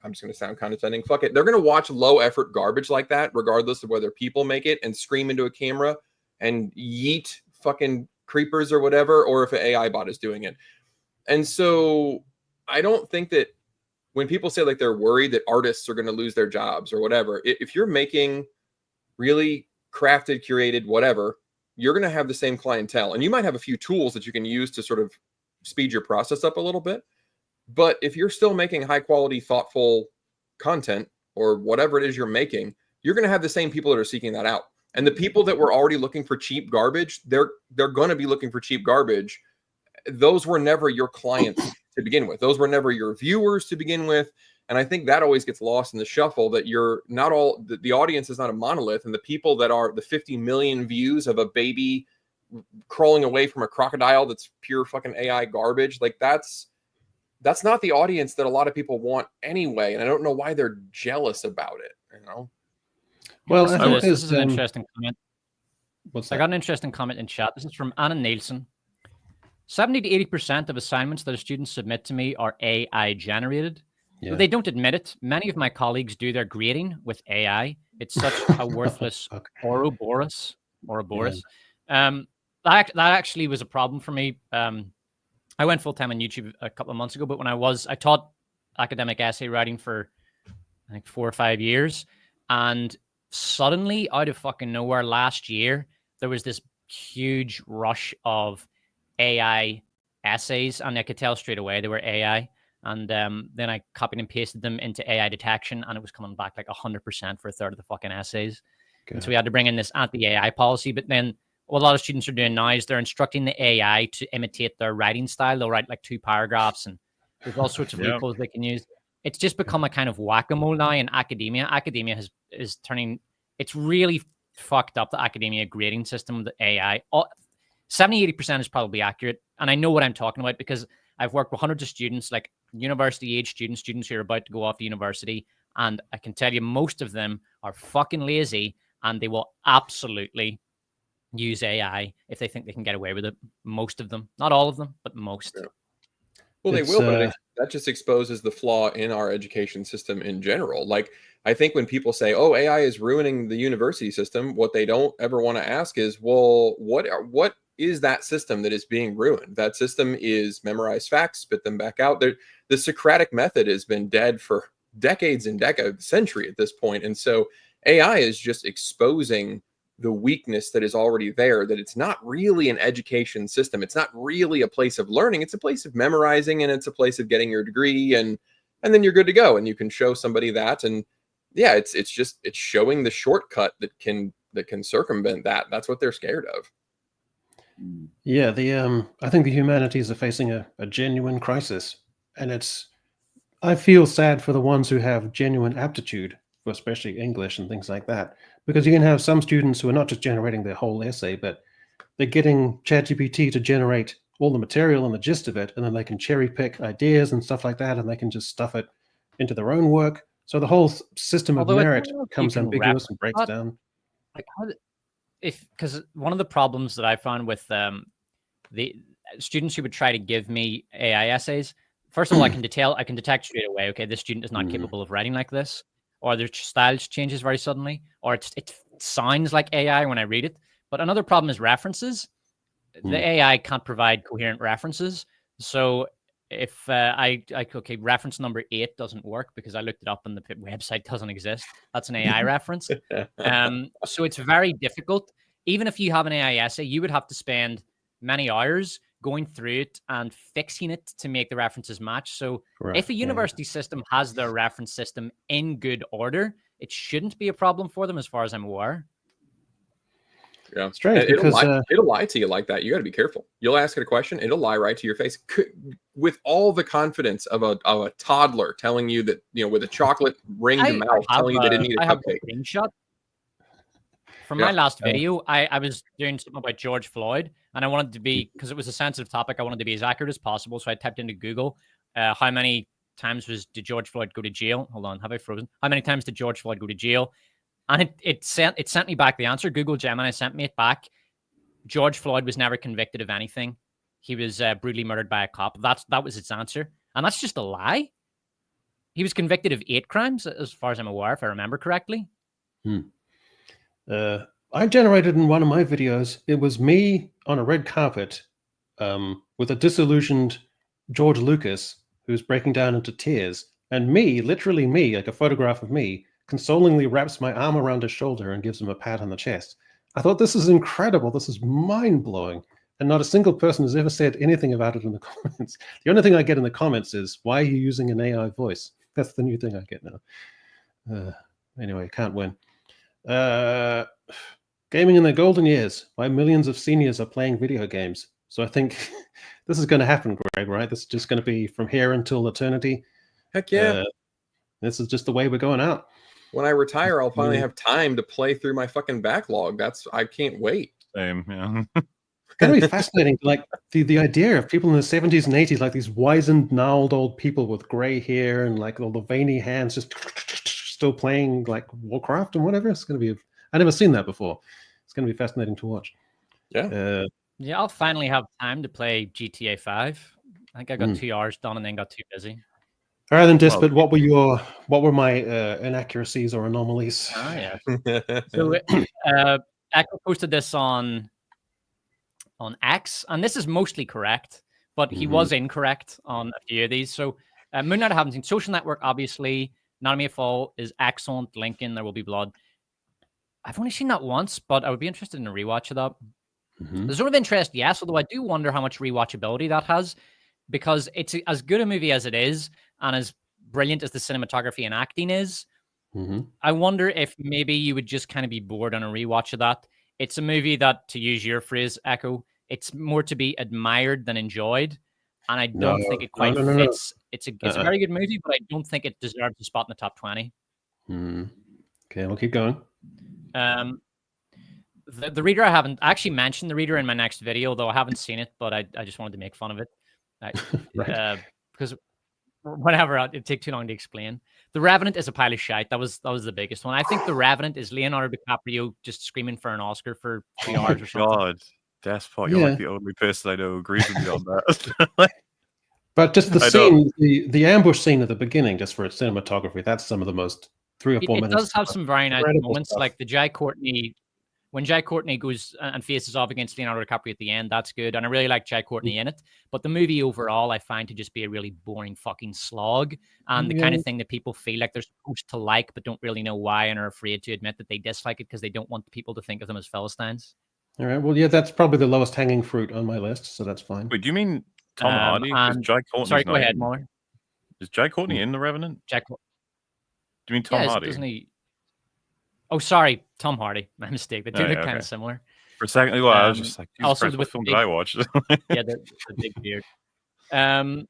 I'm just going to sound condescending, fuck it. They're going to watch low effort garbage like that, regardless of whether people make it and scream into a camera and yeet fucking creepers or whatever, or if an AI bot is doing it. And so I don't think that when people say like they're worried that artists are going to lose their jobs or whatever, if you're making really crafted, curated, whatever, you're going to have the same clientele. And you might have a few tools that you can use to sort of speed your process up a little bit. But if you're still making high quality, thoughtful content or whatever it is you're making, you're going to have the same people that are seeking that out. And the people that were already looking for cheap garbage, they're going to be looking for cheap garbage. Those were never your clients to begin with. Those were never your viewers to begin with. And I think that always gets lost in the shuffle, that you're not all, the audience is not a monolith. And the people that are the 50 million views of a baby crawling away from a crocodile that's pure fucking AI garbage, like that's not the audience that a lot of people want anyway. And I don't know why they're jealous about it, Well, I think this is an interesting comment. What's I got an interesting comment in chat. This is from Anna Nielsen. 70 to 80% of assignments that students submit to me are AI generated. Yeah. They don't admit it. Many of my colleagues do their grading with AI. It's such a worthless Ouroboros. Yeah. That actually was a problem for me. I went full-time on YouTube a couple of months ago, but when I taught academic essay writing for, I think, 4 or 5 years. And suddenly, out of fucking nowhere last year, there was this huge rush of AI essays, and I could tell straight away they were AI. And then I copied and pasted them into AI detection, and it was coming back like 100% for a third of the fucking essays. And so we had to bring in this anti-AI policy. But then what a lot of students are doing now is they're instructing the AI to imitate their writing style. They'll write like 2 paragraphs, and there's all sorts of loopholes they can use. It's just become a kind of whack-a-mole now in academia. Academia is turning, it's really fucked up, the academia grading system with the AI. 70-80% is probably accurate. And I know what I'm talking about because I've worked with hundreds of students, like university-age students who are about to go off to university. And I can tell you most of them are fucking lazy, and they will absolutely use AI if they think they can get away with it. Most of them. Not all of them, but most. Yeah. Well, they will, but that just exposes the flaw in our education system in general. Like, I think when people say, oh, AI is ruining the university system, what they don't ever want to ask is, well, what is that system that is being ruined? That system is memorize facts, spit them back out. The Socratic method has been dead for decades and decades, century at this point. And so AI is just exposing the weakness that is already there, that it's not really an education system. It's not really a place of learning. It's a place of memorizing, and it's a place of getting your degree, and then you're good to go. And you can show somebody that. And yeah, it's showing the shortcut that can circumvent that. That's what they're scared of. Yeah, I think the humanities are facing a genuine crisis, and I feel sad for the ones who have genuine aptitude for especially English and things like that, because you can have some students who are not just generating their whole essay, but they're getting ChatGPT to generate all the material and the gist of it, and then they can cherry pick ideas and stuff like that, and they can just stuff it into their own work. So the whole system of Although I don't merit know if you becomes can ambiguous and breaks replicate that. down. Like, because one of the problems that I found with the students who would try to give me AI essays, first of all, I can detect straight away, okay, this student is not capable of writing like this, or their style changes very suddenly, or it sounds like AI when I read it. But another problem is references. The AI can't provide coherent references. So if okay, reference number 8 doesn't work because I looked it up and the website doesn't exist. That's an AI reference. So it's very difficult. Even if you have an AI essay, you would have to spend many hours going through it and fixing it to make the references match. So if a university system has their reference system in good order, it shouldn't be a problem for them as far as I'm aware. Yeah, strange it'll because lie to you like that. You got to be careful. You'll ask it a question, it'll lie right to your face with all the confidence of a toddler telling you that, you know, with a chocolate ringed mouth, telling you they didn't eat a cupcake. A screenshot from my last video. I was doing something about George Floyd, and I wanted to be, because it was a sensitive topic, I wanted to be as accurate as possible. So I typed into Google, how many times did George Floyd go to jail? Hold on, have I frozen? How many times did George Floyd go to jail? And it sent me back the answer. Google Gemini sent me it back. George Floyd was never convicted of anything. He was brutally murdered by a cop. That was its answer. And that's just a lie. He was convicted of 8 crimes, as far as I'm aware, if I remember correctly. I generated in one of my videos, it was me on a red carpet with a disillusioned George Lucas who's breaking down into tears. And me, literally me, like a photograph of me, consolingly wraps my arm around his shoulder and gives him a pat on the chest. I thought, this is incredible. This is mind-blowing. And not a single person has ever said anything about it in the comments. The only thing I get in the comments is, why are you using an AI voice? That's the new thing I get now. Anyway, can't win. Gaming in the golden years, why millions of seniors are playing video games. So I think this is going to happen, Greg, right? This is just going to be from here until eternity. Heck yeah. This is just the way we're going out. When I retire, I'll finally have time to play through my fucking backlog. I can't wait. Same, yeah. It's going to be fascinating. Like the idea of people in the 70s and 80s, like these wizened, gnarled old people with gray hair and like all the veiny hands just still playing like Warcraft and whatever. It's going to be, I've never seen that before. It's going to be fascinating to watch. Yeah. Yeah, I'll finally have time to play GTA 5. I think I got 2 hours done and then got too busy. All right, then, Disput, what were my inaccuracies or anomalies? Yeah. So Echo posted this on X, and this is mostly correct, but he was incorrect on a few of these. So Moon Knight I haven't seen. Social Network, obviously. Anatomy of Fall is excellent. Lincoln, There Will Be Blood. I've only seen that once, but I would be interested in a rewatch of that. The Zone of Interest, yes, although I do wonder how much rewatchability that has, because it's as good a movie as it is, and as brilliant as the cinematography and acting is. I wonder if maybe you would just kind of be bored on a rewatch of that. It's a movie that, to use your phrase, Echo, it's more to be admired than enjoyed. And I don't think it quite fits. It's a very good movie, but I don't think it deserves a spot in the top 20. Okay, we'll keep going. The Reader, I actually mentioned The Reader in my next video, though I haven't seen it, but I just wanted to make fun of it. Because whatever, it'd take too long to explain. The Revenant is a pile of shite. That was the biggest one. I think The Revenant is Leonardo DiCaprio just screaming for an Oscar for 2 hours or something. God, Despot, you're like the only person I know who agrees with me on that. But just the scene, the ambush scene at the beginning, just for its cinematography, that's some of the most 3 or 4 minutes. It does have some very nice moments, like the Jai Courtney. When Jai Courtney goes and faces off against Leonardo DiCaprio at the end, that's good. And I really like Jai Courtney in it. But the movie overall, I find to just be a really boring fucking slog. And the kind of thing that people feel like they're supposed to like, but don't really know why and are afraid to admit that they dislike it because they don't want people to think of them as Philistines. All right. Well, yeah, that's probably the lowest hanging fruit on my list, so that's fine. Wait, do you mean Tom Hardy? Jai Courtney's sorry, go ahead, Muller. Is Jai Courtney in The Revenant? Do you mean Tom Hardy? Doesn't he? Oh, sorry, Tom Hardy. My mistake. The two look kind of similar. For a second, well, I was just like, also Christ, what film did I watch? Yeah, the big beard. And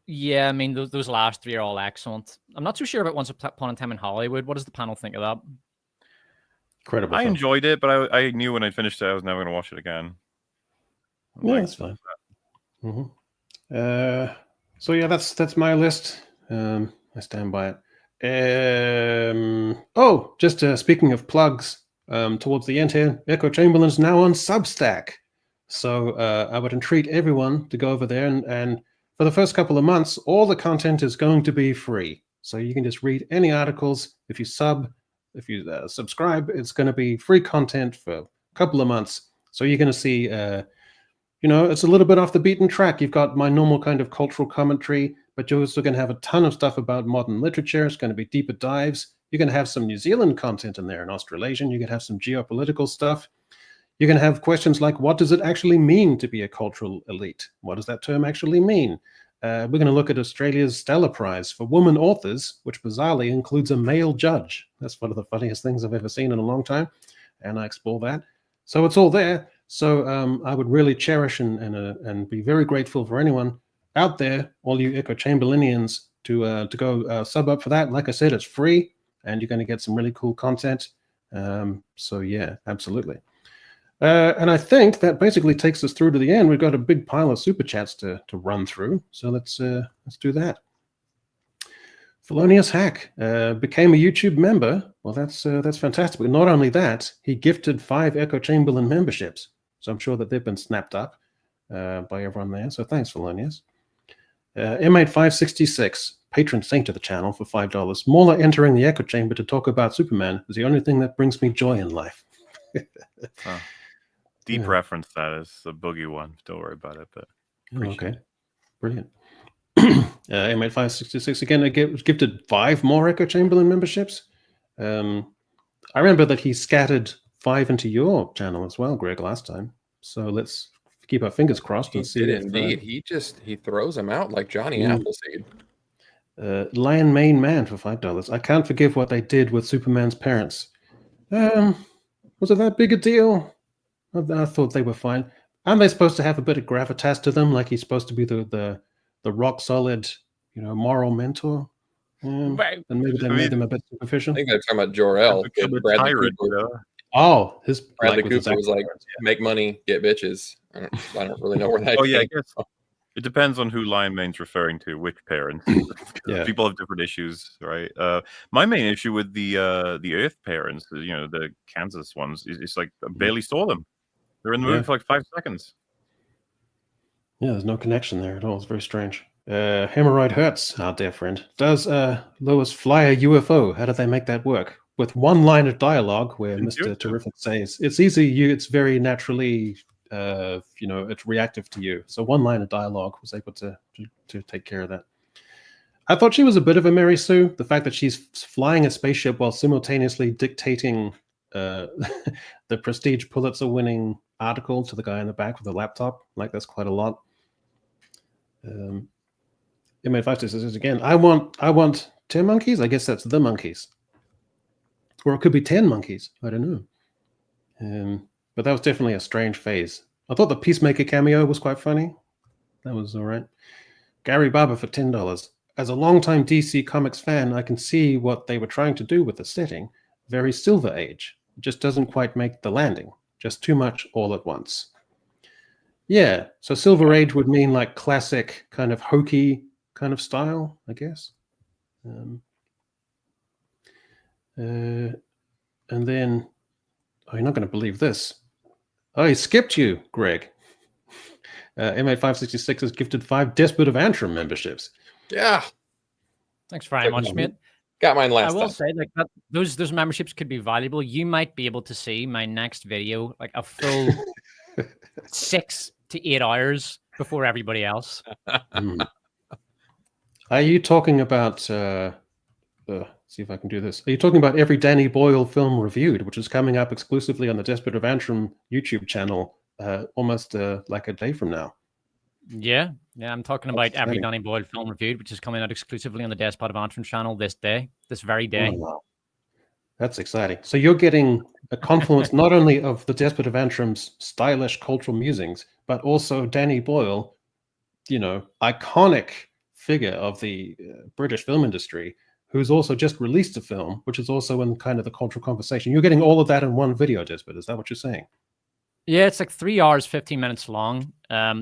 yeah, I mean, those last 3 are all excellent. I'm not too sure about Once Upon a Time in Hollywood. What does the panel think of that? Incredible. I film. enjoyed it, but I knew when I finished it, I was never going to watch it again. Yeah, that's fine. So yeah, that's my list. I stand by it. Just speaking of plugs, towards the end here, Echo Chamberlain's now on Substack. So I would entreat everyone to go over there, and for the first couple of months, all the content is going to be free. So you can just read any articles. If you subscribe, it's going to be free content for a couple of months. So you're going to see, it's a little bit off the beaten track. You've got my normal kind of cultural commentary, but you're also going to have a ton of stuff about modern literature. It's going to be deeper dives. You're going to have some New Zealand content in there, and Australasian. You're going to have some geopolitical stuff. You're going to have questions like, what does it actually mean to be a cultural elite? What does that term actually mean? We're going to look at Australia's Stella Prize for women authors, which bizarrely includes a male judge. That's one of the funniest things I've ever seen in a long time, and I explore that. So it's all there. So I would really cherish and be very grateful for anyone out there, all you Echo Chamberlainians, to go sub up for that. Like I said, it's free, and you're going to get some really cool content. So yeah, absolutely. And I think that basically takes us through to the end. We've got a big pile of super chats to run through. So let's do that. Felonious Hack became a YouTube member. Well, that's fantastic. But not only that, he gifted 5 Echo Chamberlain memberships. So I'm sure that they've been snapped up by everyone there. So thanks, Felonious. M8566, patron saint of the channel for $5. Mauler entering the Echo Chamber to talk about Superman is the only thing that brings me joy in life. Deep reference, that is a boogie one. Don't worry about it. But okay, brilliant. M8566 again. I was gifted 5 more Echo Chamberlain memberships. I remember that he scattered 5 into your channel as well, Greg, last time. So let's keep our fingers crossed and see. Indeed, he throws them out like Johnny Appleseed. Lion Mane Man for $5. I can't forgive what they did with Superman's parents. Was it that big a deal? I thought they were fine. Aren't they supposed to have a bit of gravitas to them? Like he's supposed to be the rock solid, moral mentor? And maybe they made them a bit superficial. I think they're talking about Jor-El. Bradley Cooper. Oh, Bradley Cooper was like, make money, get bitches. I don't really know where that came I guess it depends on who Lion Mane's referring to, which parents. People have different issues, right? My main issue with the Earth parents, the Kansas ones, is like I barely saw them. They're in the movie for like 5 seconds. Yeah, there's no connection there at all. It's very strange. Hemorrhoid Hurts, our dear friend. Does Lois fly a UFO? How do they make that work? With one line of dialogue where Mr. Terrific says, it's easy, it's very naturally, it's reactive to you. So one line of dialogue was able to take care of that. I thought she was a bit of a Mary Sue. The fact that she's flying a spaceship while simultaneously dictating the Prestige Pulitzer-winning article to the guy in the back with the laptop. Like, that's quite a lot. M85 says again, I want 10 monkeys. I guess that's the monkeys. Or it could be 10 monkeys. I don't know. But that was definitely a strange phase. I thought the Peacemaker cameo was quite funny. That was all right. Gary Barber for $10. As a longtime DC Comics fan, I can see what they were trying to do with the setting. Very Silver Age. It just doesn't quite make the landing. Just too much all at once. Yeah, so Silver Age would mean like classic kind of hokey kind of style, I guess. And then, you're not going to believe this. Oh, he skipped you, Greg. M8566 has gifted 5 Despot of Antrim memberships. Yeah. Thanks very much, mate. Got mine last time. I will say, like, those memberships could be valuable. You might be able to see my next video, like a full 6 to 8 hours before everybody else. Are you talking about... see if I can do this. Are you talking about every Danny Boyle film reviewed, which is coming up exclusively on the Despot of Antrim YouTube channel almost like a day from now? Yeah, I'm talking about every Danny Boyle film reviewed, which is coming out exclusively on the Despot of Antrim channel this very day. Oh, wow. That's exciting. So you're getting a confluence not only of the Despot of Antrim's stylish cultural musings, but also Danny Boyle, iconic figure of the British film industry, who's also just released a film, which is also in kind of the cultural conversation. You're getting all of that in one video, Desmond. Is that what you're saying? Yeah, it's like 3 hours, 15 minutes long.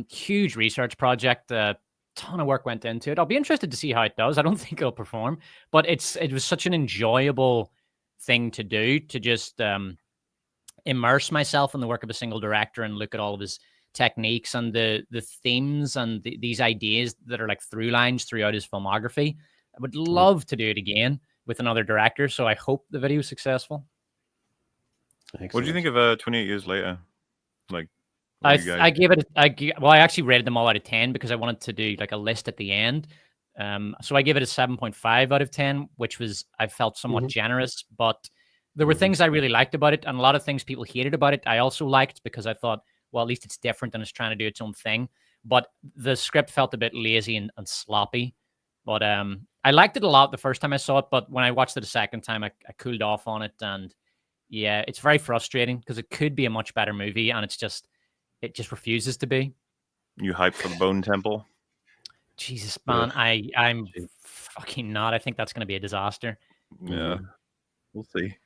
Huge research project. Ton of work went into it. I'll be interested to see how it does. I don't think it'll perform, but it was such an enjoyable thing to do, to just immerse myself in the work of a single director and look at all of his techniques and the themes and these ideas that are like through lines throughout his filmography. I would love to do it again with another director, so I hope the video is successful. Excellent. What do you think of 28 Years Later? Like, I gave it. I actually rated them all out of 10 because I wanted to do like a list at the end. So I gave it a 7.5 out of 10, which was, I felt somewhat generous, but there were things I really liked about it, and a lot of things people hated about it I also liked, because I thought, well, at least it's different and it's trying to do its own thing. But the script felt a bit lazy and sloppy. But I liked it a lot the first time I saw it, but when I watched it a second time, I cooled off on it. And yeah, it's very frustrating because it could be a much better movie, and it just refuses to be. You hyped for the Bone Temple? Jesus, man, I'm fucking not. I think that's going to be a disaster. Yeah, we'll see.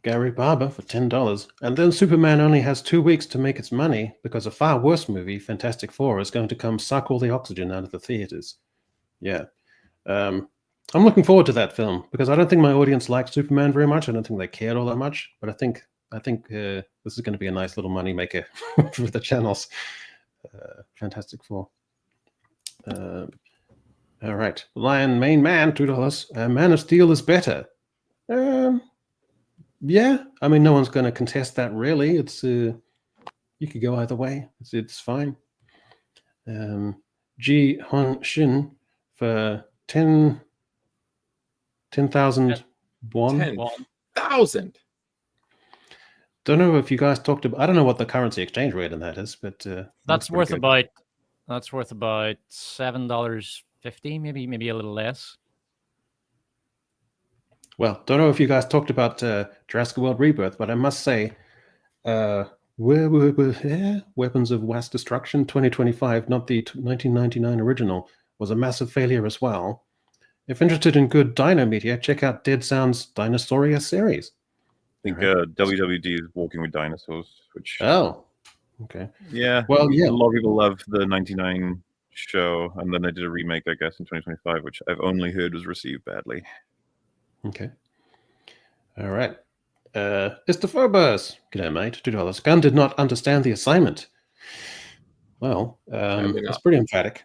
Gary Barber for $10. And then Superman only has 2 weeks to make its money because a far worse movie, Fantastic Four, is going to come suck all the oxygen out of the theaters. Yeah. I'm looking forward to that film because I don't think my audience likes Superman very much. I don't think they cared all that much. But I think this is going to be a nice little money maker for the channels. Fantastic Four. All right. Lion Main Man, $2. Man of Steel is better. Yeah, I mean, no one's going to contest that, really. It's you could go either way. It's fine. Ji Hon Shin for 10,000 won. 10,000. Don't know if you guys talked about. I don't know what the currency exchange rate on that is, but that's worth about $7.50, maybe a little less. Well, don't know if you guys talked about Jurassic World Rebirth, but I must say, Weapons of Mass Destruction 2025, not the 1999 original, was a massive failure as well. If interested in good dino media, check out Dead Sound's Dinosauria series. I think WWD is Walking with Dinosaurs, which... Oh, okay. Yeah, well, yeah. A lot of people love the 99 show, and then they did a remake, I guess, in 2025, which I've only heard was received badly. Okay. All right. Istophobos. G'day, mate. $2. Gunn did not understand the assignment. Well, it's pretty emphatic.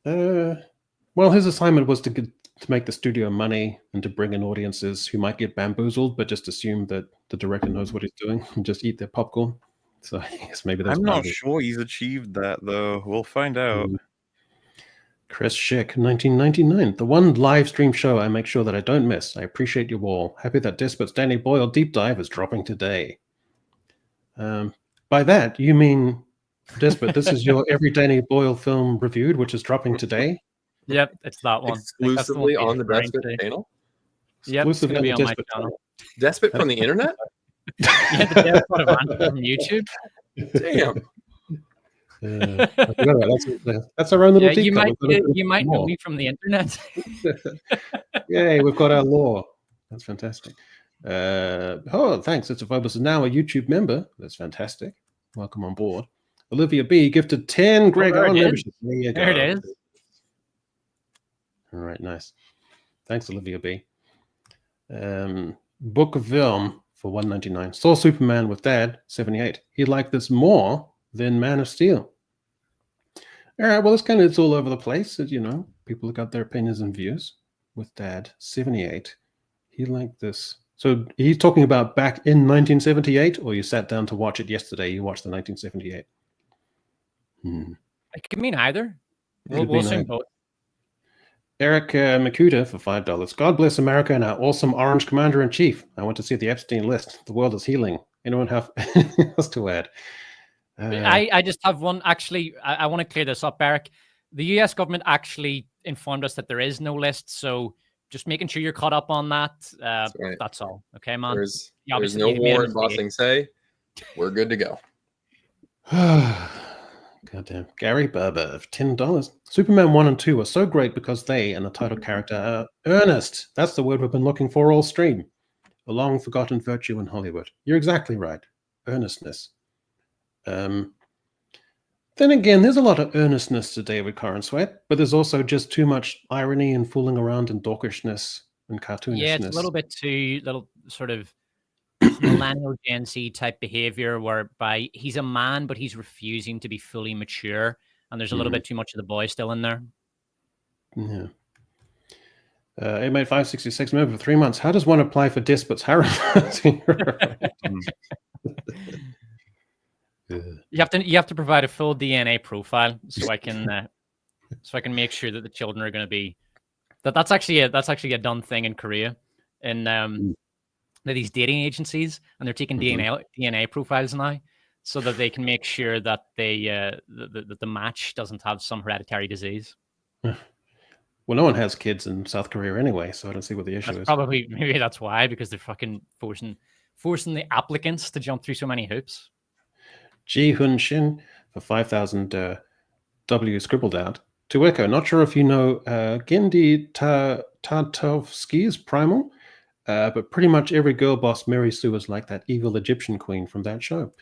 Well, his assignment was to make the studio money and to bring in audiences who might get bamboozled, but just assume that the director knows what he's doing and just eat their popcorn. So I guess maybe that's... I'm not sure he's achieved that, though. We'll find out. Chris Schick, 1999. The one live stream show I make sure that I don't miss. I appreciate you all. Happy that Desperate Danny Boyle Deep Dive is dropping today. By that, you mean, Desperate, this is your every Danny Boyle film reviewed, which is dropping today? Yep, it's that one. Exclusively on the Desperate channel? Yep, it's going to be on my channel. Desperate from the internet? Yeah, the Desperate from YouTube. Damn. That's our own little you might know me from the internet. Yay, we've got our lore. That's fantastic. Thanks. It's Phobos is now a YouTube member. That's fantastic. Welcome on board. Olivia B gifted 10 Greg on membership. There it is. All right, nice. Thanks, Olivia B. Book of Film for $1.99. Saw Superman with Dad, 78. He liked this more than Man of Steel. All right, well, it's all over the place. You know, people have got their opinions and views. With Dad, 78. He liked this. So he's talking about back in 1978, or you sat down to watch it yesterday? You watched the 1978. It could mean either. We'll assume both. Eric Makuta for $5. God bless America and our awesome Orange Commander-in-Chief. I want to see the Epstein list. The world is healing. Anyone have anything else to add? I just have one. Actually, I want to clear this up, Eric. The US government actually informed us that there is no list. So just making sure you're caught up on that. That's all. Okay, man. There's no war in Bossing Say. We're good to go. Goddamn. Gary Barber of $10. Superman 1 and 2 are so great because they and the title character are earnest. That's the word we've been looking for all stream. A long forgotten virtue in Hollywood. You're exactly right. Earnestness. Then again, there's a lot of earnestness to David Corenswet, but there's also just too much irony and fooling around and dorkishness and cartoonishness. Yeah, it's a little bit too little sort of millennial Gen Z type behavior, whereby he's a man, but he's refusing to be fully mature, and there's a little bit too much of the boy still in there. Yeah. 88566 member for 3 months. How does one apply for Despot's harem? You have to provide a full DNA profile so I can make sure that the children are going to be that's actually a done thing in Korea, in these dating agencies, and they're taking DNA profiles now so that they can make sure that the match doesn't have some hereditary disease. Well, no one has kids in South Korea anyway, so I don't see what the issue is. Maybe that's why, because they're fucking forcing the applicants to jump through so many hoops. Ji Hun Shin for 5,000 W scribbled out. To echo, not sure if you know Gendy Tartovsky's Primal, but pretty much every girl boss Mary Sue is like that evil Egyptian queen from that show.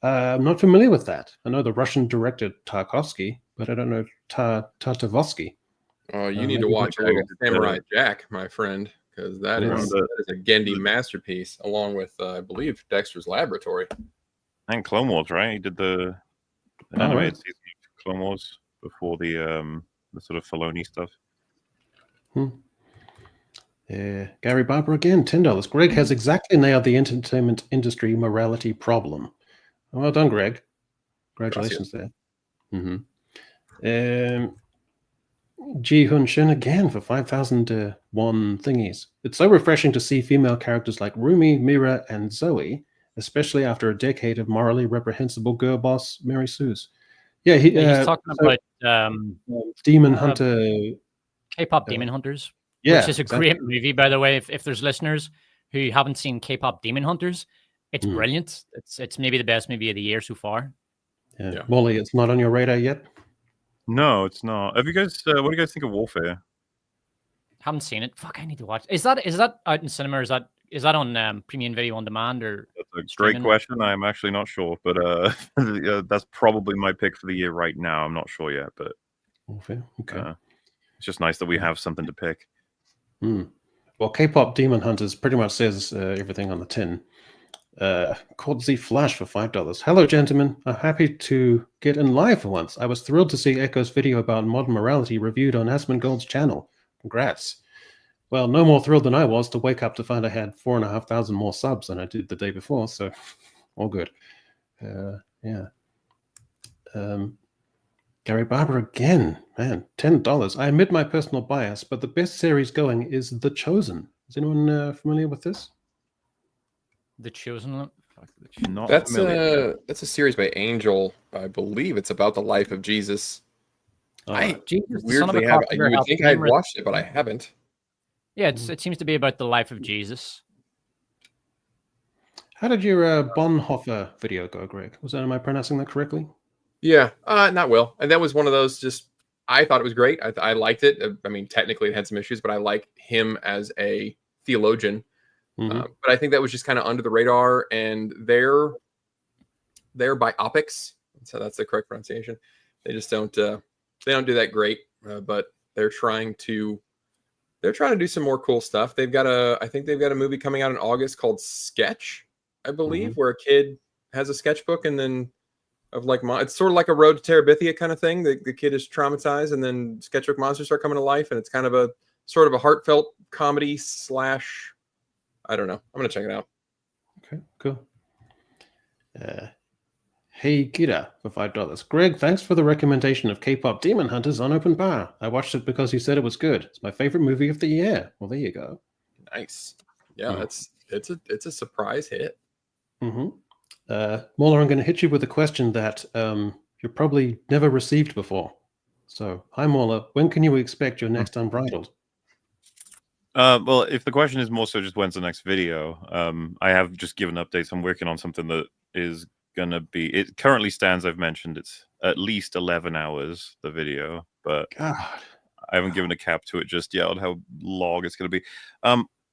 I'm not familiar with that. I know the Russian director Tarkovsky, but I don't know Tartovsky. Oh, you need to watch Samurai Jack, my friend, because that is a Gendy masterpiece, along with, I believe, Dexter's Laboratory. And Clone Wars, right? He did the animated season of Clone Wars before the sort of Filoni stuff. Gary Barber again, $10. Greg has exactly nailed the entertainment industry morality problem. Well done, Greg. Congratulations there. Ji Hun Shin again for 5,000 won thingies. It's so refreshing to see female characters like Rumi, Mira, and Zoe, especially after a decade of morally reprehensible girl boss Mary Sue's. Yeah, he's talking about Demon Hunter, K-pop Demon Hunters, yeah, which is a great movie, by the way. If there's listeners who haven't seen K-pop Demon Hunters, it's brilliant. It's maybe the best movie of the year so far. Yeah. Molly, it's not on your radar yet? No, it's not. Have you guys? What do you guys think of Warfare? Haven't seen it. Fuck, I need to watch. Is that out in cinema? Or is that on premium video on demand, or? That's a great question. I'm actually not sure, but that's probably my pick for the year right now. I'm not sure yet, but Warfare. Okay. It's just nice that we have something to pick. Well, K-pop Demon Hunters pretty much says everything on the tin. Called Z Flash for $5. Hello, gentlemen. I'm happy to get in live for once. I was thrilled to see Echo's video about modern morality reviewed on Asmongold's channel. Congrats. Well, no more thrilled than I was to wake up to find I had 4,500 more subs than I did the day before, so all good. Gary Barber again. Man, $10. I admit my personal bias, but the best series going is The Chosen. Is anyone familiar with this? The Chosen. That's a series by Angel. I believe it's about the life of Jesus. Jesus, weirdly have. You would think I'd watched it, but I haven't. Yeah, it seems to be about the life of Jesus. How did your Bonhoeffer video go, Greg? Am I pronouncing that correctly? Yeah, not well. And that was one of those. I thought it was great. I liked it. I mean, technically it had some issues, but I like him as a theologian. But I think that was just kind of under the radar, and they're biopics, so that's the correct pronunciation. They just don't do that great, but they're trying to do some more cool stuff. I think they've got a movie coming out in August called Sketch, I believe, where a kid has a sketchbook, and then it's sort of like a Road to Terabithia kind of thing. The kid is traumatized, and then sketchbook monsters start coming to life, and it's kind of a sort of a heartfelt comedy / I don't know. I'm going to check it out. Okay, cool. Hey Kira for $5. Greg, thanks for the recommendation of K-pop Demon Hunters on Open Bar. I watched it because you said it was good. It's my favorite movie of the year. Well, there you go. Nice. Yeah, it's a surprise hit. Mauler, I'm going to hit you with a question that you probably never received before. So, hi Mauler, when can you expect your next Unbridled? Well, if the question is more so just when's the next video, I have just given updates. I'm working on something that is going to be... It currently stands, I've mentioned, it's at least 11 hours, the video, but God. I haven't given a cap to it just yet on how long it's going to be.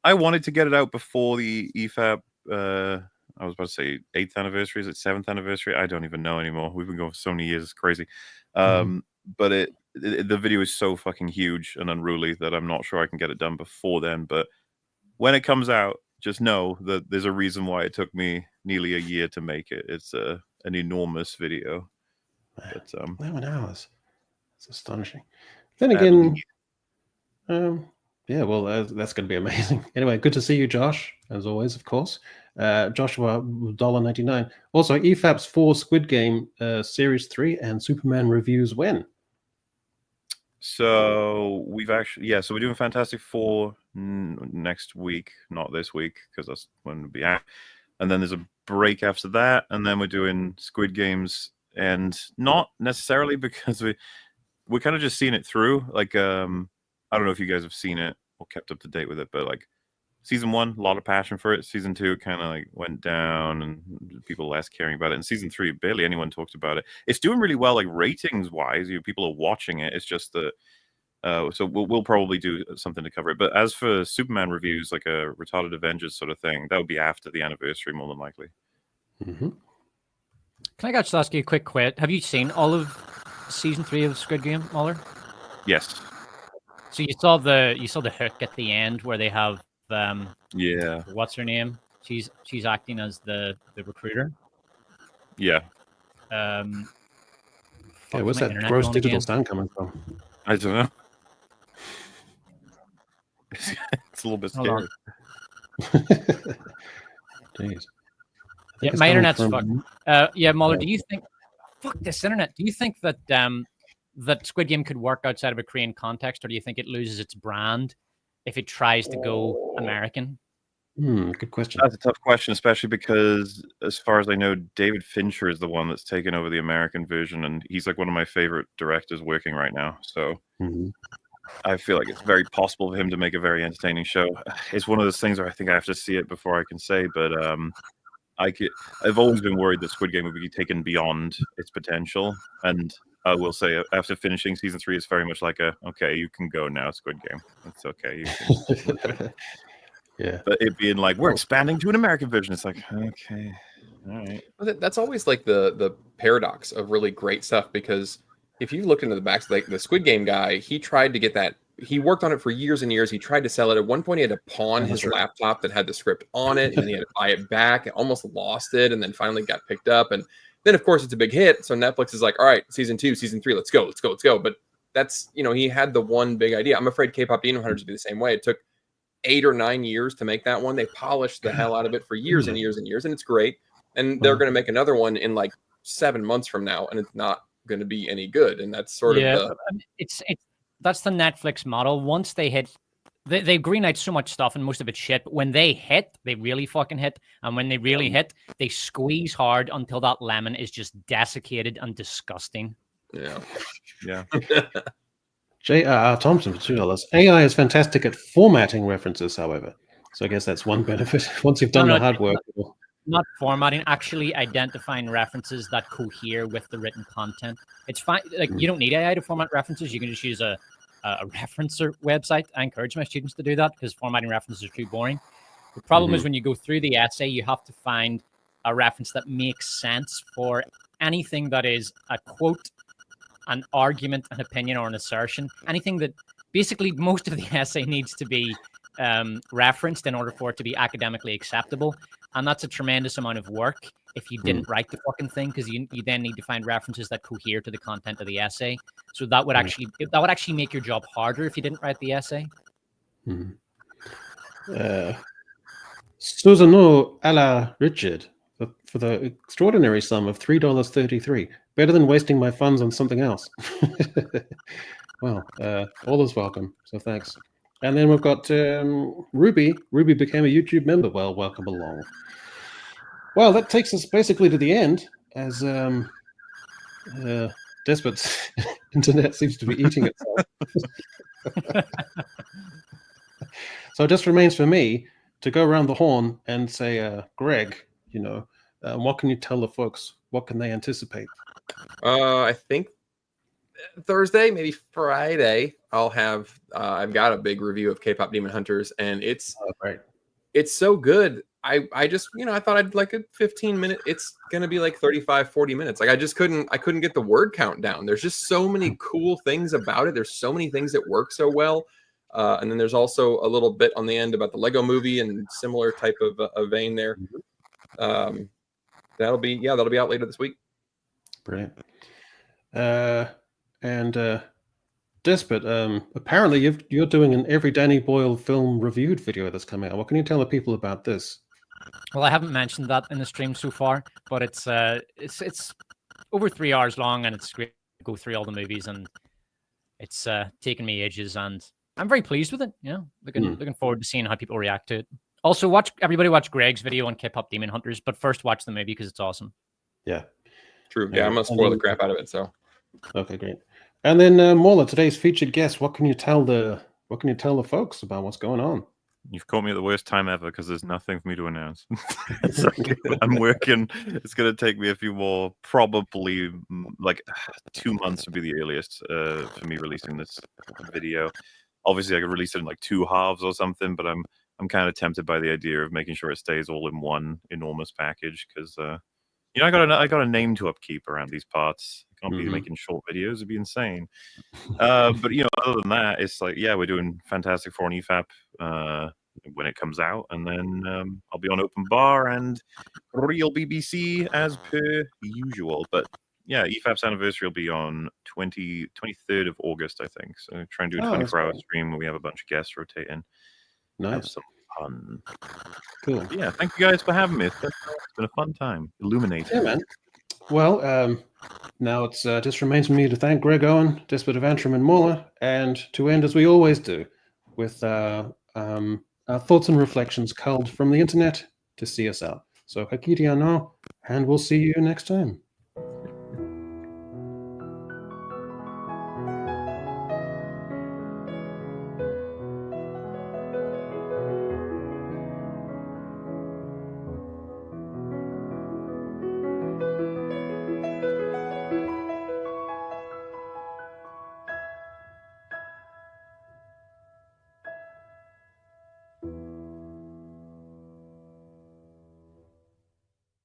I wanted to get it out before the EFAP, I was about to say 8th anniversary. Is it 7th anniversary? I don't even know anymore. We've been going for so many years. It's crazy. But the video is so fucking huge and unruly that I'm not sure I can get it done before then. But when it comes out, just know that there's a reason why it took me nearly a year to make it. It's an enormous video. But 11 hours. That's astonishing. Then again, yeah, well, that's going to be amazing. Anyway, good to see you, Josh, as always, of course. Joshua, $1.99. Also, EFAP's 4 Squid Game Series 3 and Superman reviews when? So we've actually, so we're doing Fantastic Four next week, not this week, because that's when we'll be out. And then there's a break after that, and then we're doing Squid Games, and not necessarily because we're kind of just seeing it through. Like, I don't know if you guys have seen it or kept up to date with it, but like season 1, a lot of passion for it. Season 2, it kind of like went down and people less caring about it. And season 3, barely anyone talks about it. It's doing really well, like ratings wise. People are watching it. It's just that. So we'll probably do something to cover it. But as for Superman reviews, like a retarded Avengers sort of thing, that would be after the anniversary, more than likely. Mm-hmm. Can I just ask you a quick quit? Have you seen all of season 3 of Squid Game, Muller? Yes. So you saw the hook at the end where they have yeah. What's her name? She's acting as the recruiter. Yeah. Where's that gross digital sound coming from? I don't know. It's a little bit scary. Jeez. Yeah, my internet's fucked. Yeah, Muller, do you think... Fuck this internet. Do you think that that Squid Game could work outside of a Korean context, or do you think it loses its brand if it tries to go American? Good question. That's a tough question, especially because, as far as I know, David Fincher is the one that's taken over the American version, and he's like one of my favorite directors working right now. So I feel like it's very possible for him to make a very entertaining show. It's one of those things where I think I have to see it before I can say, but I've always been worried that Squid Game would be taken beyond its potential, and I will say after finishing season 3, it's very much like okay, you can go now, Squid Game. It's okay. You can. Yeah. But it being like, we're expanding to an American version. It's like, okay, all right. That's always like the paradox of really great stuff, because if you look into the backs, like the Squid Game guy, he tried to get that. He worked on it for years and years. He tried to sell it. At one point, he had to pawn his laptop that had the script on it, and then he had to buy it back. And almost lost it, and then finally got picked up. And then, of course, it's a big hit. So Netflix is like, all right, season 2, season 3, let's go. But that's, he had the one big idea. I'm afraid K-pop Demon Hunters would be the same way. It took 8 or 9 years to make that one. They polished the hell out of it for years and years and years, and it's great. And they're going to make another one in like 7 months from now, and it's not going to be any good. And that's sort of that's the Netflix model. Once they hit, they greenlight so much stuff, and most of it's shit. But when they hit, they really fucking hit. And when they really hit, they squeeze hard until that lemon is just desiccated and disgusting. Yeah. J.R.R. Thompson for $2. AI is fantastic at formatting references, however. So I guess that's one benefit. Once you've done the hard work. Not formatting, actually identifying references that cohere with the written content. It's fine. Like, you don't need AI to format references. You can just use a referencer website. I encourage my students to do that because formatting references are too boring. The problem is when you go through the essay, you have to find a reference that makes sense for anything that is a quote, an argument, an opinion, or an assertion. Anything that basically most of the essay needs to be referenced in order for it to be academically acceptable. And that's a tremendous amount of work if you didn't write the fucking thing, because you then need to find references that cohere to the content of the essay. So that would actually make your job harder if you didn't write the essay. Susano a la Richard for the extraordinary sum of $3.33. Better than wasting my funds on something else. Well, all is welcome. So thanks. And then we've got Ruby. Ruby became a YouTube member. Well, welcome along. Well, that takes us basically to the end, as Despot's internet seems to be eating itself. So it just remains for me to go around the horn and say, Greg, What can you tell the folks? What can they anticipate? I think Thursday, maybe Friday, I'll have. I've got a big review of K-pop Demon Hunters, and it's Right. it's so good. I just, I thought I'd like a 15-minute. It's gonna be like 35, 40 minutes. Like I couldn't get the word count down. There's just so many cool things about it. There's so many things that work so well. And then there's also a little bit on the end about the Lego movie and similar type of a vein there. That'll be out later this week. Brilliant. Despot, apparently you're doing an Every Danny Boyle film reviewed video that's coming out. What can you tell the people about this? Well, I haven't mentioned that in the stream so far, but it's over 3 hours long, and it's great to go through all the movies, and it's taken me ages, and I'm very pleased with it. Looking forward to seeing how people react to it. Also, everybody watch Greg's video on K-pop Demon Hunters, but first watch the movie because it's awesome. Yeah, true. Yeah, I'm gonna spoil the crap out of it. So, okay, great. And then Mola, today's featured guest. What can you tell the folks about what's going on? You've caught me at the worst time ever because there's nothing for me to announce. I'm working. It's going to take me a few more, probably like 2 months would be the earliest for me releasing this video. Obviously, I could release it in like 2 halves or something, but I'm kind of tempted by the idea of making sure it stays all in one enormous package because I got a name to upkeep around these parts. I can't be making short videos; it'd be insane. But other than that, it's like we're doing Fantastic Four and EFAP when it comes out, and then I'll be on Open Bar and Real BBC as per usual. But yeah, EFAP's anniversary will be on 23rd of August, I think. So try and do a 24-hour stream where we have a bunch of guests rotating. Nice. Have some fun. Cool. Yeah, thank you guys for having me. It's been a fun time. Illuminating. Yeah, man. Well, now it's just remains for me to thank Greg Owen, Despot of Antrim and Mola, and to end as we always do with our thoughts and reflections culled from the internet to see us out. So, Hakiti Ano, and we'll see you next time.